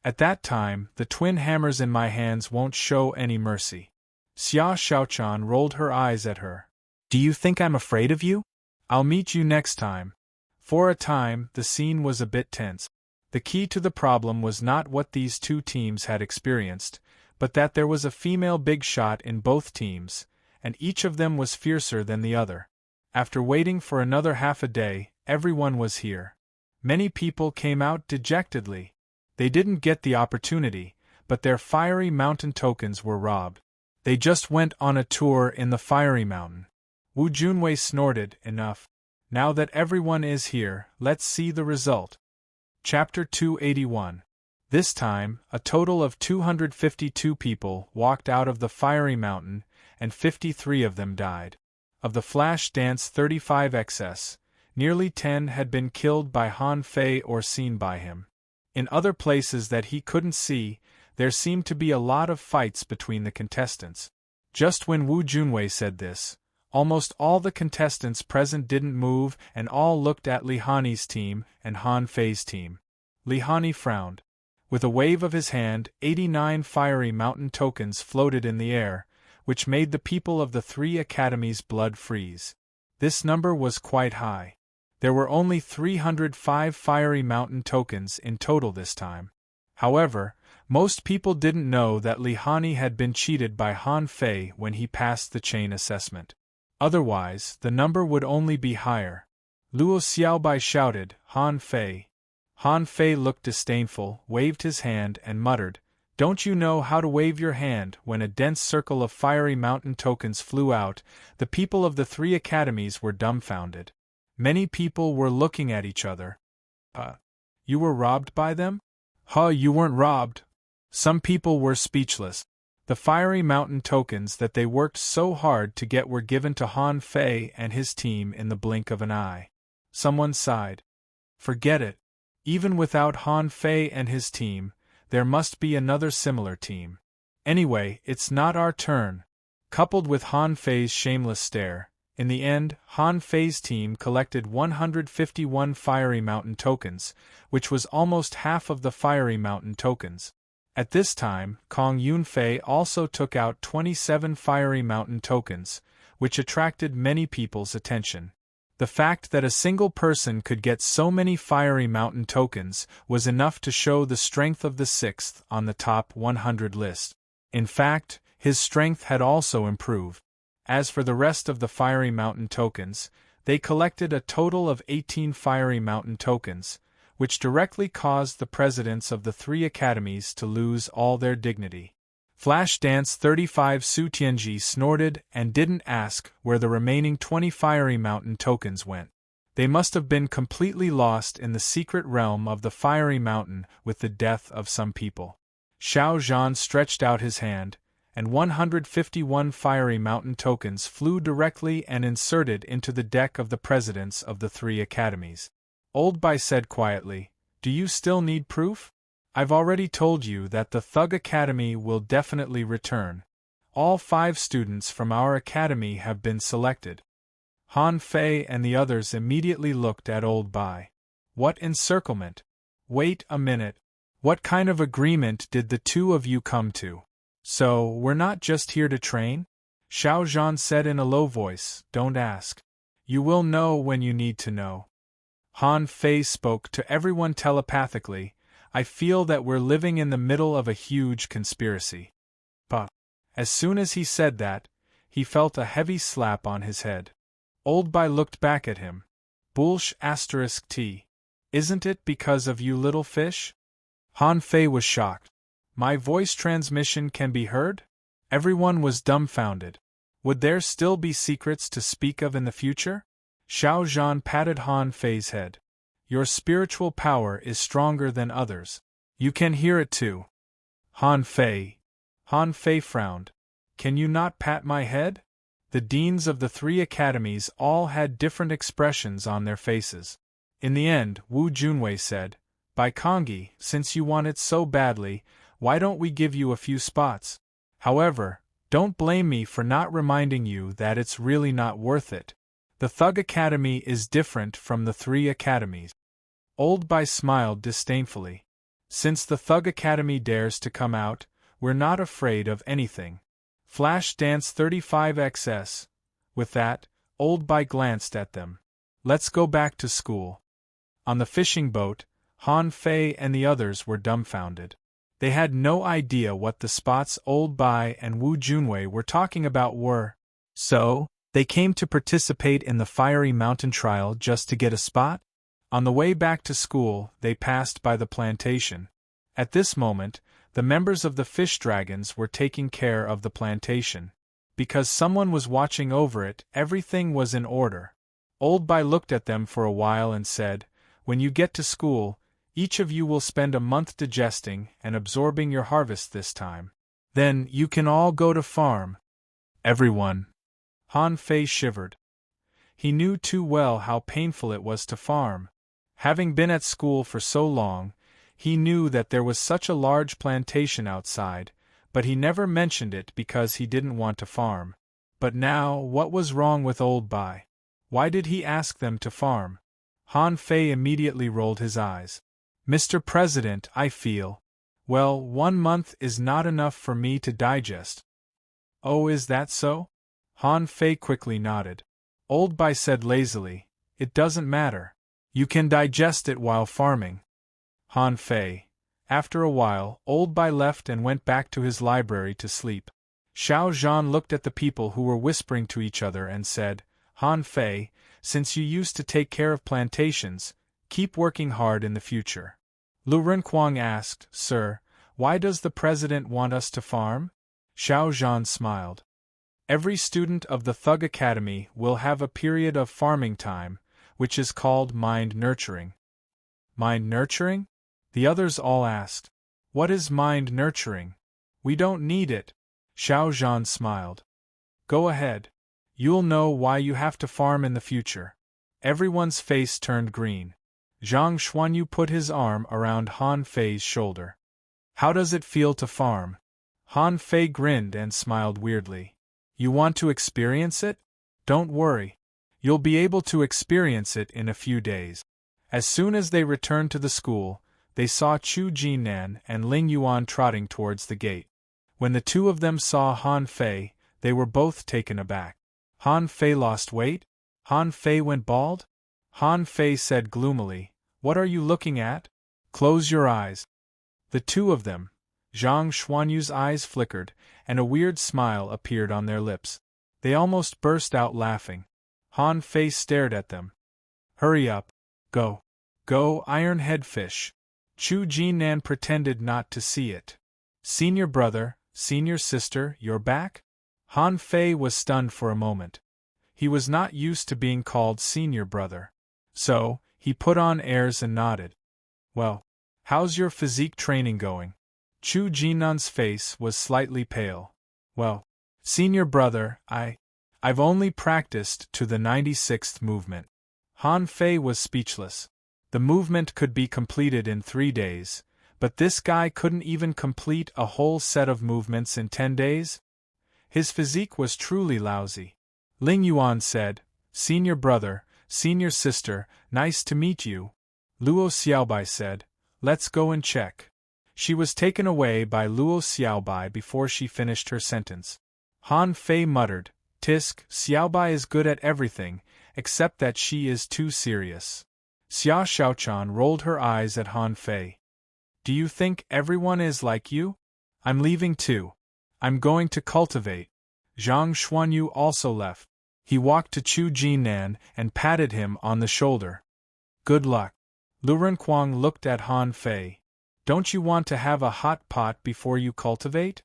At that time, the twin hammers in my hands won't show any mercy." Xia Xiaochan rolled her eyes at her. "Do you think I'm afraid of you? I'll meet you next time." For a time, the scene was a bit tense. The key to the problem was not what these two teams had experienced, but that there was a female big shot in both teams, and each of them was fiercer than the other. After waiting for another half a day, everyone was here. Many people came out dejectedly. They didn't get the opportunity, but their fiery mountain tokens were robbed. They just went on a tour in the fiery mountain. Wu Junwei snorted, "Enough. Now that everyone is here, let's see the result." Chapter 281. This time, a total of 252 people walked out of the fiery mountain, and 53 of them died. Of the flash dance 35 excess, nearly 10 had been killed by Han Fei or seen by him. In other places that he couldn't see, there seemed to be a lot of fights between the contestants. Just when Wu Junwei said this, almost all the contestants present didn't move and all looked at Li Hani's team and Han Fei's team. Li Hani frowned. With a wave of his hand, 89 fiery mountain tokens floated in the air, which made the people of the three academies' blood freeze. This number was quite high. There were only 305 fiery mountain tokens in total this time. However, most people didn't know that Li Hani had been cheated by Han Fei when he passed the chain assessment. Otherwise, the number would only be higher. Luo Xiaobai shouted, "Han Fei." Han Fei looked disdainful, waved his hand and muttered, "Don't you know how to wave your hand?" When a dense circle of fiery mountain tokens flew out, the people of the three academies were dumbfounded. Many people were looking at each other. You were robbed by them? You weren't robbed." Some people were speechless. The fiery mountain tokens that they worked so hard to get were given to Han Fei and his team in the blink of an eye. Someone sighed. "Forget it. Even without Han Fei and his team, there must be another similar team. Anyway, it's not our turn." Coupled with Han Fei's shameless stare, in the end, Han Fei's team collected 151 fiery mountain tokens, which was almost half of the fiery mountain tokens. At this time, Kong Yunfei also took out 27 fiery mountain tokens, which attracted many people's attention. The fact that a single person could get so many fiery mountain tokens was enough to show the strength of the sixth on the top 100 list. In fact, his strength had also improved. As for the rest of the fiery mountain tokens, they collected a total of 18 fiery mountain tokens, which directly caused the presidents of the 3 academies to lose all their dignity. Flash Dance 35 Su Tianji snorted and didn't ask where the remaining 20 Fiery Mountain tokens went. They must have been completely lost in the secret realm of the Fiery Mountain with the death of some people. Xiao Zhan stretched out his hand, and 151 Fiery Mountain tokens flew directly and inserted into the deck of the presidents of the 3 academies. Old Bai said quietly, "Do you still need proof? I've already told you that the Thug Academy will definitely return. All 5 students from our academy have been selected." Han Fei and the others immediately looked at Old Bai. What encirclement? Wait a minute. What kind of agreement did the 2 of you come to? So, we're not just here to train? Xiao Zhan said in a low voice, "Don't ask. You will know when you need to know." Han Fei spoke to everyone telepathically, "I feel that we're living in the middle of a huge conspiracy." But, as soon as he said that, he felt a heavy slap on his head. Old Bai looked back at him. Bullsh *T. Isn't it because of you little fish? Han Fei was shocked. My voice transmission can be heard? Everyone was dumbfounded. Would there still be secrets to speak of in the future? Xiao Zhan patted Han Fei's head. Your spiritual power is stronger than others. You can hear it too. Han Fei frowned. Can you not pat my head? The deans of the 3 academies all had different expressions on their faces. In the end, Wu Junwei said, "By Kongi, since you want it so badly, why don't we give you a few spots? However, don't blame me for not reminding you that it's really not worth it. The Thug Academy is different from the 3 academies." Old Bai smiled disdainfully. "Since the Thug Academy dares to come out, we're not afraid of anything. Flash Dance 35XS. With that, Old Bai glanced at them. Let's go back to school. On the fishing boat, Han Fei and the others were dumbfounded. They had no idea what the spots Old Bai and Wu Junwei were talking about were. So, they came to participate in the Fiery Mountain trial just to get a spot? On the way back to school, they passed by the plantation. At this moment, the members of the fish dragons were taking care of the plantation. Because someone was watching over it, everything was in order. Old Bai looked at them for a while and said, "When you get to school, each of you will spend a month digesting and absorbing your harvest this time. Then, you can all go to farm." Everyone. Han Fei shivered. He knew too well how painful it was to farm. Having been at school for so long, he knew that there was such a large plantation outside, but he never mentioned it because he didn't want to farm. But now, what was wrong with Old Bai? Why did he ask them to farm? Han Fei immediately rolled his eyes. "Mr. President, I feel. Well, 1 month is not enough for me to digest." "Oh, is that so?" Han Fei quickly nodded. Old Bai said lazily, "It doesn't matter. You can digest it while farming." Han Fei. After a while, Old Bai left and went back to his library to sleep. Xiao Zhan looked at the people who were whispering to each other and said, "Han Fei, since you used to take care of plantations, keep working hard in the future." Lu Renquang asked, "Sir, why does the president want us to farm?" Xiao Zhan smiled. "Every student of the Thug Academy will have a period of farming time, which is called mind nurturing." Mind nurturing? The others all asked. "What is mind nurturing? We don't need it." Xiao Zhan smiled. "Go ahead. You'll know why you have to farm in the future." Everyone's face turned green. Zhang Xuanyu put his arm around Han Fei's shoulder. "How does it feel to farm?" Han Fei grinned and smiled weirdly. "You want to experience it? Don't worry. You'll be able to experience it in a few days." As soon as they returned to the school, they saw Chu Jinan and Ling Yuan trotting towards the gate. When the 2 of them saw Han Fei, they were both taken aback. Han Fei lost weight? Han Fei went bald? Han Fei said gloomily, "What are you looking at? Close your eyes." The 2 of them. Zhang Xuanyu's eyes flickered, and a weird smile appeared on their lips. They almost burst out laughing. Han Fei stared at them. "Hurry up. Go. Go, iron-head fish. Chu Jinan pretended not to see it. Senior brother, senior sister, you're back? Han Fei was stunned for a moment. He was not used to being called senior brother. So, he put on airs and nodded. Well, how's your physique training going? Chu Jinan's face was slightly pale. Well, senior brother, I've only practiced to the 96th movement. Han Fei was speechless. The movement could be completed in 3 days, but this guy couldn't even complete a whole set of movements in 10 days? His physique was truly lousy. Ling Yuan said, Senior brother, senior sister, nice to meet you. Luo Xiaobai said, let's go and check. She was taken away by Luo Xiaobai before she finished her sentence. Han Fei muttered, Tisk, Xiaobai is good at everything, except that she is too serious. Xia Xiaochan rolled her eyes at Han Fei. Do you think everyone is like you? I'm leaving too. I'm going to cultivate. Zhang Xuanyu also left. He walked to Chu Jinan and patted him on the shoulder. Good luck. Lu Renquang looked at Han Fei. Don't you want to have a hot pot before you cultivate?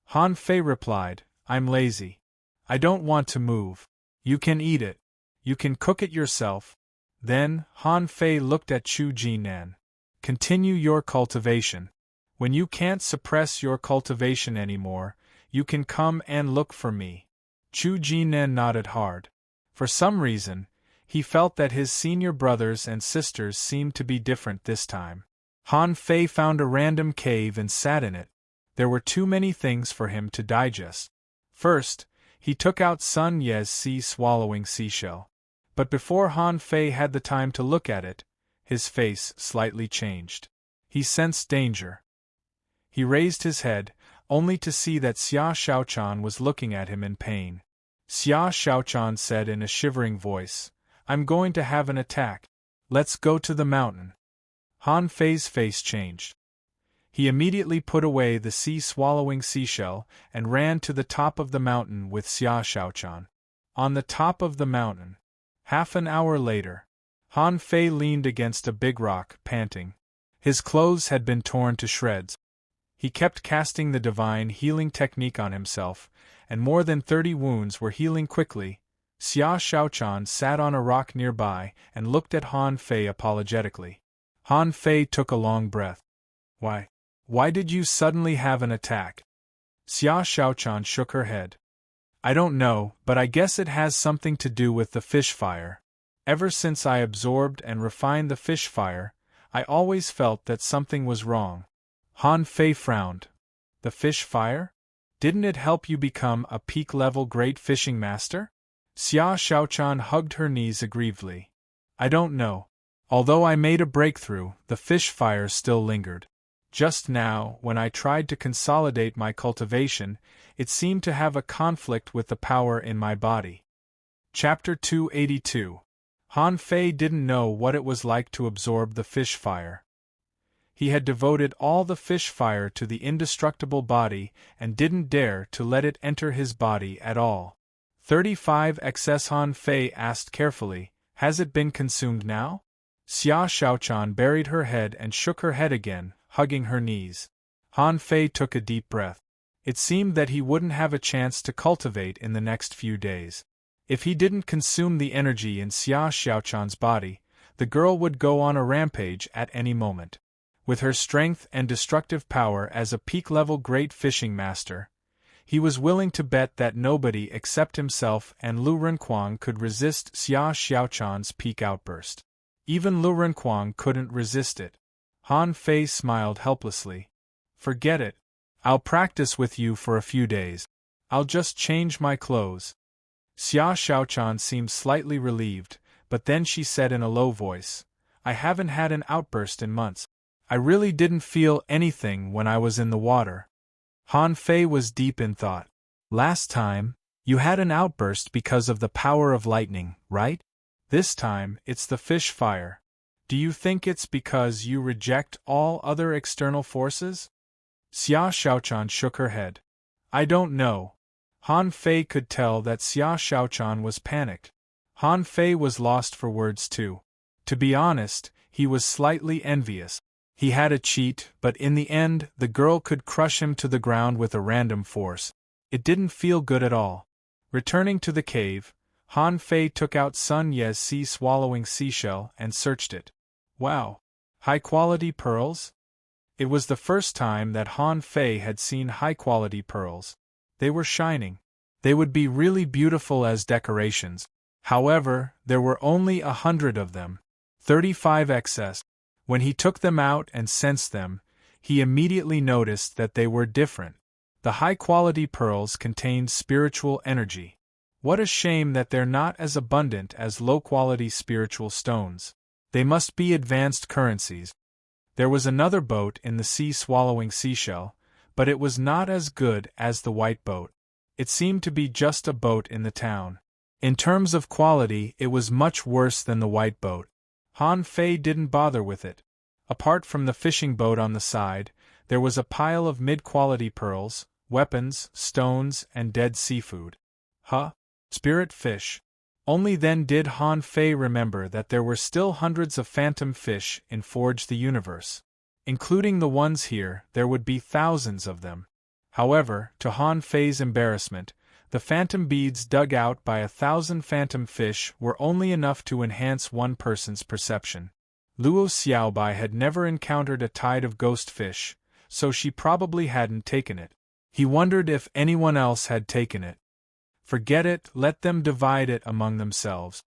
Han Fei replied, I'm lazy. I don't want to move. You can eat it. You can cook it yourself. Then, Han Fei looked at Chu Jinan. Continue your cultivation. When you can't suppress your cultivation anymore, you can come and look for me. Chu Jinan nodded hard. For some reason, he felt that his senior brothers and sisters seemed to be different this time. Han Fei found a random cave and sat in it. There were too many things for him to digest. First, he took out Sun Ye's sea-swallowing seashell. But before Han Fei had the time to look at it, his face slightly changed. He sensed danger. He raised his head, only to see that Xia Xiaochan was looking at him in pain. Xia Xiaochan said in a shivering voice, I'm going to have an attack. Let's go to the mountain. Han Fei's face changed. He immediately put away the sea-swallowing seashell and ran to the top of the mountain with Xia Xiaochan. On the top of the mountain. Half an hour later, Han Fei leaned against a big rock, panting. His clothes had been torn to shreds. He kept casting the divine healing technique on himself, and more than 30 wounds were healing quickly. Xia Xiaochan sat on a rock nearby and looked at Han Fei apologetically. Han Fei took a long breath. Why did you suddenly have an attack? Xia Xiaochan shook her head. I don't know, but I guess it has something to do with the fish fire. Ever since I absorbed and refined the fish fire, I always felt that something was wrong. Han Fei frowned. The fish fire? Didn't it help you become a peak-level great fishing master? Xia Xiaochan hugged her knees aggrievedly. I don't know. Although I made a breakthrough, the fish fire still lingered. Just now, when I tried to consolidate my cultivation, it seemed to have a conflict with the power in my body. Chapter 282. Han Fei didn't know what it was like to absorb the fish fire. He had devoted all the fish fire to the indestructible body and didn't dare to let it enter his body at all. 35xs Han Fei asked carefully, has it been consumed now? Xia Xiaochan buried her head and shook her head again, hugging her knees. Han Fei took a deep breath. It seemed that he wouldn't have a chance to cultivate in the next few days. If he didn't consume the energy in Xia Xiaochan's body, the girl would go on a rampage at any moment. With her strength and destructive power as a peak-level great fishing master, he was willing to bet that nobody except himself and Lu Renquang could resist Xia Xiaochan's peak outburst. Even Lu Renquang couldn't resist it. Han Fei smiled helplessly. Forget it. I'll practice with you for a few days. I'll just change my clothes. Xia Xiaochan seemed slightly relieved, but then she said in a low voice, I haven't had an outburst in months. I really didn't feel anything when I was in the water. Han Fei was deep in thought. Last time, you had an outburst because of the power of lightning, right? This time, it's the fish fire. Do you think it's because you reject all other external forces? Xia Xiaochan shook her head. I don't know. Han Fei could tell that Xia Xiaochan was panicked. Han Fei was lost for words too. To be honest, he was slightly envious. He had a cheat, but in the end, the girl could crush him to the ground with a random force. It didn't feel good at all. Returning to the cave, Han Fei took out Sun Ye's sea-swallowing seashell and searched it. Wow! High-quality pearls? It was the first time that Han Fei had seen high-quality pearls. They were shining. They would be really beautiful as decorations. However, there were only 100 of them. 35 excess. When he took them out and sensed them, he immediately noticed that they were different. The high-quality pearls contained spiritual energy. What a shame that they're not as abundant as low-quality spiritual stones. They must be advanced currencies. There was another boat in the sea-swallowing seashell, but it was not as good as the white boat. It seemed to be just a boat in the town. In terms of quality, it was much worse than the white boat. Han Fei didn't bother with it. Apart from the fishing boat on the side, there was a pile of mid-quality pearls, weapons, stones, and dead seafood. Spirit fish. Only then did Han Fei remember that there were still hundreds of phantom fish in Forge the Universe. Including the ones here, there would be thousands of them. However, to Han Fei's embarrassment, the phantom beads dug out by 1,000 phantom fish were only enough to enhance one person's perception. Luo Xiaobai had never encountered a tide of ghost fish, so she probably hadn't taken it. He wondered if anyone else had taken it. Forget it, let them divide it among themselves.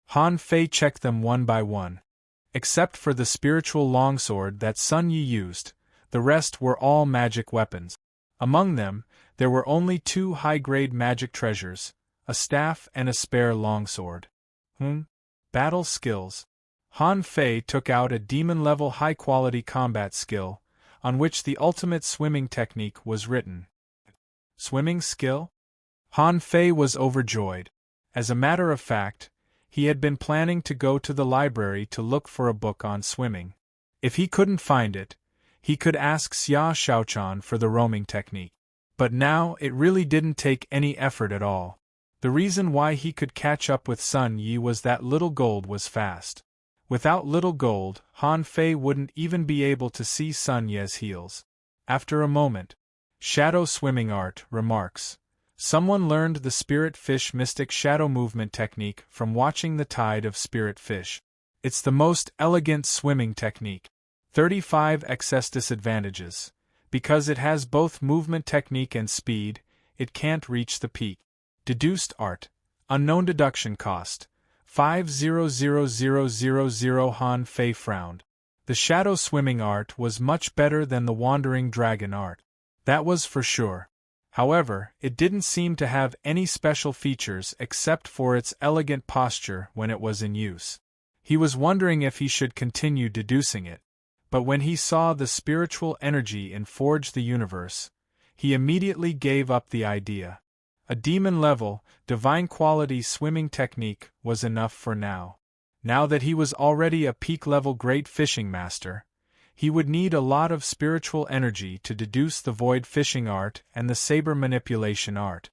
Han Fei checked them one by one. Except for the spiritual longsword that Sun Yi used, the rest were all magic weapons. Among them, there were only 2 high-grade magic treasures, a staff and a spare longsword. Battle skills. Han Fei took out a demon-level high-quality combat skill, on which the ultimate swimming technique was written. Swimming skill? Han Fei was overjoyed. As a matter of fact, he had been planning to go to the library to look for a book on swimming. If he couldn't find it, he could ask Xia Shaochan for the roaming technique. But now it really didn't take any effort at all. The reason why he could catch up with Sun Yi was that Little Gold was fast. Without Little Gold, Han Fei wouldn't even be able to see Sun Ye's heels. After a moment, Shadow Swimming Art remarks. Someone learned the Spirit Fish Mystic Shadow Movement technique from watching the Tide of Spirit Fish. It's the most elegant swimming technique. 35 excess disadvantages. Because it has both movement technique and speed, it can't reach the peak. Deduced art. Unknown deduction cost. 500,000 Han Fei frowned. The shadow swimming art was much better than the wandering dragon art. That was for sure. However, it didn't seem to have any special features except for its elegant posture when it was in use. He was wondering if he should continue deducing it. But when he saw the spiritual energy in Forge the Universe, he immediately gave up the idea. A demon-level, divine-quality swimming technique was enough for now. Now that he was already a peak-level great fishing master, he would need a lot of spiritual energy to deduce the void fishing art and the saber manipulation art.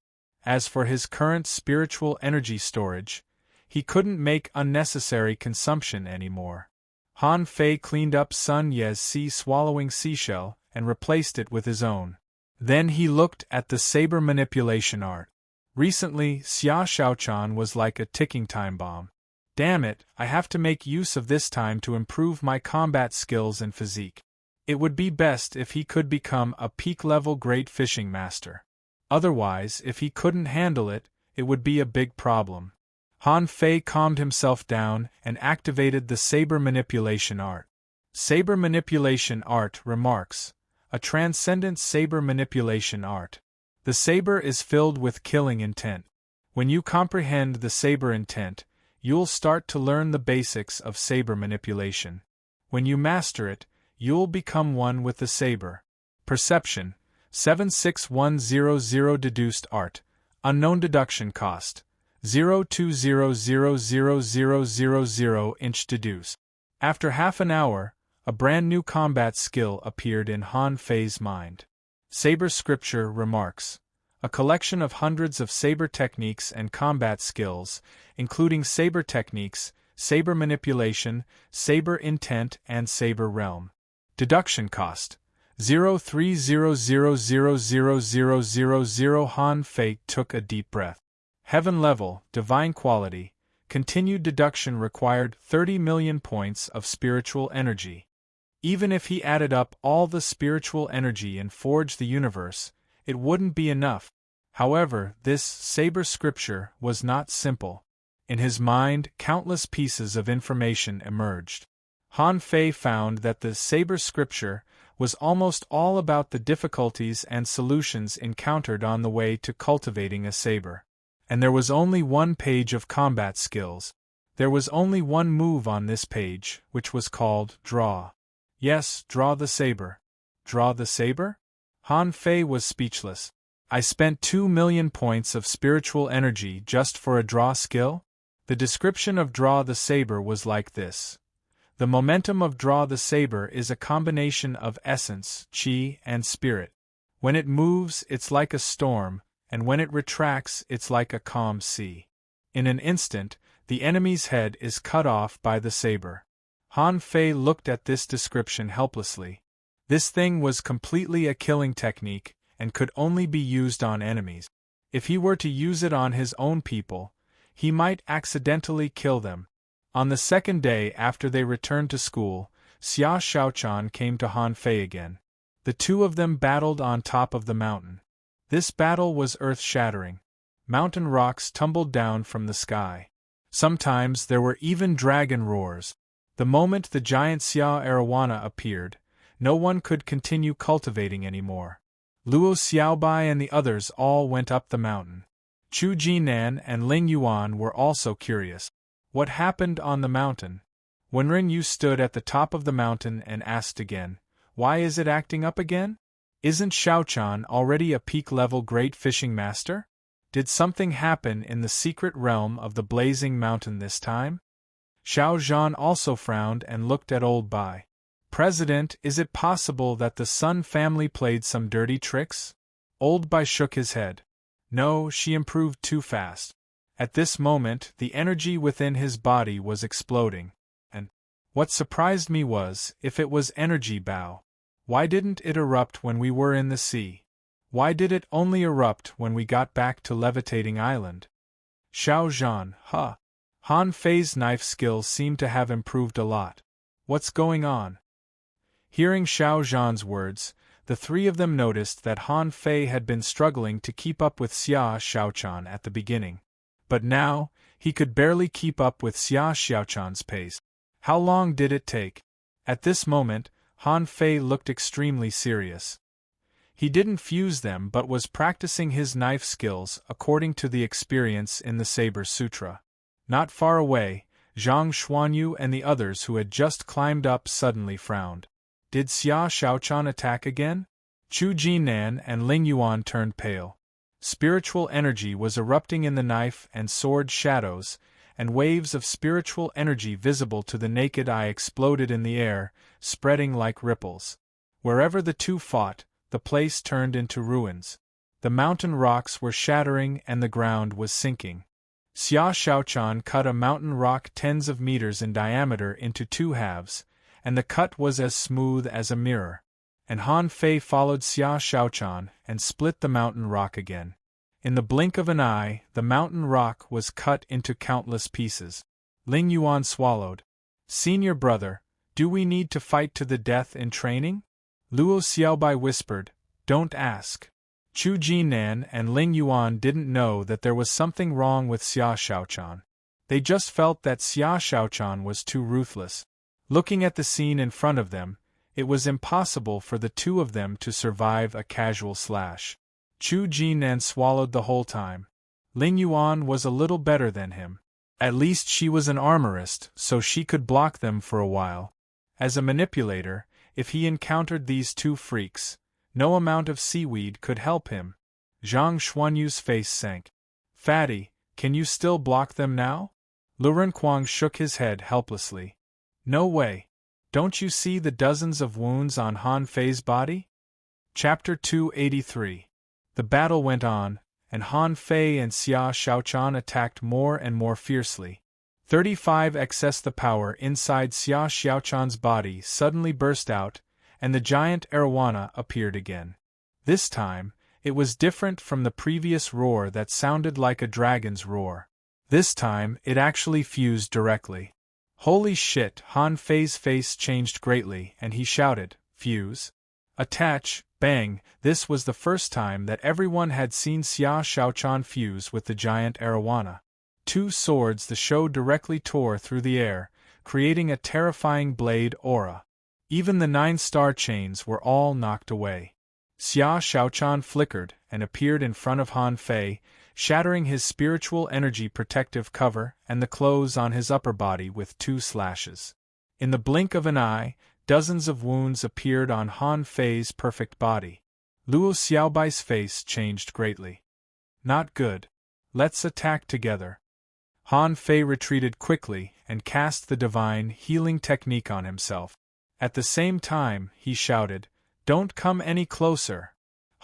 As for his current spiritual energy storage, he couldn't make unnecessary consumption anymore. Han Fei cleaned up Sun Ye's sea-swallowing seashell and replaced it with his own. Then he looked at the saber manipulation art. Recently, Xia Shaochan was like a ticking time bomb. Damn it, I have to make use of this time to improve my combat skills and physique. It would be best if he could become a peak-level great fishing master. Otherwise, if he couldn't handle it, it would be a big problem. Han Fei calmed himself down and activated the saber manipulation art. Saber manipulation art remarks. A transcendent saber manipulation art. The saber is filled with killing intent. When you comprehend the saber intent, you'll start to learn the basics of saber manipulation. When you master it, you'll become one with the saber. Perception. 76100 deduced art. Unknown deduction cost. 0200000 inch deduce. After half an hour, a brand new combat skill appeared in Han Fei's mind. Saber Scripture remarks. A collection of hundreds of saber techniques and combat skills, including saber techniques, saber manipulation, saber intent, and saber realm. Deduction cost 0.30000000. Han Fei took a deep breath. Heaven level, divine quality, continued deduction required 30 million points of spiritual energy. Even if he added up all the spiritual energy and forged the universe, it wouldn't be enough. However, this saber scripture was not simple. In his mind, countless pieces of information emerged. Han Fei found that the saber scripture was almost all about the difficulties and solutions encountered on the way to cultivating a saber. And there was only one page of combat skills. There was only one move on this page, which was called draw. Yes, draw the saber. Draw the saber? Han Fei was speechless. I spent 2 million points of spiritual energy just for a draw skill? The description of draw the saber was like this. The momentum of draw the saber is a combination of essence, chi, and spirit. When it moves, it's like a storm, and when it retracts, it's like a calm sea. In an instant, the enemy's head is cut off by the saber. Han Fei looked at this description helplessly. This thing was completely a killing technique, and could only be used on enemies. If he were to use it on his own people, he might accidentally kill them. On the second day after they returned to school, Xia Xiaochan came to Han Fei again. The two of them battled on top of the mountain. This battle was earth-shattering. Mountain rocks tumbled down from the sky. Sometimes there were even dragon roars. The moment the giant Xia Arowana appeared, no one could continue cultivating anymore. Luo Xiaobai and the others all went up the mountain. Chu Jinan and Ling Yuan were also curious. What happened on the mountain? When Ren Yu stood at the top of the mountain and asked again, why is it acting up again? Isn't Xiaochan already a peak-level great fishing master? Did something happen in the secret realm of the blazing mountain this time? Xiao Zhan also frowned and looked at Old Bai. President, is it possible that the Sun family played some dirty tricks? Old Bai shook his head. No, she improved too fast. At this moment, the energy within his body was exploding. And what surprised me was, if it was energy Bao, why didn't it erupt when we were in the sea? Why did it only erupt when we got back to Levitating Island? Xiao Zhan, huh? Han Fei's knife skills seem to have improved a lot. What's going on? Hearing Xiao Zhan's words, the three of them noticed that Han Fei had been struggling to keep up with Xia Xiaochan at the beginning. But now, he could barely keep up with Xia Xiaochan's pace. How long did it take? At this moment, Han Fei looked extremely serious. He didn't fuse them but was practicing his knife skills according to the experience in the Saber Sutra. Not far away, Zhang Xuanyu and the others who had just climbed up suddenly frowned. Did Xia Xiaochan attack again? Chu Jinan and Ling Yuan turned pale. Spiritual energy was erupting in the knife and sword shadows, and waves of spiritual energy visible to the naked eye exploded in the air, spreading like ripples. Wherever the two fought, the place turned into ruins. The mountain rocks were shattering and the ground was sinking. Xia Xiaochan cut a mountain rock tens of meters in diameter into two halves, and the cut was as smooth as a mirror. And Han Fei followed Xia Xiaochan and split the mountain rock again. In the blink of an eye, the mountain rock was cut into countless pieces. Ling Yuan swallowed. Senior brother, do we need to fight to the death in training? Luo Xiaobai whispered, don't ask. Chu Jinan and Ling Yuan didn't know that there was something wrong with Xia Xiaochan. They just felt that Xia Xiaochan was too ruthless. Looking at the scene in front of them, it was impossible for the two of them to survive a casual slash. Chu Jinan swallowed the whole time. Ling Yuan was a little better than him. At least she was an armorist, so she could block them for a while. As a manipulator, if he encountered these two freaks, no amount of seaweed could help him. Zhang Xuanyu's face sank. Fatty, can you still block them now? Lu Renquang shook his head helplessly. No way. Don't you see the dozens of wounds on Han Fei's body? Chapter 283. The battle went on, and Han Fei and Xia Xiaochan attacked more and more fiercely. 35x. The power inside Xia Xiaochan's body suddenly burst out, and the giant arowana appeared again. This time, it was different from the previous roar that sounded like a dragon's roar. This time, it actually fused directly. Holy shit! Han Fei's face changed greatly and he shouted, "Fuse? Attach!" Bang! This was the first time that everyone had seen Xia Xiaochan fuse with the giant arowana. Two swords the show directly tore through the air, creating a terrifying blade aura. Even the 9-star chains were all knocked away. Xia Xiaochan flickered and appeared in front of Han Fei, shattering his spiritual energy protective cover and the clothes on his upper body with 2 slashes. In the blink of an eye, dozens of wounds appeared on Han Fei's perfect body. Luo Xiaobai's face changed greatly. Not good. Let's attack together. Han Fei retreated quickly and cast the divine healing technique on himself. At the same time, he shouted, "Don't come any closer."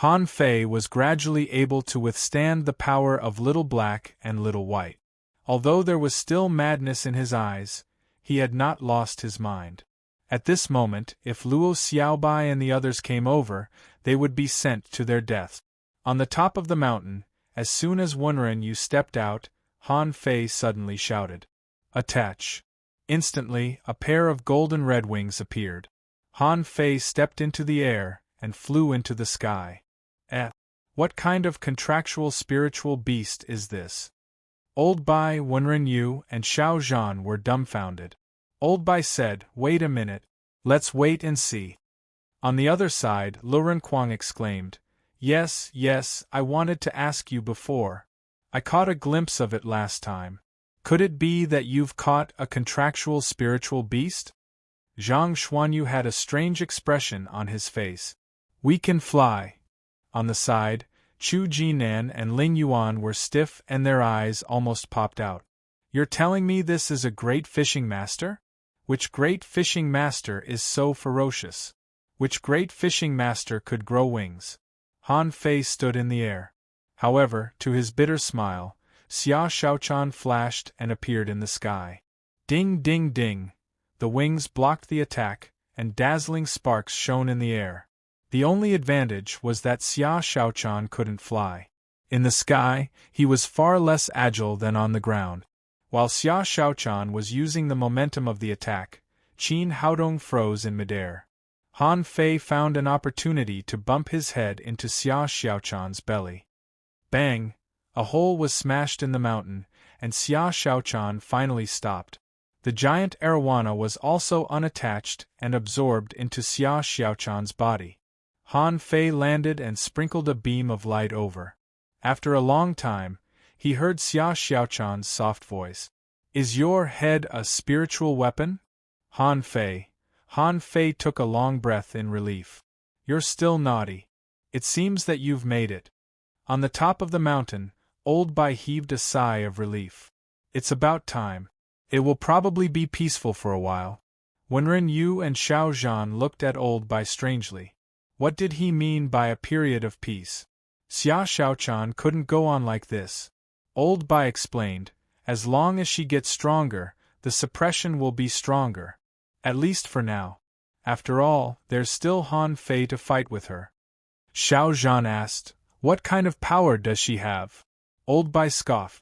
Han Fei was gradually able to withstand the power of Little Black and Little White. Although there was still madness in his eyes, he had not lost his mind. At this moment, if Luo Xiaobai and the others came over, they would be sent to their death. On the top of the mountain, as soon as Wenren Yu stepped out, Han Fei suddenly shouted, "Attach!" Instantly, a pair of golden red wings appeared. Han Fei stepped into the air and flew into the sky. What kind of contractual spiritual beast is this? Old Bai, Wenren Yu, and Xiao Zhan were dumbfounded. Old Bai said, "Wait a minute. Let's wait and see." On the other side, Luren Kuang exclaimed, Yes, I wanted to ask you before. I caught a glimpse of it last time. Could it be that you've caught a contractual spiritual beast?" Zhang Xuanyu had a strange expression on his face. "We can fly." On the side, Chu Jinan and Ling Yuan were stiff and their eyes almost popped out. "You're telling me this is a great fishing master? Which great fishing master is so ferocious? Which great fishing master could grow wings?" Han Fei stood in the air. However, to his bitter smile, Xia Xiaochan flashed and appeared in the sky. Ding ding ding! The wings blocked the attack, and dazzling sparks shone in the air. The only advantage was that Xia Xiaochan couldn't fly. In the sky, he was far less agile than on the ground. While Xia Xiaochan was using the momentum of the attack, Qin Haodong froze in midair. Han Fei found an opportunity to bump his head into Xia Xiaochan's belly. Bang! A hole was smashed in the mountain, and Xia Xiaochan finally stopped. The giant arowana was also unattached and absorbed into Xia Xiaochan's body. Han Fei landed and sprinkled a beam of light over. After a long time, he heard Xia Xiaochan's soft voice. "Is your head a spiritual weapon?" Han Fei took a long breath in relief. "You're still naughty. It seems that you've made it." On the top of the mountain, Old Bai heaved a sigh of relief. "It's about time. It will probably be peaceful for a while." Wenren Yu and Xiao Zhan looked at Old Bai strangely. What did he mean by a period of peace? Xia Xiaochan couldn't go on like this. Old Bai explained, "As long as she gets stronger, the suppression will be stronger. At least for now. After all, there's still Han Fei to fight with her." Xiao Zhan asked, "What kind of power does she have?" Old Bai scoffed.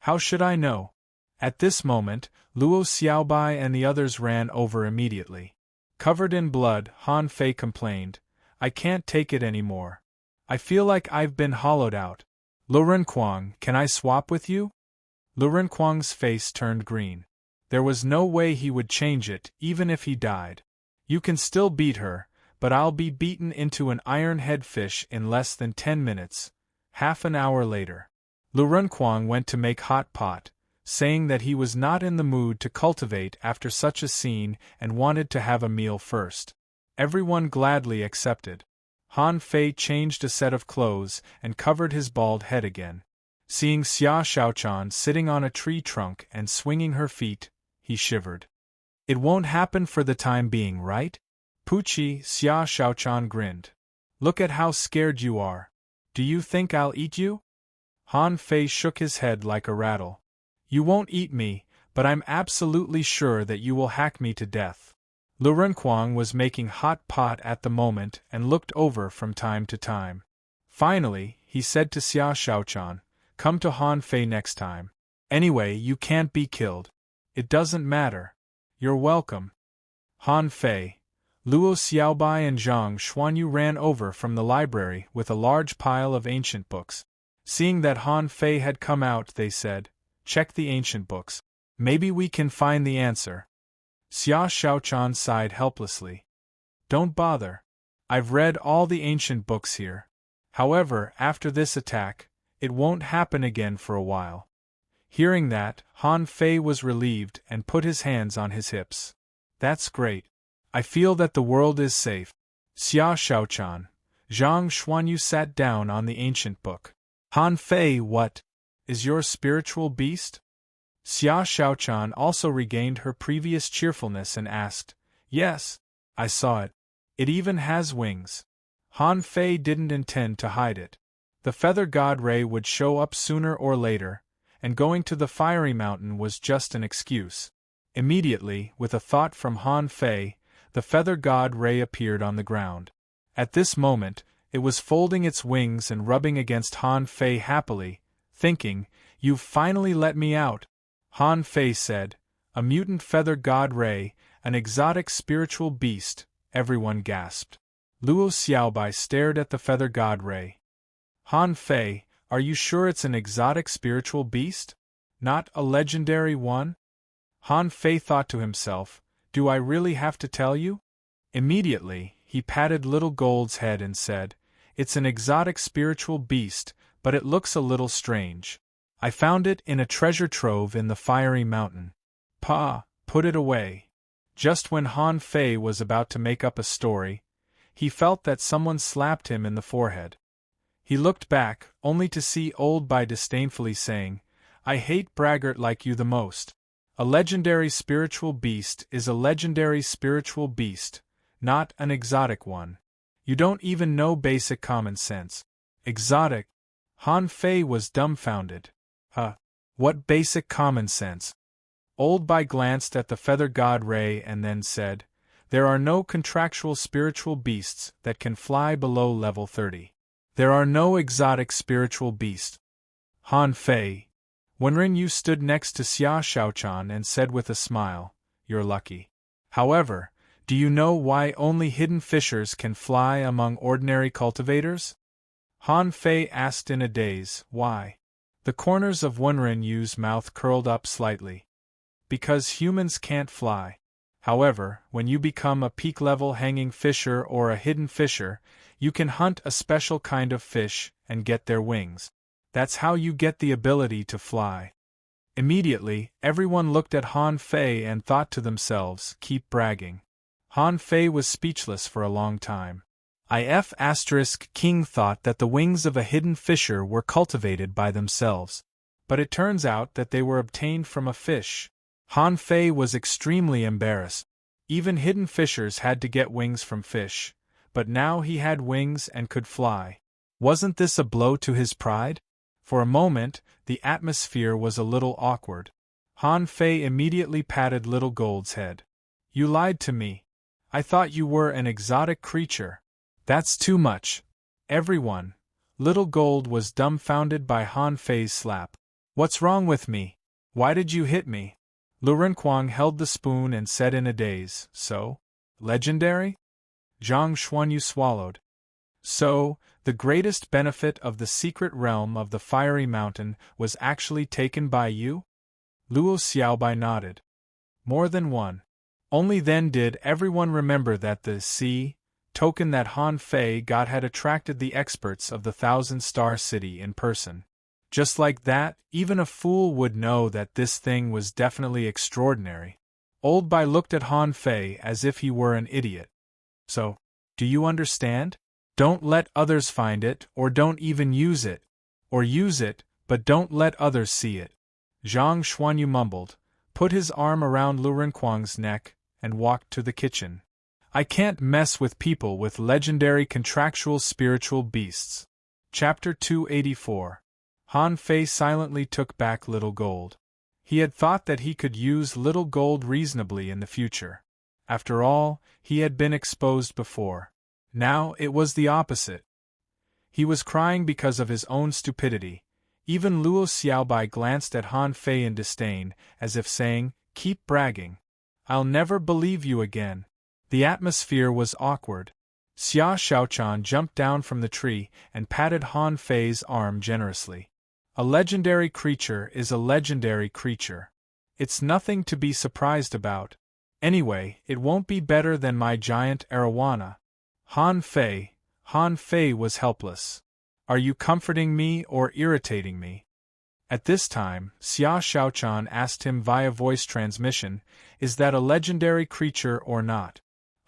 "How should I know?" At this moment, Luo Xiaobai and the others ran over immediately. Covered in blood, Han Fei complained, "I can't take it anymore. I feel like I've been hollowed out. Luren Kuang, can I swap with you?" Luren Kuang's face turned green. There was no way he would change it, even if he died. "You can still beat her, but I'll be beaten into an iron-head fish in less than 10 minutes. Half an hour later. Luren Kuang went to make hot pot, saying that he was not in the mood to cultivate after such a scene and wanted to have a meal first. Everyone gladly accepted. Han Fei changed a set of clothes and covered his bald head again. Seeing Xia Xiaochan sitting on a tree trunk and swinging her feet, he shivered. "It won't happen for the time being, right?" "Puchi," Xia Xiaochan grinned. "Look at how scared you are. Do you think I'll eat you?" Han Fei shook his head like a rattle. "You won't eat me, but I'm absolutely sure that you will hack me to death. Lu Renkuang was making hot pot at the moment and looked over from time to time. Finally, he said to Xia Shaochan, "Come to Han Fei next time. Anyway, you can't be killed. It doesn't matter. You're welcome." Han Fei, Luo Xiaobai and Zhang Xuanyu ran over from the library with a large pile of ancient books. Seeing that Han Fei had come out, they said, "Check the ancient books. Maybe we can find the answer." Xia Shaochan sighed helplessly. "Don't bother. I've read all the ancient books here. However, after this attack, it won't happen again for a while." Hearing that, Han Fei was relieved and put his hands on his hips. "That's great. I feel that the world is safe." Xia Shaochan, Zhang Xuanyu sat down on the ancient book. "Han Fei, what? Is your spiritual beast?" Xia Shaochan also regained her previous cheerfulness and asked, "Yes, I saw it. It even has wings." Han Fei didn't intend to hide it. The feather god Ray would show up sooner or later, and going to the fiery mountain was just an excuse. Immediately, with a thought from Han Fei, the feather god Ray appeared on the ground. At this moment, it was folding its wings and rubbing against Han Fei happily, thinking, "You've finally let me out." Han Fei said, "A mutant feather god Ray, an exotic spiritual beast," everyone gasped. Luo Xiaobai stared at the feather god Ray. "Han Fei, are you sure it's an exotic spiritual beast? Not a legendary one?" Han Fei thought to himself, "Do I really have to tell you?" Immediately, he patted Little Gold's head and said, "It's an exotic spiritual beast, but it looks a little strange. I found it in a treasure trove in the fiery mountain." "Pa, put it away." Just when Han Fei was about to make up a story, he felt that someone slapped him in the forehead. He looked back, only to see Old Bai disdainfully saying, "I hate braggart like you the most. A legendary spiritual beast is a legendary spiritual beast, not an exotic one. You don't even know basic common sense." "Exotic?" Han Fei was dumbfounded. What basic common sense?" Old Bai glanced at the feather god Ray and then said, "There are no contractual spiritual beasts that can fly below level 30. There are no exotic spiritual beasts." Han Fei. Wenren Yu stood next to Xia Shaochan and said with a smile, "You're lucky. However, do you know why only hidden fishers can fly among ordinary cultivators?" Han Fei asked in a daze, "Why?" The corners of Wenren Yu's mouth curled up slightly. "Because humans can't fly. However, when you become a peak-level hanging fisher or a hidden fisher, you can hunt a special kind of fish and get their wings. That's how you get the ability to fly." Immediately, everyone looked at Han Fei and thought to themselves, "Keep bragging." Han Fei was speechless for a long time. King thought that the wings of a hidden fisher were cultivated by themselves. But it turns out that they were obtained from a fish. Han Fei was extremely embarrassed. Even hidden fishers had to get wings from fish, but now he had wings and could fly. Wasn't this a blow to his pride? For a moment, the atmosphere was a little awkward. Han Fei immediately patted Little Gold's head. "You lied to me. I thought you were an exotic creature." "That's too much." Everyone. Little Gold was dumbfounded by Han Fei's slap. "What's wrong with me? Why did you hit me?" Lu Renkuang held the spoon and said in a daze, "So? Legendary?" Zhang Xuanyu swallowed. "So, the greatest benefit of the secret realm of the fiery mountain was actually taken by you?" Luo Xiaobai nodded. "More than one." Only then did everyone remember that the token that Han Fei got had attracted the experts of the Thousand-Star City in person. Just like that, even a fool would know that this thing was definitely extraordinary. Old Bai looked at Han Fei as if he were an idiot. "So, do you understand? Don't let others find it, or don't even use it. Or use it, but don't let others see it." Zhang Xuanyu mumbled, put his arm around Lu Renkuang's neck, and walked to the kitchen. "I can't mess with people with legendary contractual spiritual beasts." Chapter 284. Han Fei silently took back Little Gold. He had thought that he could use little gold reasonably in the future. After all, he had been exposed before. Now it was the opposite. He was crying because of his own stupidity. Even Luo Xiaobai glanced at Han Fei in disdain, as if saying, "Keep bragging. I'll never believe you again." The atmosphere was awkward. Xia Shaochan jumped down from the tree and patted Han Fei's arm generously. A legendary creature is a legendary creature. It's nothing to be surprised about. Anyway, it won't be better than my giant arowana. Han Fei was helpless. Are you comforting me or irritating me? At this time, Xia Shaochan asked him via voice transmission, "Is that a legendary creature or not?"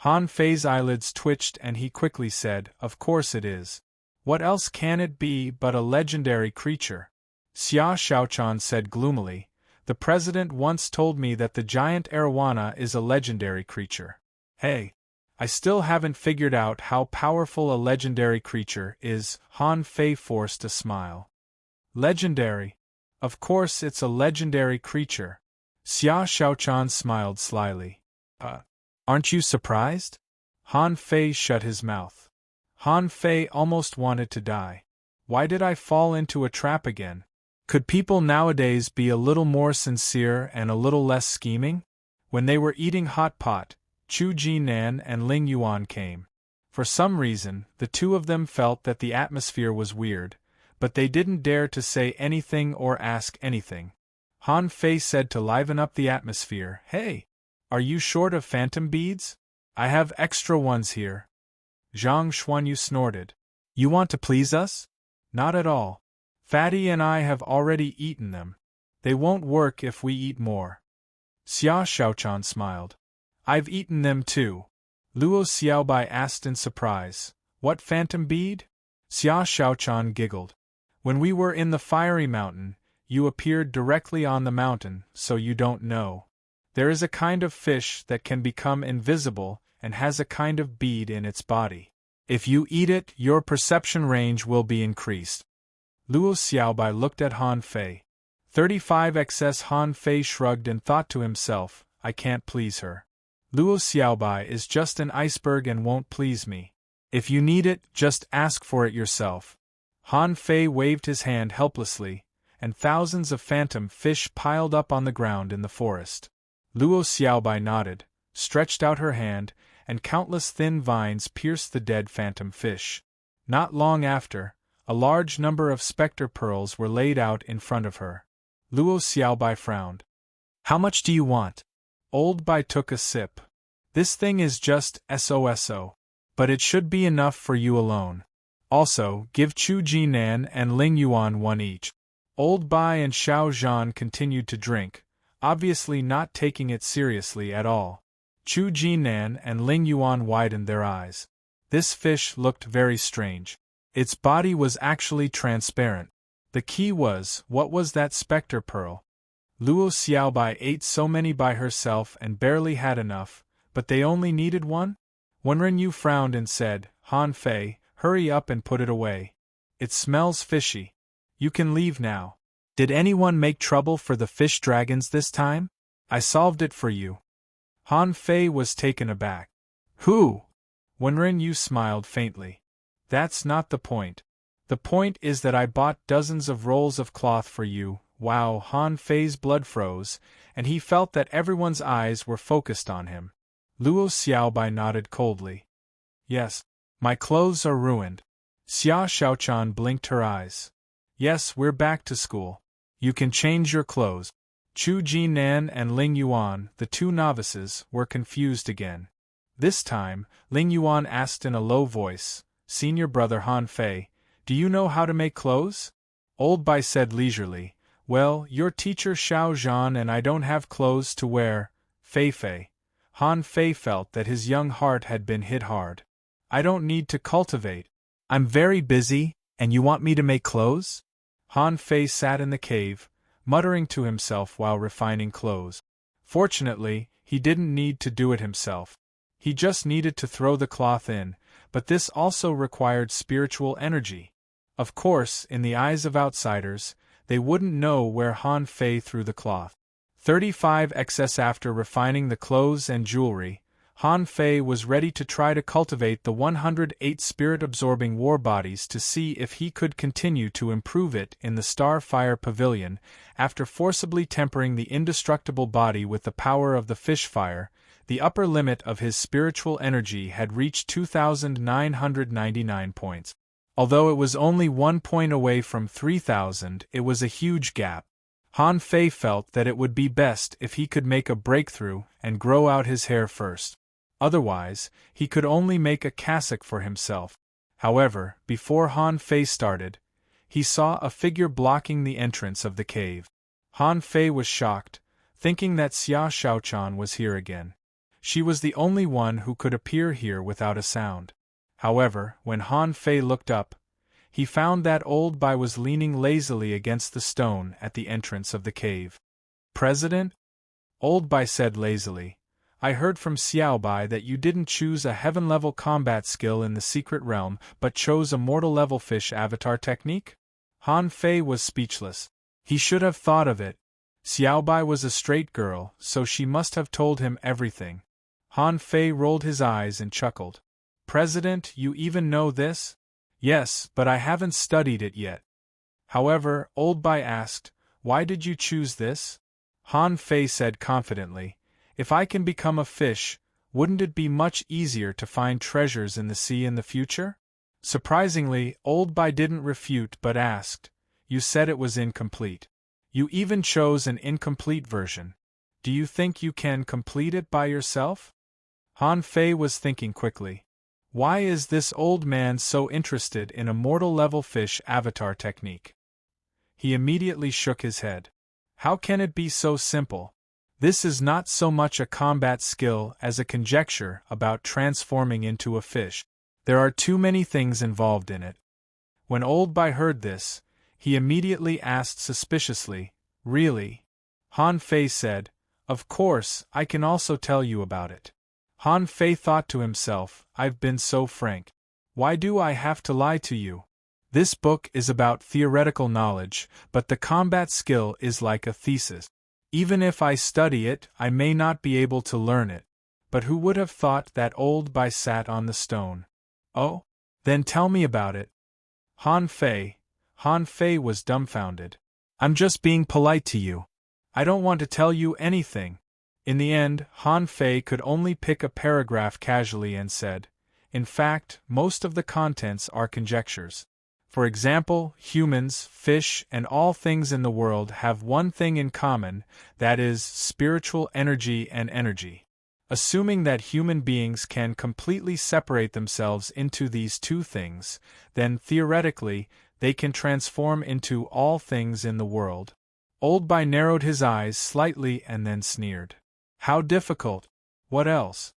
Han Fei's eyelids twitched and he quickly said, "Of course it is. What else can it be but a legendary creature?" Xia Shaochan said gloomily, "The president once told me that the giant arowana is a legendary creature. Hey! I still haven't figured out how powerful a legendary creature is." Han Fei forced a smile. "Legendary? Of course it's a legendary creature." Xia Shaochan smiled slyly. Aren't you surprised?" Han Fei shut his mouth. Han Fei almost wanted to die. Why did I fall into a trap again? Could people nowadays be a little more sincere and a little less scheming? When they were eating hot pot, Chu Jinan and Ling Yuan came. For some reason, the two of them felt that the atmosphere was weird, but they didn't dare to say anything or ask anything. Han Fei said to liven up the atmosphere, "Hey! Are you short of phantom beads? I have extra ones here." Zhang Xuanyu snorted. "You want to please us?" "Not at all. Fatty and I have already eaten them. They won't work if we eat more." Xia Shaochan smiled. "I've eaten them too." Luo Xiaobai asked in surprise, "What phantom bead?" Xia Shaochan giggled. "When we were in the fiery mountain, you appeared directly on the mountain, so you don't know. There is a kind of fish that can become invisible and has a kind of bead in its body. If you eat it, your perception range will be increased." Luo Xiaobai looked at Han Fei. 35XS Han Fei shrugged and thought to himself, "I can't please her. Luo Xiaobai is just an iceberg and won't please me. If you need it, just ask for it yourself." Han Fei waved his hand helplessly, and thousands of phantom fish piled up on the ground in the forest. Luo Xiaobai nodded, stretched out her hand, and countless thin vines pierced the dead phantom fish. Not long after, a large number of specter pearls were laid out in front of her. Luo Xiaobai frowned. "How much do you want?" Old Bai took a sip. "This thing is just SOSO. But it should be enough for you alone. Also, give Chu Jinan and Ling Yuan one each." Old Bai and Xiao Zhan continued to drink, obviously not taking it seriously at all. Chu Jinan and Ling Yuan widened their eyes. This fish looked very strange. Its body was actually transparent. The key was, what was that specter pearl? Luo Xiaobai ate so many by herself and barely had enough, but they only needed one? Wenren Yu frowned and said, "Han Fei, hurry up and put it away. It smells fishy. You can leave now." "Did anyone make trouble for the fish dragons this time? I solved it for you." Han Fei was taken aback. "Who?" Wenren Yu smiled faintly. "That's not the point. The point is that I bought dozens of rolls of cloth for you." Wow! Han Fei's blood froze, and he felt that everyone's eyes were focused on him. Luo Xiaobai nodded coldly. "Yes. My clothes are ruined." Xia Shaochan blinked her eyes. "Yes, we're back to school. You can change your clothes." Chu Jinan and Ling Yuan, the two novices, were confused again. This time, Ling Yuan asked in a low voice, "Senior brother Han Fei, do you know how to make clothes?" Old Bai said leisurely, "Well, your teacher Xiao Zhan and I don't have clothes to wear." Fei. Han Fei felt that his young heart had been hit hard. "I don't need to cultivate. I'm very busy, and you want me to make clothes?" Han Fei sat in the cave, muttering to himself while refining clothes. Fortunately, he didn't need to do it himself. He just needed to throw the cloth in, but this also required spiritual energy. Of course, in the eyes of outsiders, they wouldn't know where Han Fei threw the cloth. 35xs After refining the clothes and jewelry, Han Fei was ready to try to cultivate the 108 spirit-absorbing war bodies to see if he could continue to improve it in the Starfire Pavilion. After forcibly tempering the indestructible body with the power of the fish fire, the upper limit of his spiritual energy had reached 2,999 points. Although it was only 1 point away from 3,000, it was a huge gap. Han Fei felt that it would be best if he could make a breakthrough and grow out his hair first. Otherwise, he could only make a cassock for himself. However, before Han Fei started, he saw a figure blocking the entrance of the cave. Han Fei was shocked, thinking that Xia Shaochan was here again. She was the only one who could appear here without a sound. However, when Han Fei looked up, he found that Old Bai was leaning lazily against the stone at the entrance of the cave. "President?" Old Bai said lazily. "I heard from Xiao Bai that you didn't choose a heaven-level combat skill in the secret realm but chose a mortal-level fish avatar technique?" Han Fei was speechless. He should have thought of it. Xiao Bai was a straight girl, so she must have told him everything. Han Fei rolled his eyes and chuckled. "President, you even know this?" "Yes, but I haven't studied it yet." However, Old Bai asked, "Why did you choose this?" Han Fei said confidently, "If I can become a fish, wouldn't it be much easier to find treasures in the sea in the future?" Surprisingly, Old Bai didn't refute but asked, "You said it was incomplete. You even chose an incomplete version. Do you think you can complete it by yourself?" Han Fei was thinking quickly. Why is this old man so interested in a mortal-level fish avatar technique? He immediately shook his head. How can it be so simple? This is not so much a combat skill as a conjecture about transforming into a fish. There are too many things involved in it. When Old Bai heard this, he immediately asked suspiciously, "Really?" Han Fei said, "Of course, I can also tell you about it." Han Fei thought to himself, "I've been so frank. Why do I have to lie to you? This book is about theoretical knowledge, but the combat skill is like a thesis. Even if I study it, I may not be able to learn it. But who would have thought that Old Bai sat on the stone? Oh? Then tell me about it." Han Fei was dumbfounded. "I'm just being polite to you. I don't want to tell you anything." In the end, Han Fei could only pick a paragraph casually and said, "In fact, most of the contents are conjectures. For example, humans, fish, and all things in the world have one thing in common, that is, spiritual energy and energy. Assuming that human beings can completely separate themselves into these two things, then theoretically, they can transform into all things in the world." Old Bai narrowed his eyes slightly and then sneered. "How difficult? What else?"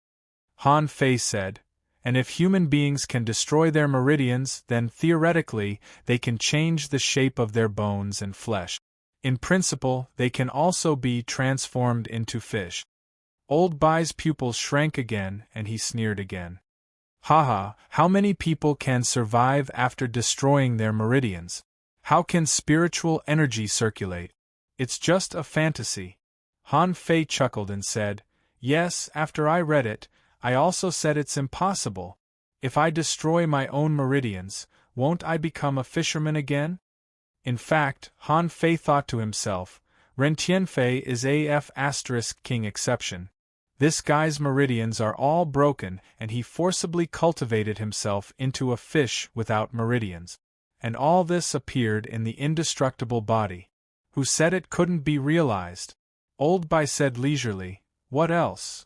Han Fei said, "And if human beings can destroy their meridians, then theoretically, they can change the shape of their bones and flesh. In principle, they can also be transformed into fish." Old Bai's pupils shrank again and he sneered again. "Haha, how many people can survive after destroying their meridians? How can spiritual energy circulate? It's just a fantasy." Han Fei chuckled and said, "Yes, after I read it, I also said it's impossible. If I destroy my own meridians, won't I become a fisherman again?" In fact, Han Fei thought to himself, Ren Tianfei is AF * king exception. This guy's meridians are all broken and he forcibly cultivated himself into a fish without meridians. And all this appeared in the indestructible body. Who said it couldn't be realized? Old Bai said leisurely, "What else?"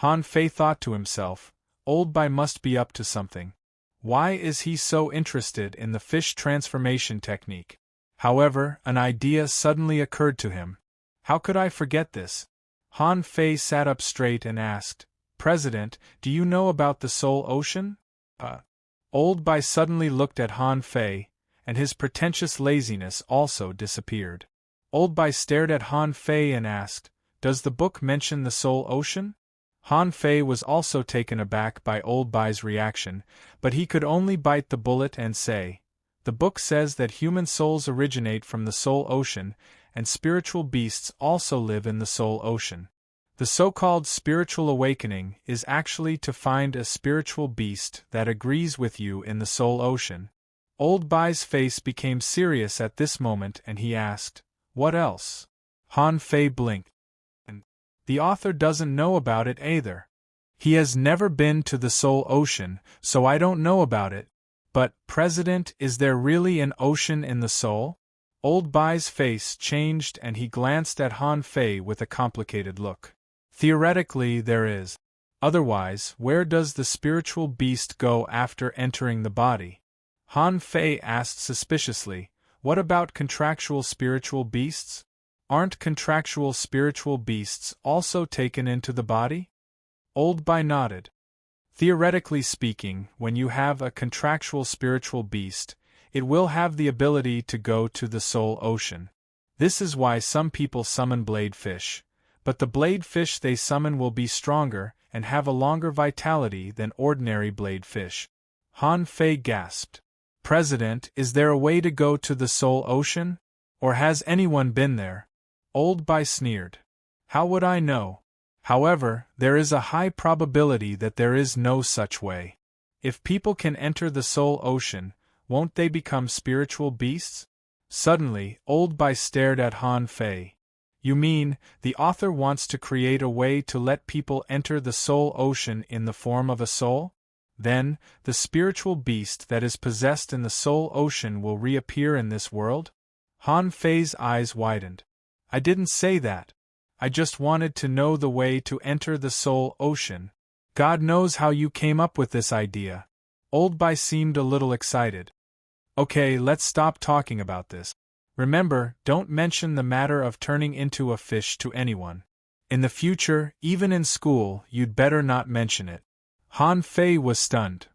Han Fei thought to himself, Old Bai must be up to something. Why is he so interested in the fish transformation technique? However, an idea suddenly occurred to him. How could I forget this? Han Fei sat up straight and asked, "President, do you know about the Soul Ocean?" Old Bai suddenly looked at Han Fei, and his pretentious laziness also disappeared. Old Bai stared at Han Fei and asked, "Does the book mention the Soul Ocean?" Han Fei was also taken aback by Old Bai's reaction, but he could only bite the bullet and say, "The book says that human souls originate from the Soul Ocean, and spiritual beasts also live in the soul ocean. The so-called spiritual awakening is actually to find a spiritual beast that agrees with you in the soul ocean. Old Bai's face became serious at this moment and he asked, "What else?" Han Fei blinked. "The author doesn't know about it either. He has never been to the soul ocean, so I don't know about it. But, President, is there really an ocean in the soul?" Old Bai's face changed and he glanced at Han Fei with a complicated look. "Theoretically, there is. Otherwise, where does the spiritual beast go after entering the body?" Han Fei asked suspiciously, "What about contractual spiritual beasts? Aren't contractual spiritual beasts also taken into the body?" Old Bai nodded. "Theoretically speaking, when you have a contractual spiritual beast, it will have the ability to go to the soul ocean. This is why some people summon blade fish. But the blade fish they summon will be stronger and have a longer vitality than ordinary blade fish." Han Fei gasped. "President, is there a way to go to the soul ocean? Or has anyone been there?" Old Bai sneered. "How would I know? However, there is a high probability that there is no such way. If people can enter the soul ocean, won't they become spiritual beasts?" Suddenly, Old Bai stared at Han Fei. "You mean, the author wants to create a way to let people enter the soul ocean in the form of a soul? Then, the spiritual beast that is possessed in the soul ocean will reappear in this world?" Han Fei's eyes widened. "I didn't say that. I just wanted to know the way to enter the soul ocean. God knows how you came up with this idea." Old Bai seemed a little excited. "Okay, let's stop talking about this. Remember, don't mention the matter of turning into a fish to anyone. In the future, even in school, you'd better not mention it." Han Fei was stunned.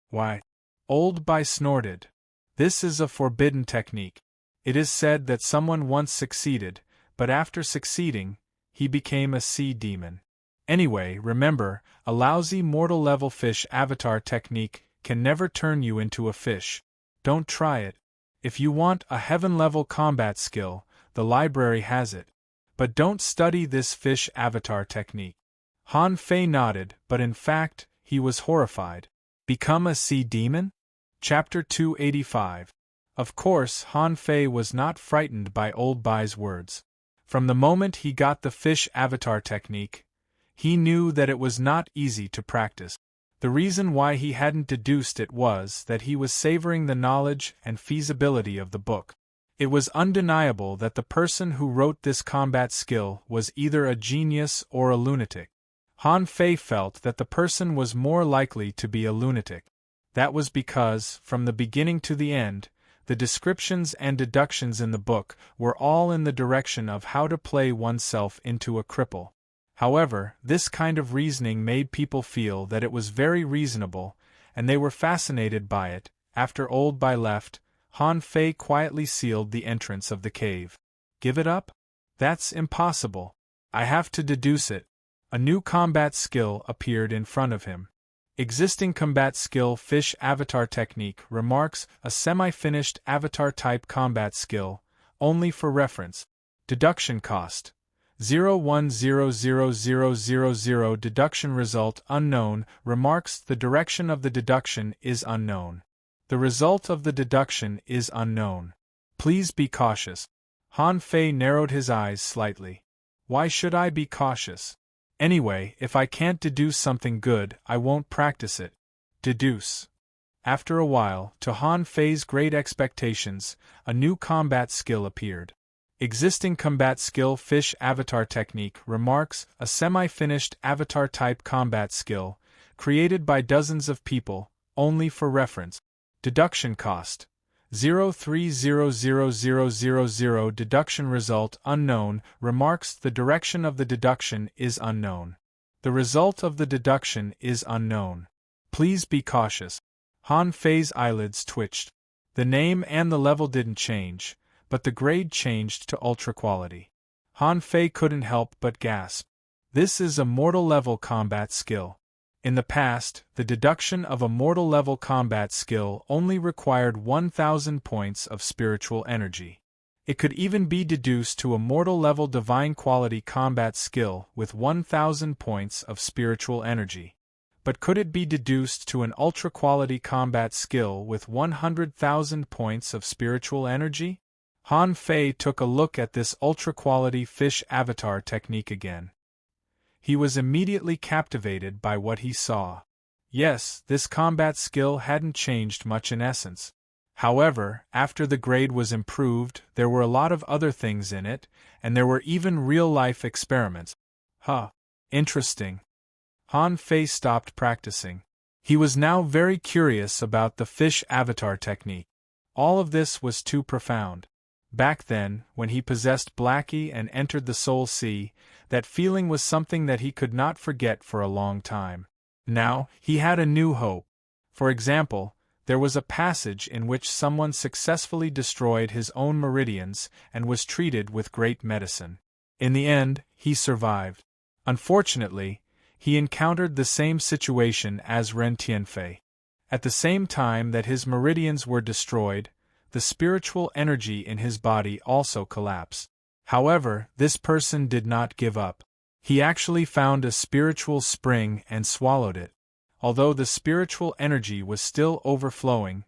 "Why?" Old Bai snorted. "This is a forbidden technique. It is said that someone once succeeded, but after succeeding, he became a sea demon. Anyway, remember, a lousy mortal-level fish avatar technique can never turn you into a fish. Don't try it. If you want a heaven-level combat skill, the library has it. But don't study this fish avatar technique." Han Fei nodded, but in fact, he was horrified. Become a sea demon? Chapter 285. Of course, Han Fei was not frightened by Old Bai's words. From the moment he got the fish avatar technique, he knew that it was not easy to practice. The reason why he hadn't deduced it was that he was savoring the knowledge and feasibility of the book. It was undeniable that the person who wrote this combat skill was either a genius or a lunatic. Han Fei felt that the person was more likely to be a lunatic. That was because, from the beginning to the end, the descriptions and deductions in the book were all in the direction of how to play oneself into a cripple. However, this kind of reasoning made people feel that it was very reasonable, and they were fascinated by it. After Old Bai left, Han Fei quietly sealed the entrance of the cave. "Give it up? That's impossible. I have to deduce it." A new combat skill appeared in front of him. Existing combat skill Fish Avatar Technique remarks a semi-finished avatar-type combat skill, only for reference. Deduction cost 0.100000. Deduction result unknown. Remarks the direction of the deduction is unknown. The result of the deduction is unknown. Please be cautious. Han Fei narrowed his eyes slightly. Why should I be cautious? Anyway, if I can't deduce something good, I won't practice it. Deduce. After a while, to Han Fei's great expectations, a new combat skill appeared. Existing combat skill Fish Avatar Technique remarks a semi-finished avatar-type combat skill, created by dozens of people, only for reference. Deduction cost 0.300000. Deduction result unknown. Remarks the direction of the deduction is unknown. The result of the deduction is unknown. Please be cautious. Han Fei's eyelids twitched. The name and the level didn't change, but the grade changed to ultra quality. Han Fei couldn't help but gasp. This is a mortal-level combat skill. In the past, the deduction of a mortal-level combat skill only required 1,000 points of spiritual energy. It could even be deduced to a mortal-level divine quality combat skill with 1,000 points of spiritual energy. But could it be deduced to an ultra-quality combat skill with 100,000 points of spiritual energy? Han Fei took a look at this ultra-quality fish avatar technique again. He was immediately captivated by what he saw. Yes, this combat skill hadn't changed much in essence. However, after the grade was improved, there were a lot of other things in it, and there were even real-life experiments. Interesting. Han Fei stopped practicing. He was now very curious about the fish avatar technique. All of this was too profound. Back then, when he possessed Blackie and entered the Soul Sea, that feeling was something that he could not forget for a long time. Now, he had a new hope. For example, there was a passage in which someone successfully destroyed his own meridians and was treated with great medicine. In the end, he survived. Unfortunately, he encountered the same situation as Ren Tianfei. At the same time that his meridians were destroyed, the spiritual energy in his body also collapsed. However, this person did not give up. He actually found a spiritual spring and swallowed it. Although the spiritual energy was still overflowing,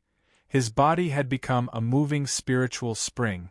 his body had become a moving spiritual spring.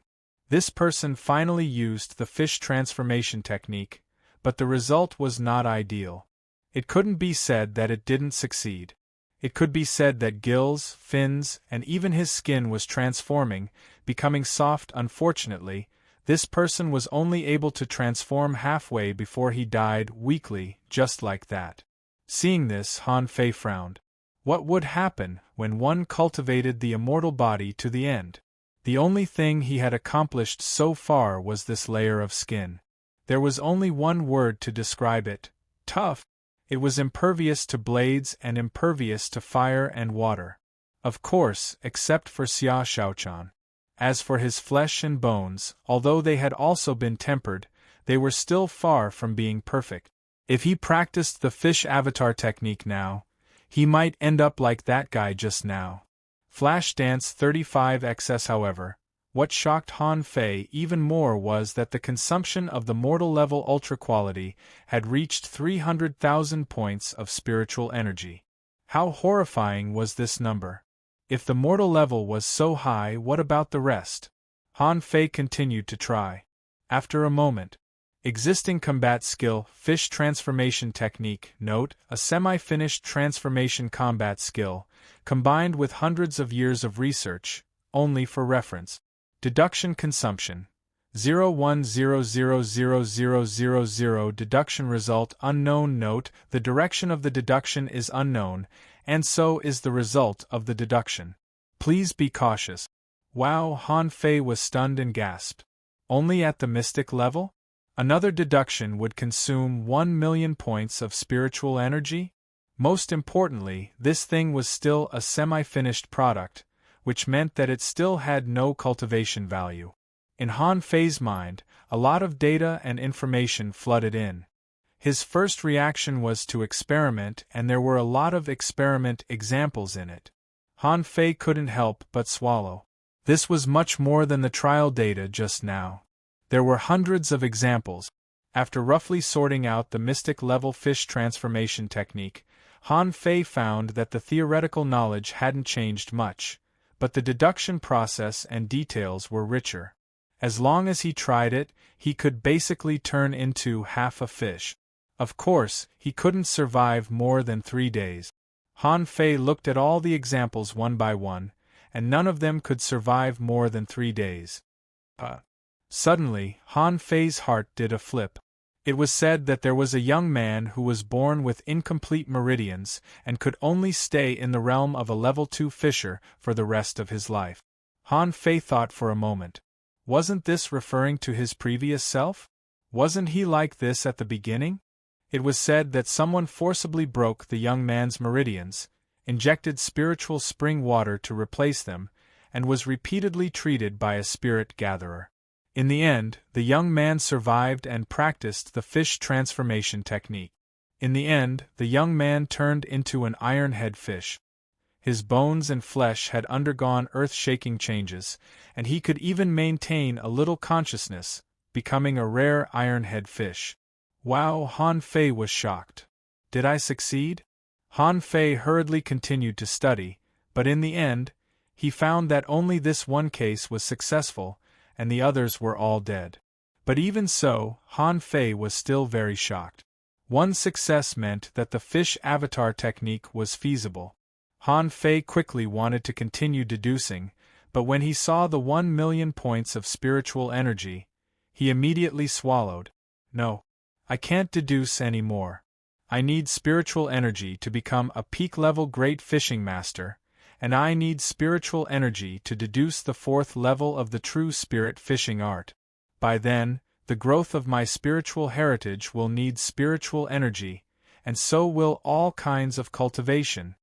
This person finally used the fish transformation technique, but the result was not ideal. It couldn't be said that it didn't succeed. It could be said that gills, fins, and even his skin was transforming, becoming soft. Unfortunately, this person was only able to transform halfway before he died weakly, just like that. Seeing this, Han Fei frowned. What would happen when one cultivated the immortal body to the end? The only thing he had accomplished so far was this layer of skin. There was only one word to describe it: tough. It was impervious to blades and impervious to fire and water. Of course, except for Xia Shaochan. As for his flesh and bones, although they had also been tempered, they were still far from being perfect. If he practiced the fish avatar technique now, he might end up like that guy just now. Flashdance 35XS. However, what shocked Han Fei even more was that the consumption of the mortal level ultra quality had reached 300,000 points of spiritual energy. How horrifying was this number? If the mortal level was so high, what about the rest? Han Fei continued to try. After a moment, existing combat skill, fish transformation technique, note, a semi-finished transformation combat skill, combined with hundreds of years of research, only for reference. Deduction consumption 010000000. Deduction result unknown. Note, the direction of the deduction is unknown, and so is the result of the deduction. Please be cautious. Wow, Han Fei was stunned and gasped. Only at the mystic level? Another deduction would consume 1,000,000 points of spiritual energy? Most importantly, this thing was still a semi-finished product, which meant that it still had no cultivation value. In Han Fei's mind, a lot of data and information flooded in. His first reaction was to experiment, and there were a lot of experiment examples in it. Han Fei couldn't help but swallow. This was much more than the trial data just now. There were hundreds of examples. After roughly sorting out the mystic level fish transformation technique, Han Fei found that the theoretical knowledge hadn't changed much, but the deduction process and details were richer. As long as he tried it, he could basically turn into half a fish. Of course, he couldn't survive more than 3 days. Han Fei looked at all the examples one by one, and none of them could survive more than 3 days. Suddenly, Han Fei's heart did a flip. It was said that there was a young man who was born with incomplete meridians and could only stay in the realm of a level 2 fisher for the rest of his life. Han Fei thought for a moment. Wasn't this referring to his previous self? Wasn't he like this at the beginning? It was said that someone forcibly broke the young man's meridians, injected spiritual spring water to replace them, and was repeatedly treated by a spirit gatherer. In the end, the young man survived and practiced the fish transformation technique. In the end, the young man turned into an ironhead fish. His bones and flesh had undergone earth-shaking changes, and he could even maintain a little consciousness, becoming a rare ironhead fish. Wow! Han Fei was shocked. Did I succeed? Han Fei hurriedly continued to study, but in the end, he found that only this one case was successful, and the others were all dead. But even so, Han Fei was still very shocked. One success meant that the fish avatar technique was feasible. Han Fei quickly wanted to continue deducing, but when he saw the 1,000,000 points of spiritual energy, he immediately swallowed. No, I can't deduce any more. I need spiritual energy to become a peak-level great fishing master, and I need spiritual energy to deduce the 4th level of the true spirit fishing art. By then, the growth of my spiritual heritage will need spiritual energy, and so will all kinds of cultivation.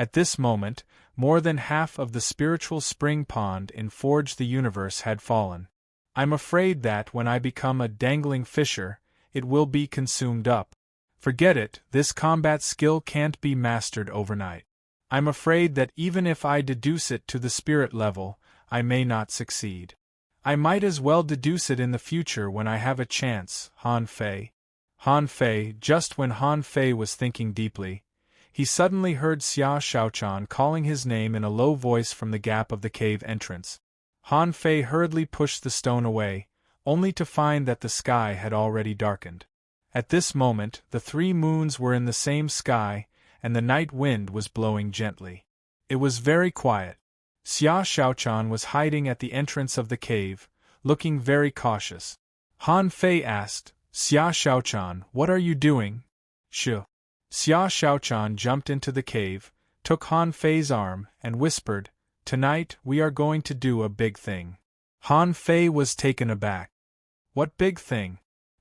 At this moment, more than half of the spiritual spring pond in Forge the Universe had fallen. I'm afraid that when I become a dangling fisher, it will be consumed up. Forget it, this combat skill can't be mastered overnight. I'm afraid that even if I deduce it to the spirit level, I may not succeed. I might as well deduce it in the future when I have a chance, Han Fei. Han Fei, just when Han Fei was thinking deeply, he suddenly heard Xia Shaochan calling his name in a low voice from the gap of the cave entrance. Han Fei hurriedly pushed the stone away, only to find that the sky had already darkened. At this moment, the 3 moons were in the same sky, and the night wind was blowing gently. It was very quiet. Xia Shaochan was hiding at the entrance of the cave, looking very cautious. Han Fei asked, Xia Shaochan, what are you doing? Xia Shaochan jumped into the cave, took Han Fei's arm, and whispered, Tonight we are going to do a big thing. Han Fei was taken aback. What big thing?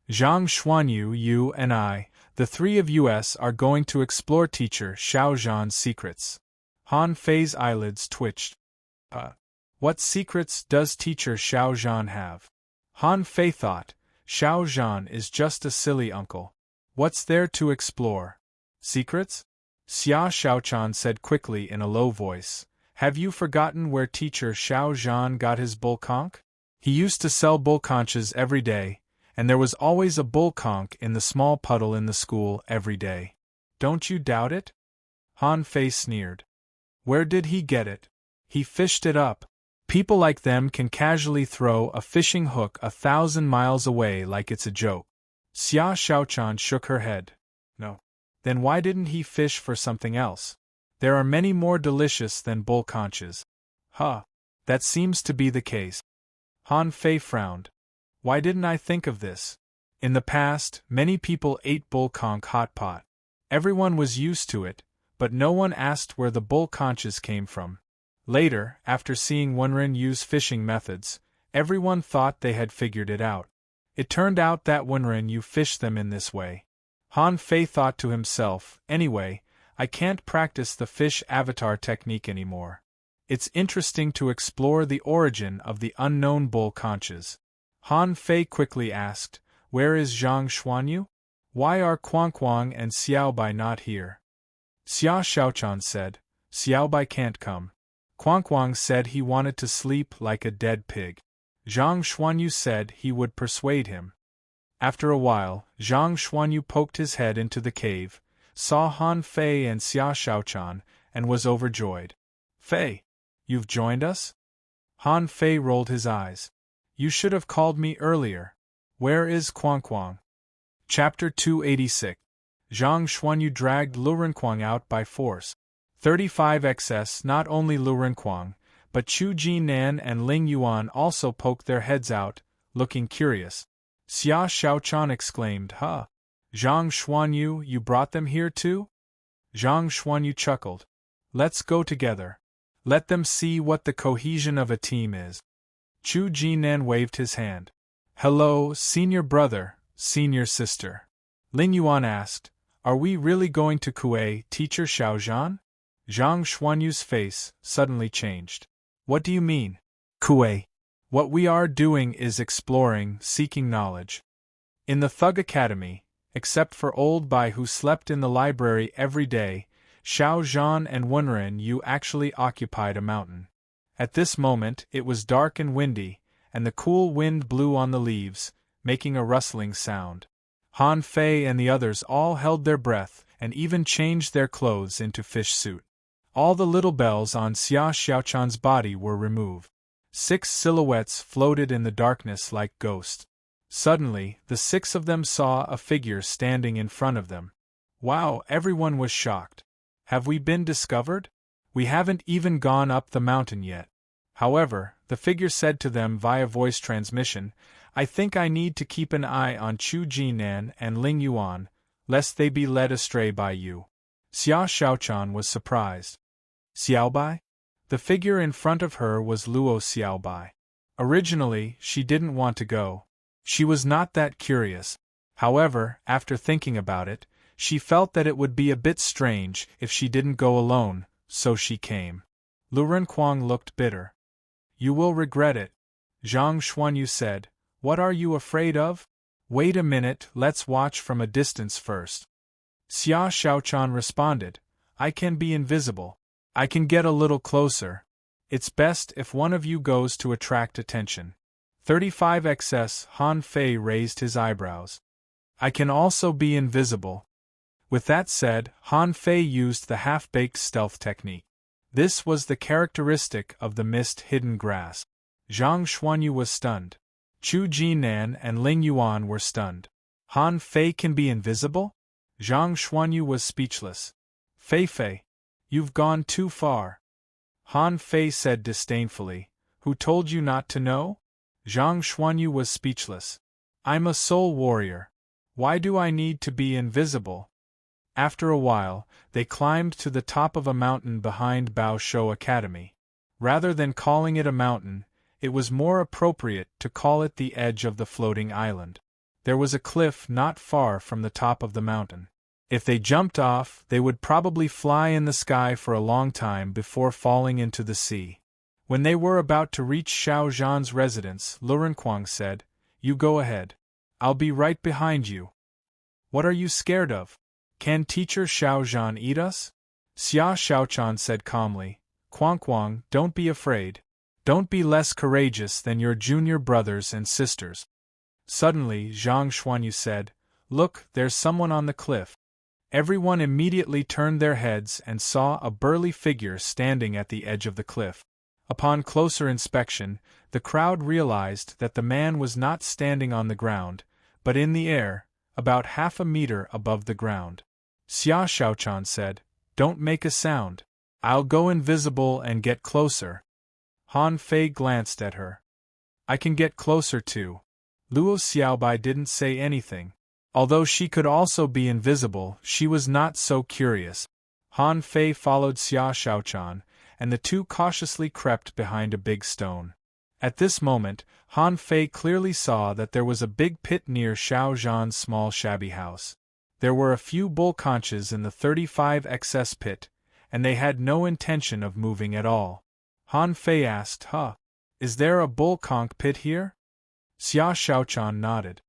Zhang Xuanyu, you and I, the 3 of us are going to explore teacher Xiao Zhan's secrets. Han Fei's eyelids twitched. What secrets does teacher Xiao Zhan have? Han Fei thought, Xiao Zhan is just a silly uncle. What's there to explore? Secrets? Xia Shaochan said quickly in a low voice, Have you forgotten where teacher Xiao Zhan got his bull conch? He used to sell bull conches every day, and there was always a bull conch in the small puddle in the school every day. Don't you doubt it? Han Fei sneered. Where did he get it? He fished it up. People like them can casually throw a fishing hook 1,000 miles away like it's a joke. Xia Shaochan shook her head. No. Then why didn't he fish for something else? There are many more delicious than bull conches. That seems to be the case. Han Fei frowned. Why didn't I think of this? In the past, many people ate bull conch hot pot. Everyone was used to it, but no one asked where the bull conches came from. Later, after seeing Wenren use fishing methods, everyone thought they had figured it out. It turned out that Wenren you fished them in this way. Han Fei thought to himself, anyway, I can't practice the fish avatar technique anymore. It's interesting to explore the origin of the unknown bull conches. Han Fei quickly asked, Where is Zhang Xuanyu? Why are Quanquang and Xiaobai not here? Xia Shaochan said, Xiaobai can't come. Quanquang said he wanted to sleep like a dead pig. Zhang Xuanyu said he would persuade him. After a while, Zhang Xuanyu poked his head into the cave, saw Han Fei and Xia Shaochan, and was overjoyed. Fei, you've joined us? Han Fei rolled his eyes. You should have called me earlier. Where is Quanquang? Chapter 286. Zhang Xuanyu dragged Lu Renquang out by force. 35xs. Not only Lu Renquang, but Chu Jinan and Ling Yuan also poked their heads out, looking curious. Xia Shaochan exclaimed, Zhang Xuanyu, you brought them here too? Zhang Xuanyu chuckled. Let's go together. Let them see what the cohesion of a team is. Chu Jinan waved his hand. Hello, senior brother, senior sister. Ling Yuan asked, Are we really going to Kuei, teacher Xiao Zhan? Zhang Xuanyu's face suddenly changed. What do you mean, Kuei? What we are doing is exploring, seeking knowledge. In the Thug Academy, except for old Bai who slept in the library every day, Xiao Zhan and Wenren, you actually occupied a mountain. At this moment, it was dark and windy, and the cool wind blew on the leaves, making a rustling sound. Han Fei and the others all held their breath and even changed their clothes into fish suit. All the little bells on Xia Xiaochan's body were removed. 6 silhouettes floated in the darkness like ghosts. Suddenly, the 6 of them saw a figure standing in front of them. Wow, everyone was shocked. Have we been discovered? We haven't even gone up the mountain yet. However, the figure said to them via voice transmission, I think I need to keep an eye on Chu Jinan and Ling Yuan, lest they be led astray by you. Xia Xiaochan was surprised. Xiaobai? The figure in front of her was Luo Xiaobai. Originally, she didn't want to go. She was not that curious. However, after thinking about it, she felt that it would be a bit strange if she didn't go alone, so she came. Lu Renkuang looked bitter. You will regret it. Zhang Xuanyu said, What are you afraid of? Wait a minute, let's watch from a distance first. Xia Xiaochan responded, I can be invisible. I can get a little closer. It's best if one of you goes to attract attention. 35XS Han Fei raised his eyebrows. I can also be invisible. With that said, Han Fei used the half-baked stealth technique. This was the characteristic of the mist-hidden grass. Zhang Xuanyu was stunned. Chu Jinan and Ling Yuan were stunned. Han Fei can be invisible? Zhang Xuanyu was speechless. Fei, you've gone too far. Han Fei said disdainfully, Who told you not to know? Zhang Xuanyu was speechless. I'm a soul warrior. Why do I need to be invisible? After a while, they climbed to the top of a mountain behind Bao Shou Academy. Rather than calling it a mountain, it was more appropriate to call it the edge of the floating island. There was a cliff not far from the top of the mountain. If they jumped off, they would probably fly in the sky for a long time before falling into the sea. When they were about to reach Xiao Zhan's residence, Lu Renkuang said, You go ahead. I'll be right behind you. What are you scared of? Can teacher Xiao Zhan eat us? Xia Xiaochan said calmly, Kuang, don't be afraid. Don't be less courageous than your junior brothers and sisters. Suddenly, Zhang Xuanyu said, Look, there's someone on the cliff. Everyone immediately turned their heads and saw a burly figure standing at the edge of the cliff. Upon closer inspection, the crowd realized that the man was not standing on the ground, but in the air, about half a meter above the ground. Xia Xiaochan said, Don't make a sound. I'll go invisible and get closer. Han Fei glanced at her. I can get closer too. Luo Xiaobai didn't say anything. Although she could also be invisible, she was not so curious. Han Fei followed Xia Xiaochan, and the two cautiously crept behind a big stone. At this moment, Han Fei clearly saw that there was a big pit near Xiao Zhan's small shabby house. There were a few bull conches in the 35XS pit, and they had no intention of moving at all. Han Fei asked, Is there a bull conch pit here? Xia Xiaochan nodded.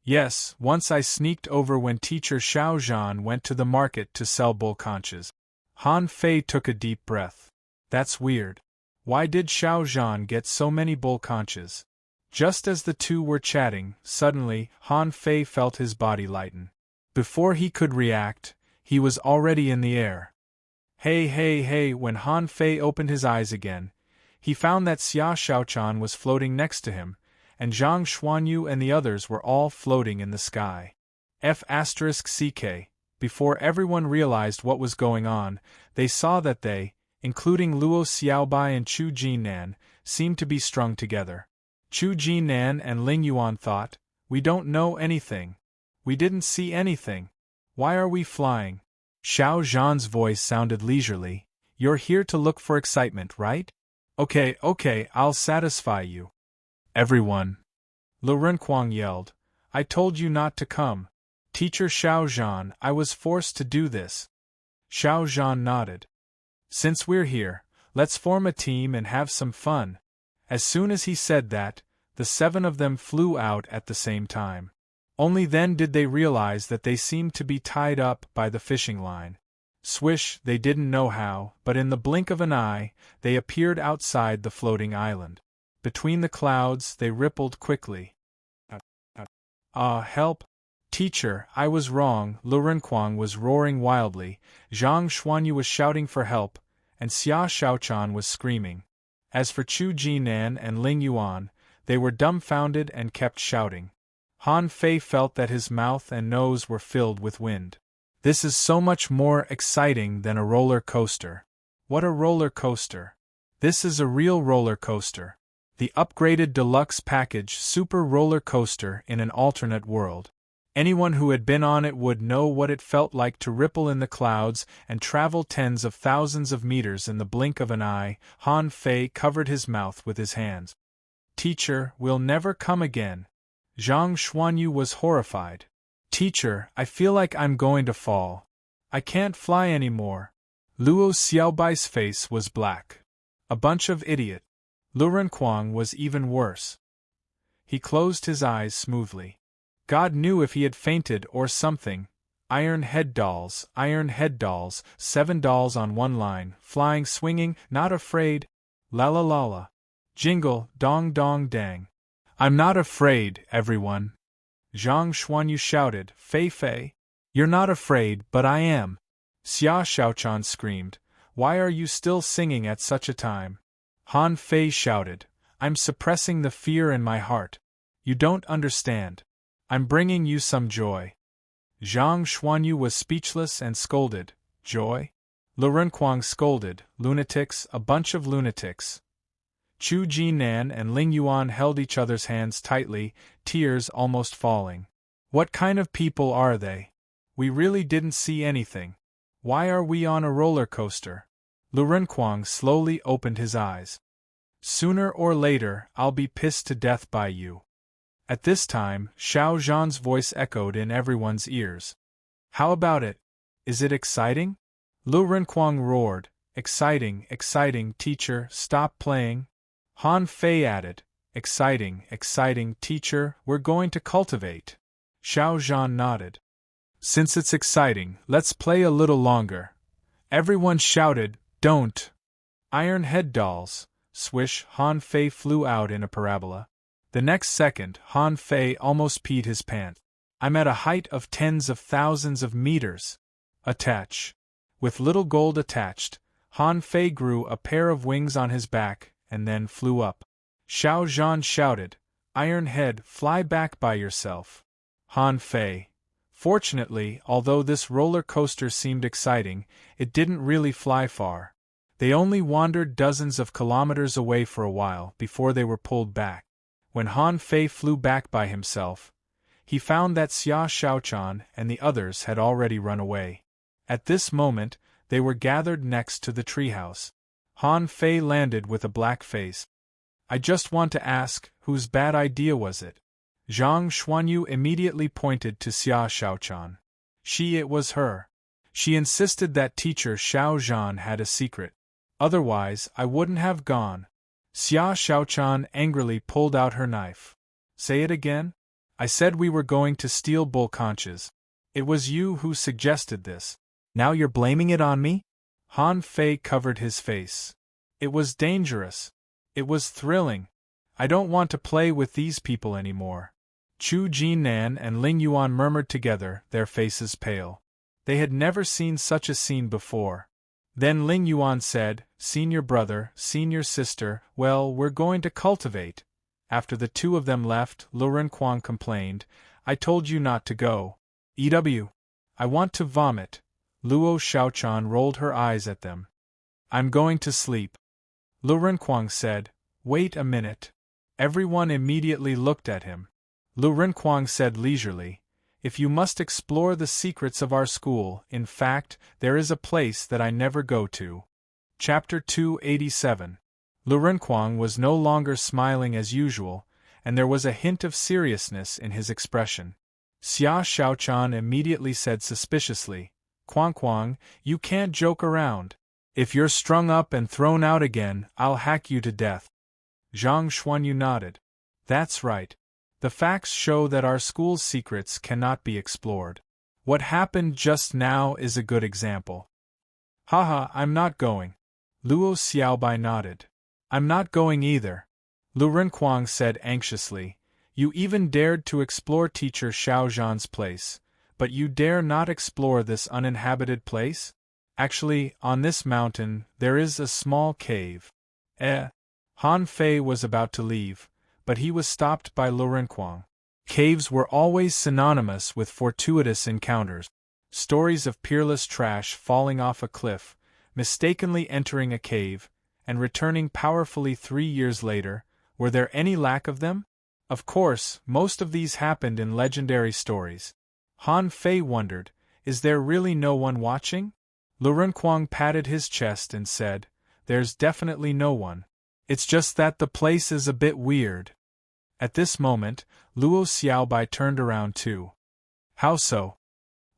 Yes, once I sneaked over when teacher Xiao Zhan went to the market to sell bull conches. Han Fei took a deep breath. That's weird. Why did Xiao Zhan get so many bull conches? Just as the two were chatting, suddenly, Han Fei felt his body lighten. Before he could react, he was already in the air. Hey, when Han Fei opened his eyes again, he found that Xia Xiaochan was floating next to him, and Zhang Xuanyu and the others were all floating in the sky. F***ck. Before everyone realized what was going on, they saw that they, including Luo Xiaobai and Chu Jinan, seemed to be strung together. Chu Jinan and Ling Yuan thought, We don't know anything. We didn't see anything. Why are we flying? Xiao Zhan's voice sounded leisurely. You're here to look for excitement, right? Okay, I'll satisfy you. Everyone. Lu Renkuang yelled, I told you not to come. Teacher Xiao Zhan, I was forced to do this. Xiao Zhan nodded. Since we're here, let's form a team and have some fun. As soon as he said that, the 7 of them flew out at the same time. Only then did they realize that they seemed to be tied up by the fishing line. Swish, they didn't know how, but in the blink of an eye, they appeared outside the floating island. Between the clouds, they rippled quickly. Help! Teacher, I was wrong, Lu Renquang was roaring wildly, Zhang Xuanyu was shouting for help, and Xia Shaochan was screaming. As for Chu Jinan and Ling Yuan, they were dumbfounded and kept shouting. Han Fei felt that his mouth and nose were filled with wind. This is so much more exciting than a roller coaster. What a roller coaster! This is a real roller coaster. The upgraded deluxe package super roller coaster in an alternate world. Anyone who had been on it would know what it felt like to ripple in the clouds and travel tens of thousands of meters in the blink of an eye. Han Fei covered his mouth with his hands. Teacher, we'll never come again. Zhang Xuanyu was horrified. Teacher, I feel like I'm going to fall. I can't fly anymore. Luo Xiaobai's face was black. A bunch of idiot. Lu Renquang was even worse. He closed his eyes smoothly. God knew if he had fainted or something. Iron head dolls, 7 dolls on one line, flying, swinging, not afraid. La la la la. Jingle, dong dong dang. I'm not afraid, everyone. Zhang Xuanyu shouted, Fei Fei. You're not afraid, but I am. Xia Shaochan screamed, why are you still singing at such a time? Han Fei shouted, I'm suppressing the fear in my heart. You don't understand. I'm bringing you some joy. Zhang Xuanyu was speechless and scolded, joy? Lu Renquang scolded, lunatics, a bunch of lunatics. Chu Jinan and Ling Yuan held each other's hands tightly, tears almost falling. What kind of people are they? We really didn't see anything. Why are we on a roller coaster? Lu Renquang slowly opened his eyes. Sooner or later, I'll be pissed to death by you. At this time, Xiao Zhan's voice echoed in everyone's ears. How about it? Is it exciting? Lu Renquang roared, exciting, exciting, teacher, stop playing. Han Fei added, exciting, exciting, teacher, we're going to cultivate. Xiao Zhan nodded. Since it's exciting, let's play a little longer. Everyone shouted, don't. Iron head dolls. Swish, Han Fei flew out in a parabola. The next second, Han Fei almost peed his pants. I'm at a height of tens of thousands of meters. Attach. With little gold attached, Han Fei grew a pair of wings on his back, and then flew up. Xiao Zhan shouted, Iron head, fly back by yourself. Han Fei. Fortunately, although this roller coaster seemed exciting, it didn't really fly far. They only wandered dozens of kilometers away for a while before they were pulled back. When Han Fei flew back by himself, he found that Xia Shaochan and the others had already run away. At this moment, they were gathered next to the treehouse. Han Fei landed with a black face. I just want to ask, whose bad idea was it? Zhang Xuanyu immediately pointed to Xia Shaochan. It was her. She insisted that teacher Xiao Zhan had a secret. Otherwise, I wouldn't have gone. Xia Shaochan angrily pulled out her knife. Say it again? I said we were going to steal bull conches. It was you who suggested this. Now you're blaming it on me? Han Fei covered his face. It was dangerous. It was thrilling. I don't want to play with these people anymore. Chu Jinan and Ling Yuan murmured together, their faces pale. They had never seen such a scene before. Then Ling Yuan said, Senior brother, senior sister, well, we're going to cultivate. After the two of them left, Lu Renquang complained, I told you not to go. I want to vomit. Luo Shaochan rolled her eyes at them. I'm going to sleep. Lu Renquang said, Wait a minute. Everyone immediately looked at him. Lu Renquang said leisurely, If you must explore the secrets of our school, in fact, there is a place that I never go to. Chapter 287. Lu Renquang was no longer smiling as usual, and there was a hint of seriousness in his expression. Xia Shaochan immediately said suspiciously, Quang, you can't joke around. If you're strung up and thrown out again, I'll hack you to death. Zhang Xuanyu nodded. That's right. The facts show that our school's secrets cannot be explored. What happened just now is a good example. Haha, I'm not going. Luo Xiaobai nodded. I'm not going either. Lu Renquang said anxiously. You even dared to explore teacher Xiao Zhan's place, but you dare not explore this uninhabited place? Actually, on this mountain, there is a small cave. Han Fei was about to leave, but he was stopped by Lu Renquang. Caves were always synonymous with fortuitous encounters. Stories of peerless trash falling off a cliff, mistakenly entering a cave, and returning powerfully 3 years later, were there any lack of them? Of course, most of these happened in legendary stories. Han Fei wondered, is there really no one watching? Lu Renquang patted his chest and said, there's definitely no one. It's just that the place is a bit weird. At this moment, Luo Xiaobai turned around too. How so?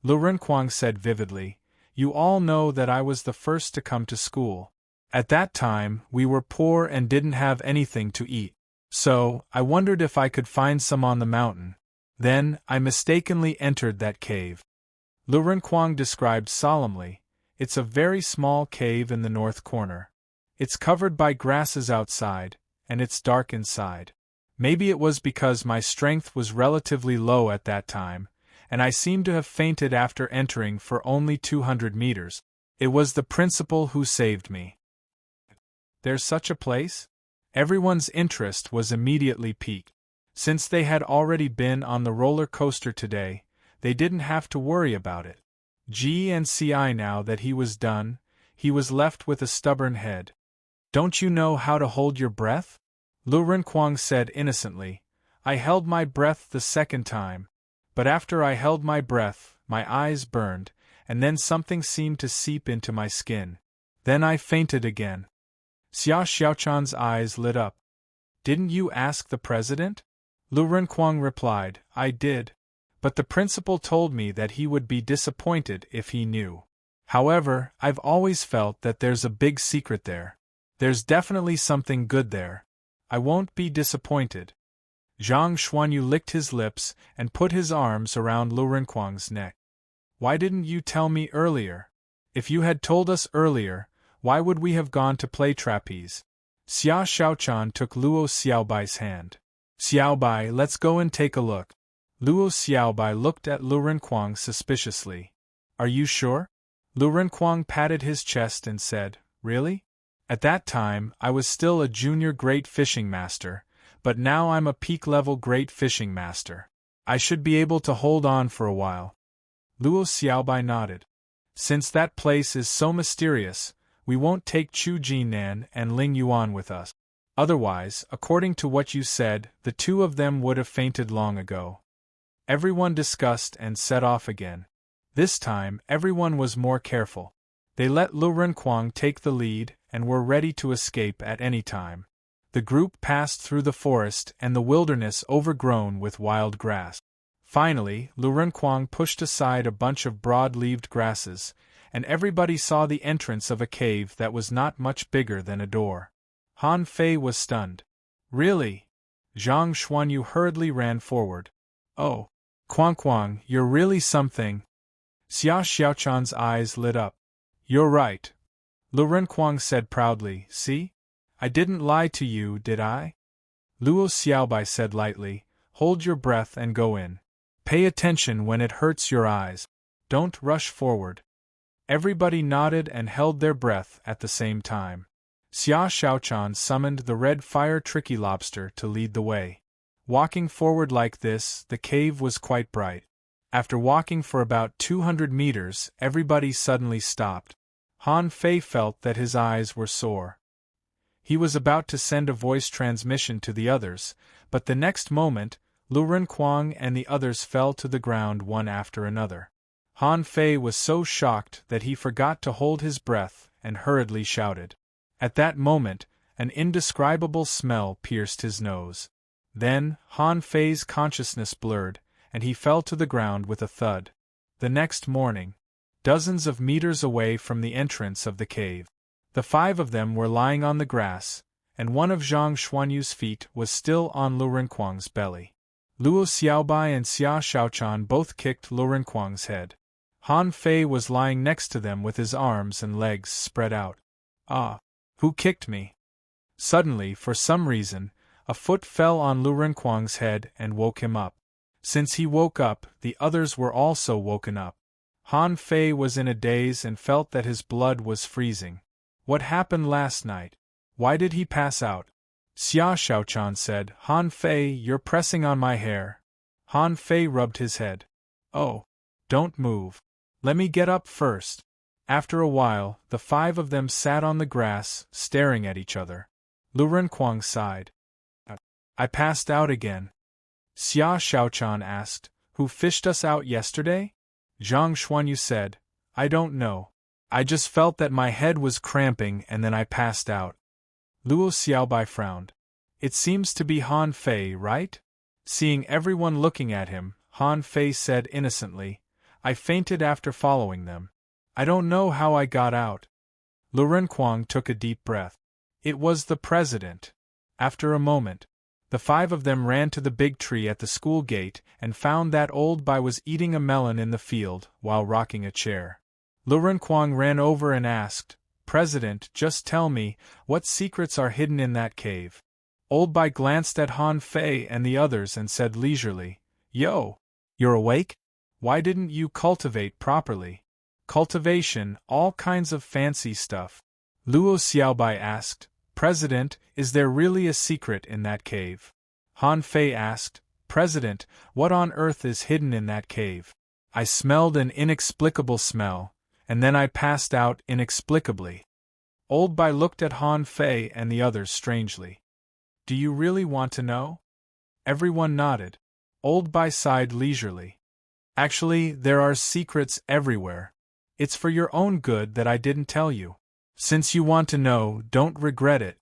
Lu Renquang said vividly, you all know that I was the first to come to school. At that time, we were poor and didn't have anything to eat. So, I wondered if I could find some on the mountain. Then, I mistakenly entered that cave. Lu Renquang described solemnly, it's a very small cave in the north corner. It's covered by grasses outside, and it's dark inside. Maybe it was because my strength was relatively low at that time, and I seemed to have fainted after entering for only 200 meters. It was the principal who saved me. There's such a place? Everyone's interest was immediately piqued. Since they had already been on the roller coaster today, they didn't have to worry about it. G&CI now that he was done, he was left with a stubborn head. Don't you know how to hold your breath? Lu Renquang said innocently. I held my breath the second time. But after I held my breath, my eyes burned, and then something seemed to seep into my skin. Then I fainted again. Xia Xiaochan's eyes lit up. Didn't you ask the president? Lu Renquang replied, I did. But the principal told me that he would be disappointed if he knew. However, I've always felt that there's a big secret there. There's definitely something good there. I won't be disappointed. Zhang Xuanyu licked his lips and put his arms around Lu Renquang's neck. Why didn't you tell me earlier? If you had told us earlier, why would we have gone to play trapeze? Xia Xiaochan took Luo Xiaobai's hand. Xiaobai, let's go and take a look. Luo Xiaobai looked at Lu Renquang suspiciously. Are you sure? Lu Renquang patted his chest and said, really? At that time, I was still a junior great fishing master, but now I'm a peak-level great fishing master. I should be able to hold on for a while. Luo Xiaobai nodded. Since that place is so mysterious, we won't take Chu Jinan and Ling Yuan with us. Otherwise, according to what you said, the two of them would have fainted long ago. Everyone discussed and set off again. This time, everyone was more careful. They let Lu Renquang take the lead and were ready to escape at any time. The group passed through the forest and the wilderness overgrown with wild grass. Finally, Lu Renquang pushed aside a bunch of broad-leaved grasses, and everybody saw the entrance of a cave that was not much bigger than a door. Han Fei was stunned. Really? Zhang Xuanyu hurriedly ran forward. Oh, Quang, you're really something. Xia Xiaochan's eyes lit up. You're right. Lu Renquang said proudly, see? I didn't lie to you, did I? Luo Xiaobai said lightly, hold your breath and go in. Pay attention when it hurts your eyes. Don't rush forward. Everybody nodded and held their breath at the same time. Xia Xiaochan summoned the red fire tricky lobster to lead the way. Walking forward like this, the cave was quite bright. After walking for about 200 meters, everybody suddenly stopped. Han Fei felt that his eyes were sore. He was about to send a voice transmission to the others, but the next moment, Lu Renquang and the others fell to the ground one after another. Han Fei was so shocked that he forgot to hold his breath and hurriedly shouted. At that moment, an indescribable smell pierced his nose. Then, Han Fei's consciousness blurred, and he fell to the ground with a thud. The next morning, dozens of meters away from the entrance of the cave, the 5 of them were lying on the grass, and one of Zhang Xuanyu's feet was still on Lu Renquang's belly. Luo Xiaobai and Xia Xiaochan both kicked Lu Renquang's head. Han Fei was lying next to them with his arms and legs spread out. Ah! Who kicked me? Suddenly, for some reason, a foot fell on Lu Renkuang's head and woke him up. Since he woke up, the others were also woken up. Han Fei was in a daze and felt that his blood was freezing. What happened last night? Why did he pass out? Xia Shaochan said, Han Fei, you're pressing on my hair. Han Fei rubbed his head. Oh. Don't move. Let me get up first. After a while, the 5 of them sat on the grass, staring at each other. Lu Renkuang sighed. I passed out again. Xia Shaochan asked, Who fished us out yesterday? Zhang Xuanyu said, I don't know. I just felt that my head was cramping and then I passed out. Luo Xiaobai frowned. It seems to be Han Fei, right? Seeing everyone looking at him, Han Fei said innocently, I fainted after following them. I don't know how I got out. Lu Renkuang took a deep breath. It was the president. After a moment, the 5 of them ran to the big tree at the school gate and found that old Bai was eating a melon in the field while rocking a chair. Lu Renkuang ran over and asked, President, just tell me, what secrets are hidden in that cave? Old Bai glanced at Han Fei and the others and said leisurely, Yo! You're awake? Why didn't you cultivate properly? Cultivation, all kinds of fancy stuff. Luo Xiaobai asked, President, is there really a secret in that cave? Han Fei asked, President, what on earth is hidden in that cave? I smelled an inexplicable smell, and then I passed out inexplicably. Old Bai looked at Han Fei and the others strangely. Do you really want to know? Everyone nodded. Old Bai sighed leisurely. Actually, there are secrets everywhere. It's for your own good that I didn't tell you. Since you want to know, don't regret it.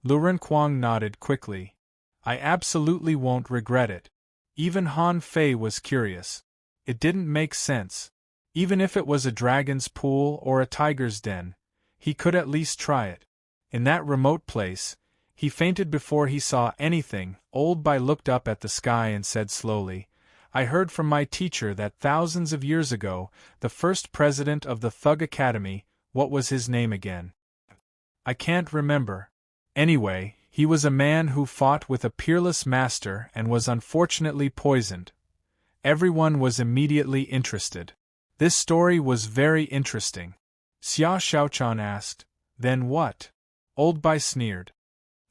Lu Renkuang nodded quickly. I absolutely won't regret it. Even Han Fei was curious. It didn't make sense. Even if it was a dragon's pool or a tiger's den, he could at least try it. In that remote place, he fainted before he saw anything. Old Bai looked up at the sky and said slowly, I heard from my teacher that thousands of years ago, the first president of the Thug Academy, what was his name again? I can't remember. Anyway, he was a man who fought with a peerless master and was unfortunately poisoned. Everyone was immediately interested. This story was very interesting. Xia Shaochan asked, Then what? Old Bai sneered.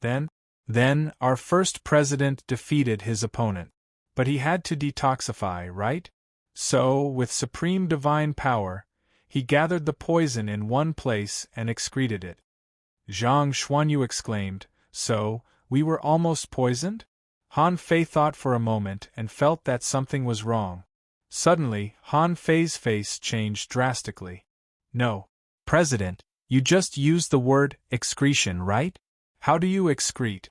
Then, our first president defeated his opponent. But he had to detoxify, right? So, with supreme divine power, he gathered the poison in one place and excreted it. Zhang Xuanyu exclaimed, So, we were almost poisoned? Han Fei thought for a moment and felt that something was wrong. Suddenly, Han Fei's face changed drastically. No, President, you just used the word excretion, right? How do you excrete?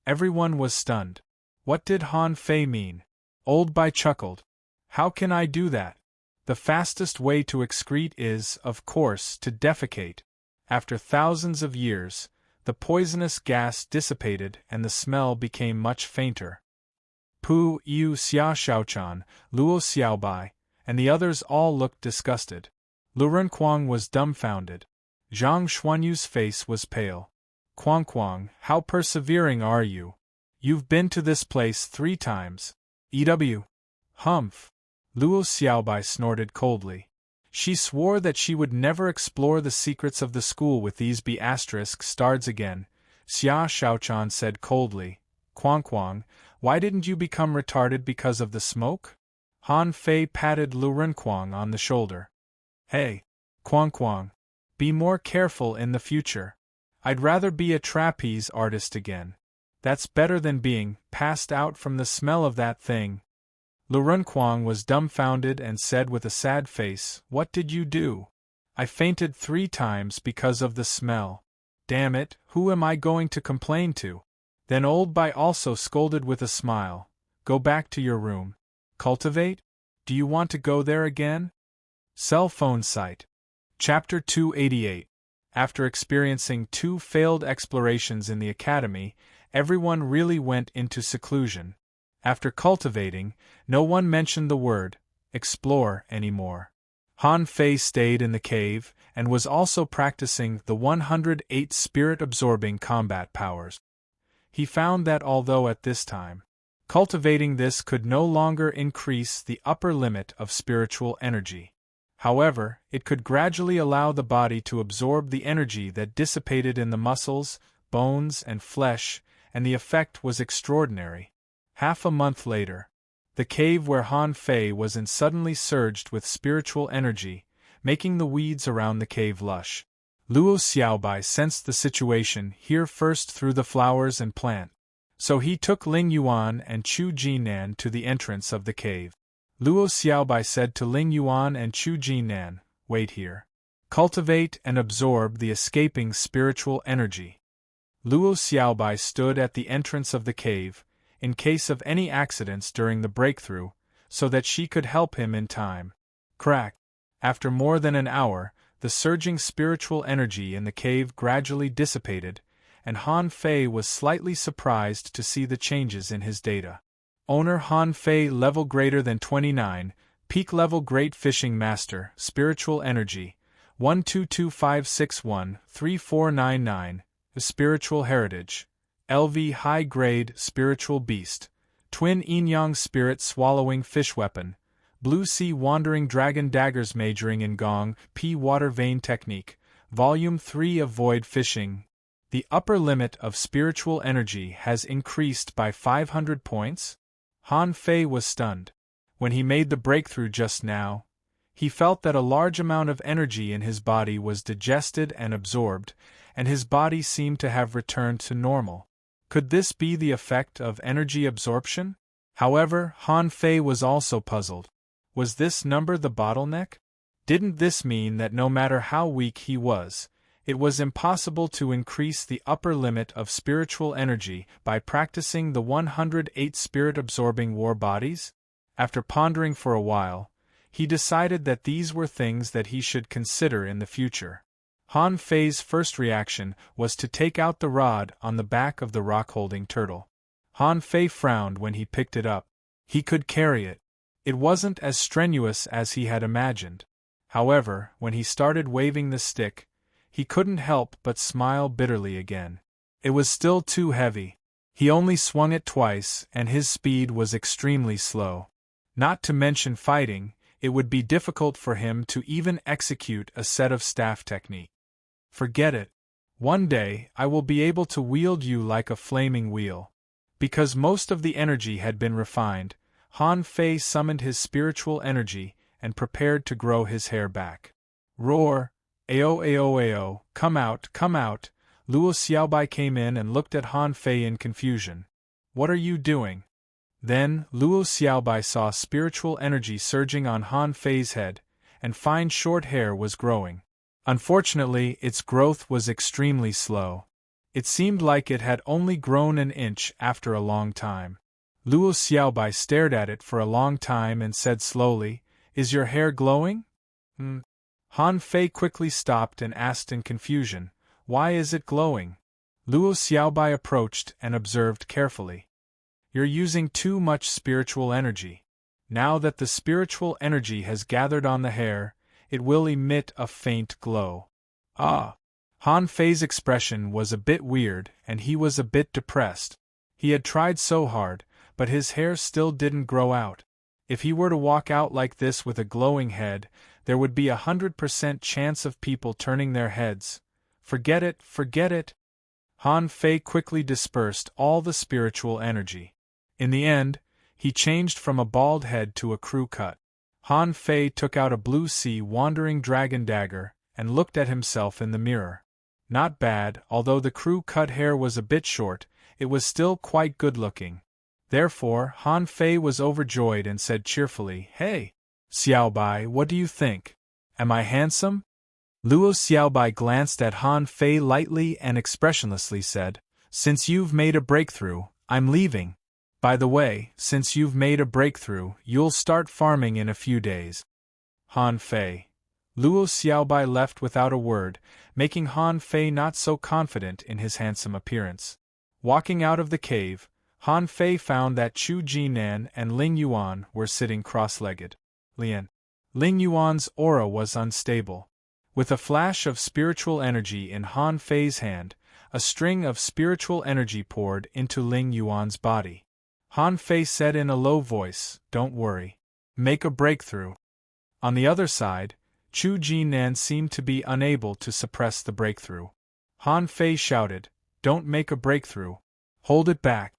Everyone was stunned. What did Han Fei mean? Old Bai chuckled. How can I do that? The fastest way to excrete is, of course, to defecate. After thousands of years, the poisonous gas dissipated and the smell became much fainter. Pu Yu Xia Shaochan, Luo Xiaobai, and the others all looked disgusted. Lu Renkuang was dumbfounded. Zhang Xuanyu's face was pale. Kuang, how persevering are you? You've been to this place 3 times. EW. Humph. Luo Xiaobai snorted coldly. She swore that she would never explore the secrets of the school with these B***stars again. Xia Shaochan said coldly, Kuang, why didn't you become retarded because of the smoke? Han Fei patted Lu Renkuang on the shoulder. Hey, Kuang, be more careful in the future. I'd rather be a trapeze artist again. That's better than being passed out from the smell of that thing. Lu Renkuang was dumbfounded and said with a sad face, What did you do? I fainted 3 times because of the smell. Damn it, who am I going to complain to? Then Old Bai also scolded with a smile, Go back to your room. Cultivate? Do you want to go there again? Cell phone site. Chapter 288. After experiencing 2 failed explorations in the academy, everyone really went into seclusion. After cultivating, no one mentioned the word explore anymore. Han Fei stayed in the cave, and was also practicing the 108 spirit-absorbing combat powers. He found that although at this time, cultivating this could no longer increase the upper limit of spiritual energy. However, it could gradually allow the body to absorb the energy that dissipated in the muscles, bones, and flesh, and the effect was extraordinary. Half a month later, the cave where Han Fei was in suddenly surged with spiritual energy, making the weeds around the cave lush. Luo Xiaobai sensed the situation here first through the flowers and plant. So he took Ling Yuan and Chu Jinan to the entrance of the cave. Luo Xiaobai said to Ling Yuan and Chu Jinan, "Wait here. Cultivate and absorb the escaping spiritual energy." Luo Xiaobai stood at the entrance of the cave, in case of any accidents during the breakthrough, so that she could help him in time. Crack! After more than an hour, the surging spiritual energy in the cave gradually dissipated, and Han Fei was slightly surprised to see the changes in his data. Owner Han Fei level greater than 29, peak level Great Fishing Master, spiritual energy, 12256134999, spiritual heritage, LV high grade spiritual beast, twin yin-yang spirit swallowing fish weapon, blue sea wandering dragon daggers majoring in gong, P water vein technique, volume 3 avoid fishing. The upper limit of spiritual energy has increased by 500 points? Han Fei was stunned. When he made the breakthrough just now, he felt that a large amount of energy in his body was digested and absorbed, and his body seemed to have returned to normal. Could this be the effect of energy absorption? However, Han Fei was also puzzled. Was this number the bottleneck? Didn't this mean that no matter how weak he was, it was impossible to increase the upper limit of spiritual energy by practicing the 108 spirit-absorbing war bodies? After pondering for a while, he decided that these were things that he should consider in the future. Han Fei's first reaction was to take out the rod on the back of the rock-holding turtle. Han Fei frowned when he picked it up. He could carry it. It wasn't as strenuous as he had imagined. However, when he started waving the stick, he couldn't help but smile bitterly again. It was still too heavy. He only swung it twice, and his speed was extremely slow. Not to mention fighting, it would be difficult for him to even execute a set of staff technique. Forget it. One day, I will be able to wield you like a flaming wheel. Because most of the energy had been refined, Han Fei summoned his spiritual energy and prepared to grow his hair back. Roar! Ao ao ao, come out, come out! Luo Xiaobai came in and looked at Han Fei in confusion. What are you doing? Then, Luo Xiaobai saw spiritual energy surging on Han Fei's head, and fine short hair was growing. Unfortunately, its growth was extremely slow. It seemed like it had only grown an inch after a long time. Luo Xiaobai stared at it for a long time and said slowly, "Is your hair glowing?" Han Fei quickly stopped and asked in confusion, "Why is it glowing?" Luo Xiaobai approached and observed carefully. "You're using too much spiritual energy. Now that the spiritual energy has gathered on the hair, it will emit a faint glow." Ah! Han Fei's expression was a bit weird, and he was a bit depressed. He had tried so hard, but his hair still didn't grow out. If he were to walk out like this with a glowing head, there would be 100% chance of people turning their heads. Forget it, forget it! Han Fei quickly dispersed all the spiritual energy. In the end, he changed from a bald head to a crew cut. Han Fei took out a blue sea wandering dragon dagger and looked at himself in the mirror. Not bad, although the crew cut hair was a bit short, it was still quite good-looking. Therefore, Han Fei was overjoyed and said cheerfully, "Hey, Xiaobai, what do you think? Am I handsome?" Luo Xiaobai glanced at Han Fei lightly and expressionlessly said, "Since you've made a breakthrough, I'm leaving. By the way, since you've made a breakthrough, you'll start farming in a few days." Han Fei. Luo Xiaobai left without a word, making Han Fei not so confident in his handsome appearance. Walking out of the cave, Han Fei found that Chu Jinan and Ling Yuan were sitting cross-legged. Ling Yuan's aura was unstable. With a flash of spiritual energy in Han Fei's hand, a string of spiritual energy poured into Ling Yuan's body. Han Fei said in a low voice, "Don't worry. Make a breakthrough." On the other side, Chu Jinan seemed to be unable to suppress the breakthrough. Han Fei shouted, "Don't make a breakthrough. Hold it back."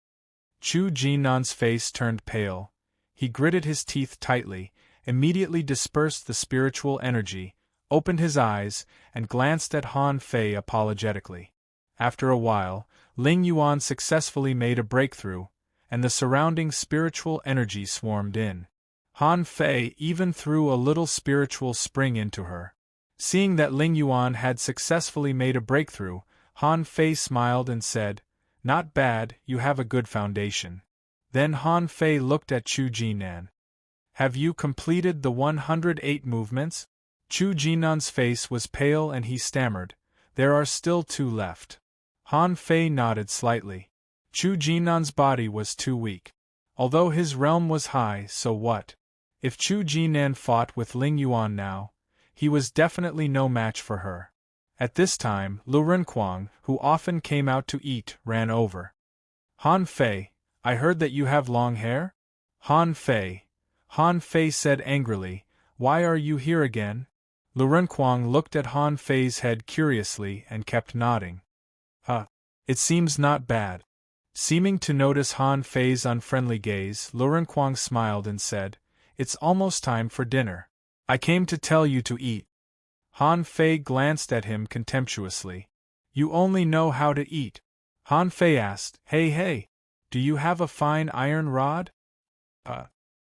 Chu Jinan's face turned pale. He gritted his teeth tightly, immediately dispersed the spiritual energy, opened his eyes, and glanced at Han Fei apologetically. After a while, Ling Yuan successfully made a breakthrough, and the surrounding spiritual energy swarmed in. Han Fei even threw a little spiritual spring into her. Seeing that Ling Yuan had successfully made a breakthrough, Han Fei smiled and said, "Not bad, you have a good foundation." Then Han Fei looked at Chu Jinan. "Have you completed the 108 movements?" Chu Jinan's face was pale and he stammered, "There are still 2 left." Han Fei nodded slightly. Chu Jinan's body was too weak. Although his realm was high, so what? If Chu Jinan fought with Ling Yuan now, he was definitely no match for her. At this time, Lu Renquang, who often came out to eat, ran over. "Han Fei, I heard that you have long hair?" Han Fei said angrily, "Why are you here again?" Lu Renquang looked at Han Fei's head curiously and kept nodding. It seems not bad." Seeming to notice Han Fei's unfriendly gaze, Lu Renquang smiled and said, "It's almost time for dinner. I came to tell you to eat." Han Fei glanced at him contemptuously. "You only know how to eat." Han Fei asked, Hey, do you have a fine iron rod?"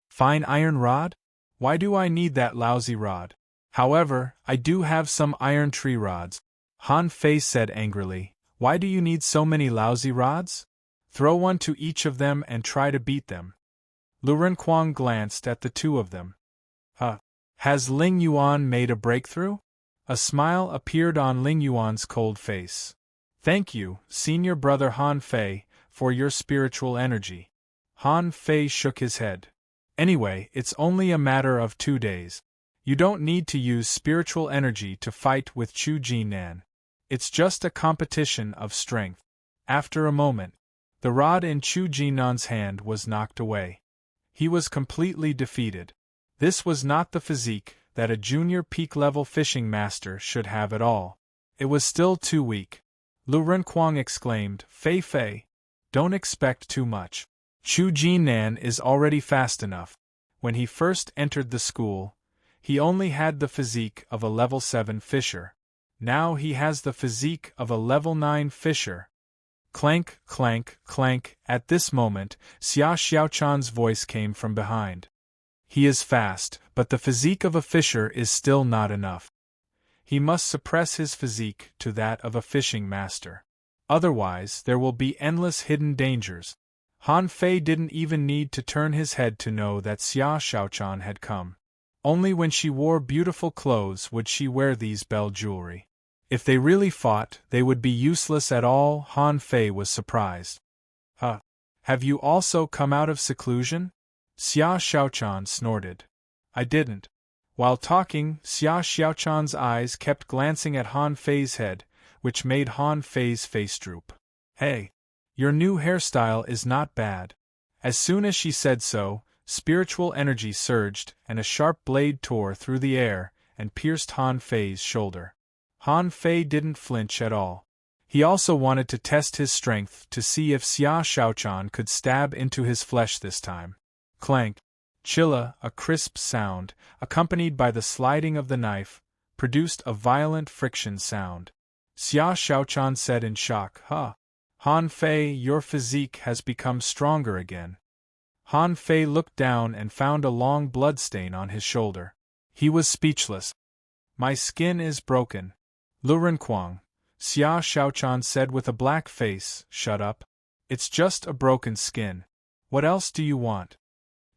Fine iron rod? Why do I need that lousy rod? However, I do have some iron tree rods." Han Fei said angrily, "Why do you need so many lousy rods? Throw one to each of them and try to beat them." Lu Renquang glanced at the 2 of them. Has Ling Yuan made a breakthrough?" A smile appeared on Ling Yuan's cold face. "Thank you, senior brother Han Fei, for your spiritual energy." Han Fei shook his head. "Anyway, it's only a matter of 2 days. You don't need to use spiritual energy to fight with Chu Jinan. It's just a competition of strength." After a moment, the rod in Chu Jinan's hand was knocked away. He was completely defeated. This was not the physique that a junior peak-level fishing master should have at all. It was still too weak. Lu Renquang exclaimed, Fei, don't expect too much. Chu Jinan is already fast enough." When he first entered the school, he only had the physique of a level 7 fisher. Now he has the physique of a level 9 fisher. Clank, clank, clank. At this moment, Xia Xiaochan's voice came from behind. "He is fast, but the physique of a fisher is still not enough. He must suppress his physique to that of a fishing master. Otherwise, there will be endless hidden dangers." Han Fei didn't even need to turn his head to know that Xia Xiaochan had come. Only when she wore beautiful clothes would she wear these bell jewelry. If they really fought, they would be useless at all. Han Fei was surprised. Have you also come out of seclusion?" Xia Xiaochan snorted. "I didn't." While talking, Xia Xiaochan's eyes kept glancing at Han Fei's head, which made Han Fei's face droop. "Hey! Your new hairstyle is not bad." As soon as she said so, spiritual energy surged, and a sharp blade tore through the air and pierced Han Fei's shoulder. Han Fei didn't flinch at all. He also wanted to test his strength to see if Xia Xiaochan could stab into his flesh this time. Clank! Chilla, a crisp sound, accompanied by the sliding of the knife, produced a violent friction sound. Xia Xiaochan said in shock, Han Fei, your physique has become stronger again." Han Fei looked down and found a long bloodstain on his shoulder. He was speechless. "My skin is broken." "Lu Renquang," Xia Xiaochan said with a black face, "Shut up. It's just a broken skin. What else do you want?"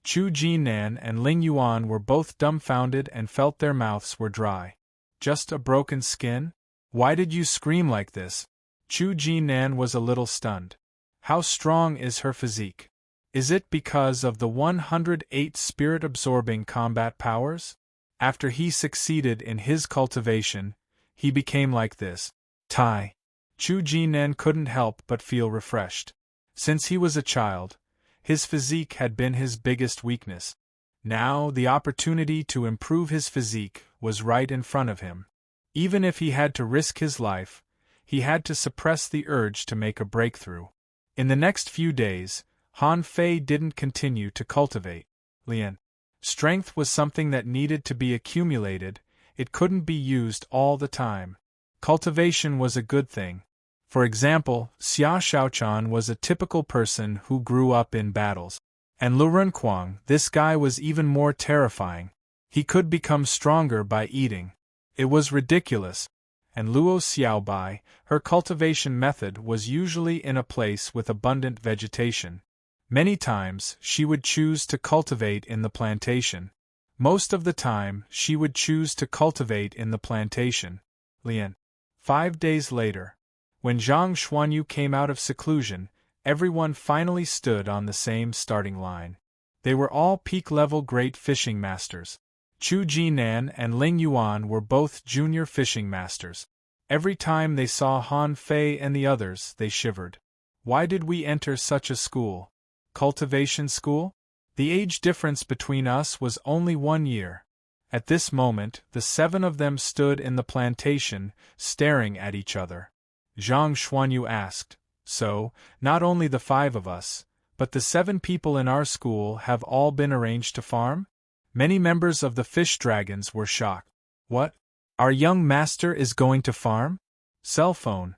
Chu Jinan and Ling Yuan were both dumbfounded and felt their mouths were dry. "Just a broken skin? Why did you scream like this?" Chu Jinan was a little stunned. How strong is her physique? Is it because of the 108 spirit-absorbing combat powers? After he succeeded in his cultivation, he became like this. Tai. Chu Jinan couldn't help but feel refreshed. Since he was a child, his physique had been his biggest weakness. Now the opportunity to improve his physique was right in front of him. Even if he had to risk his life, he had to suppress the urge to make a breakthrough. In the next few days, Han Fei didn't continue to cultivate. Lian. Strength was something that needed to be accumulated, it couldn't be used all the time. Cultivation was a good thing. For example, Xia Shaochan was a typical person who grew up in battles. And Lu Renquang, this guy was even more terrifying. He could become stronger by eating. It was ridiculous. And Luo Xiaobai, her cultivation method was usually in a place with abundant vegetation. Many times, she would choose to cultivate in the plantation. Most of the time, she would choose to cultivate in the plantation. Lian. 5 days later. When Zhang Xuanyu came out of seclusion, everyone finally stood on the same starting line. They were all peak-level great fishing masters. Chu Jinan and Ling Yuan were both junior fishing masters. Every time they saw Han Fei and the others, they shivered. Why did we enter such a school? Cultivation school? The age difference between us was only 1 year. At this moment, the 7 of them stood in the plantation, staring at each other. Zhang Xuanyu asked, "So, not only the 5 of us, but the 7 people in our school have all been arranged to farm?" Many members of the fish dragons were shocked. What? Our young master is going to farm? Cell phone.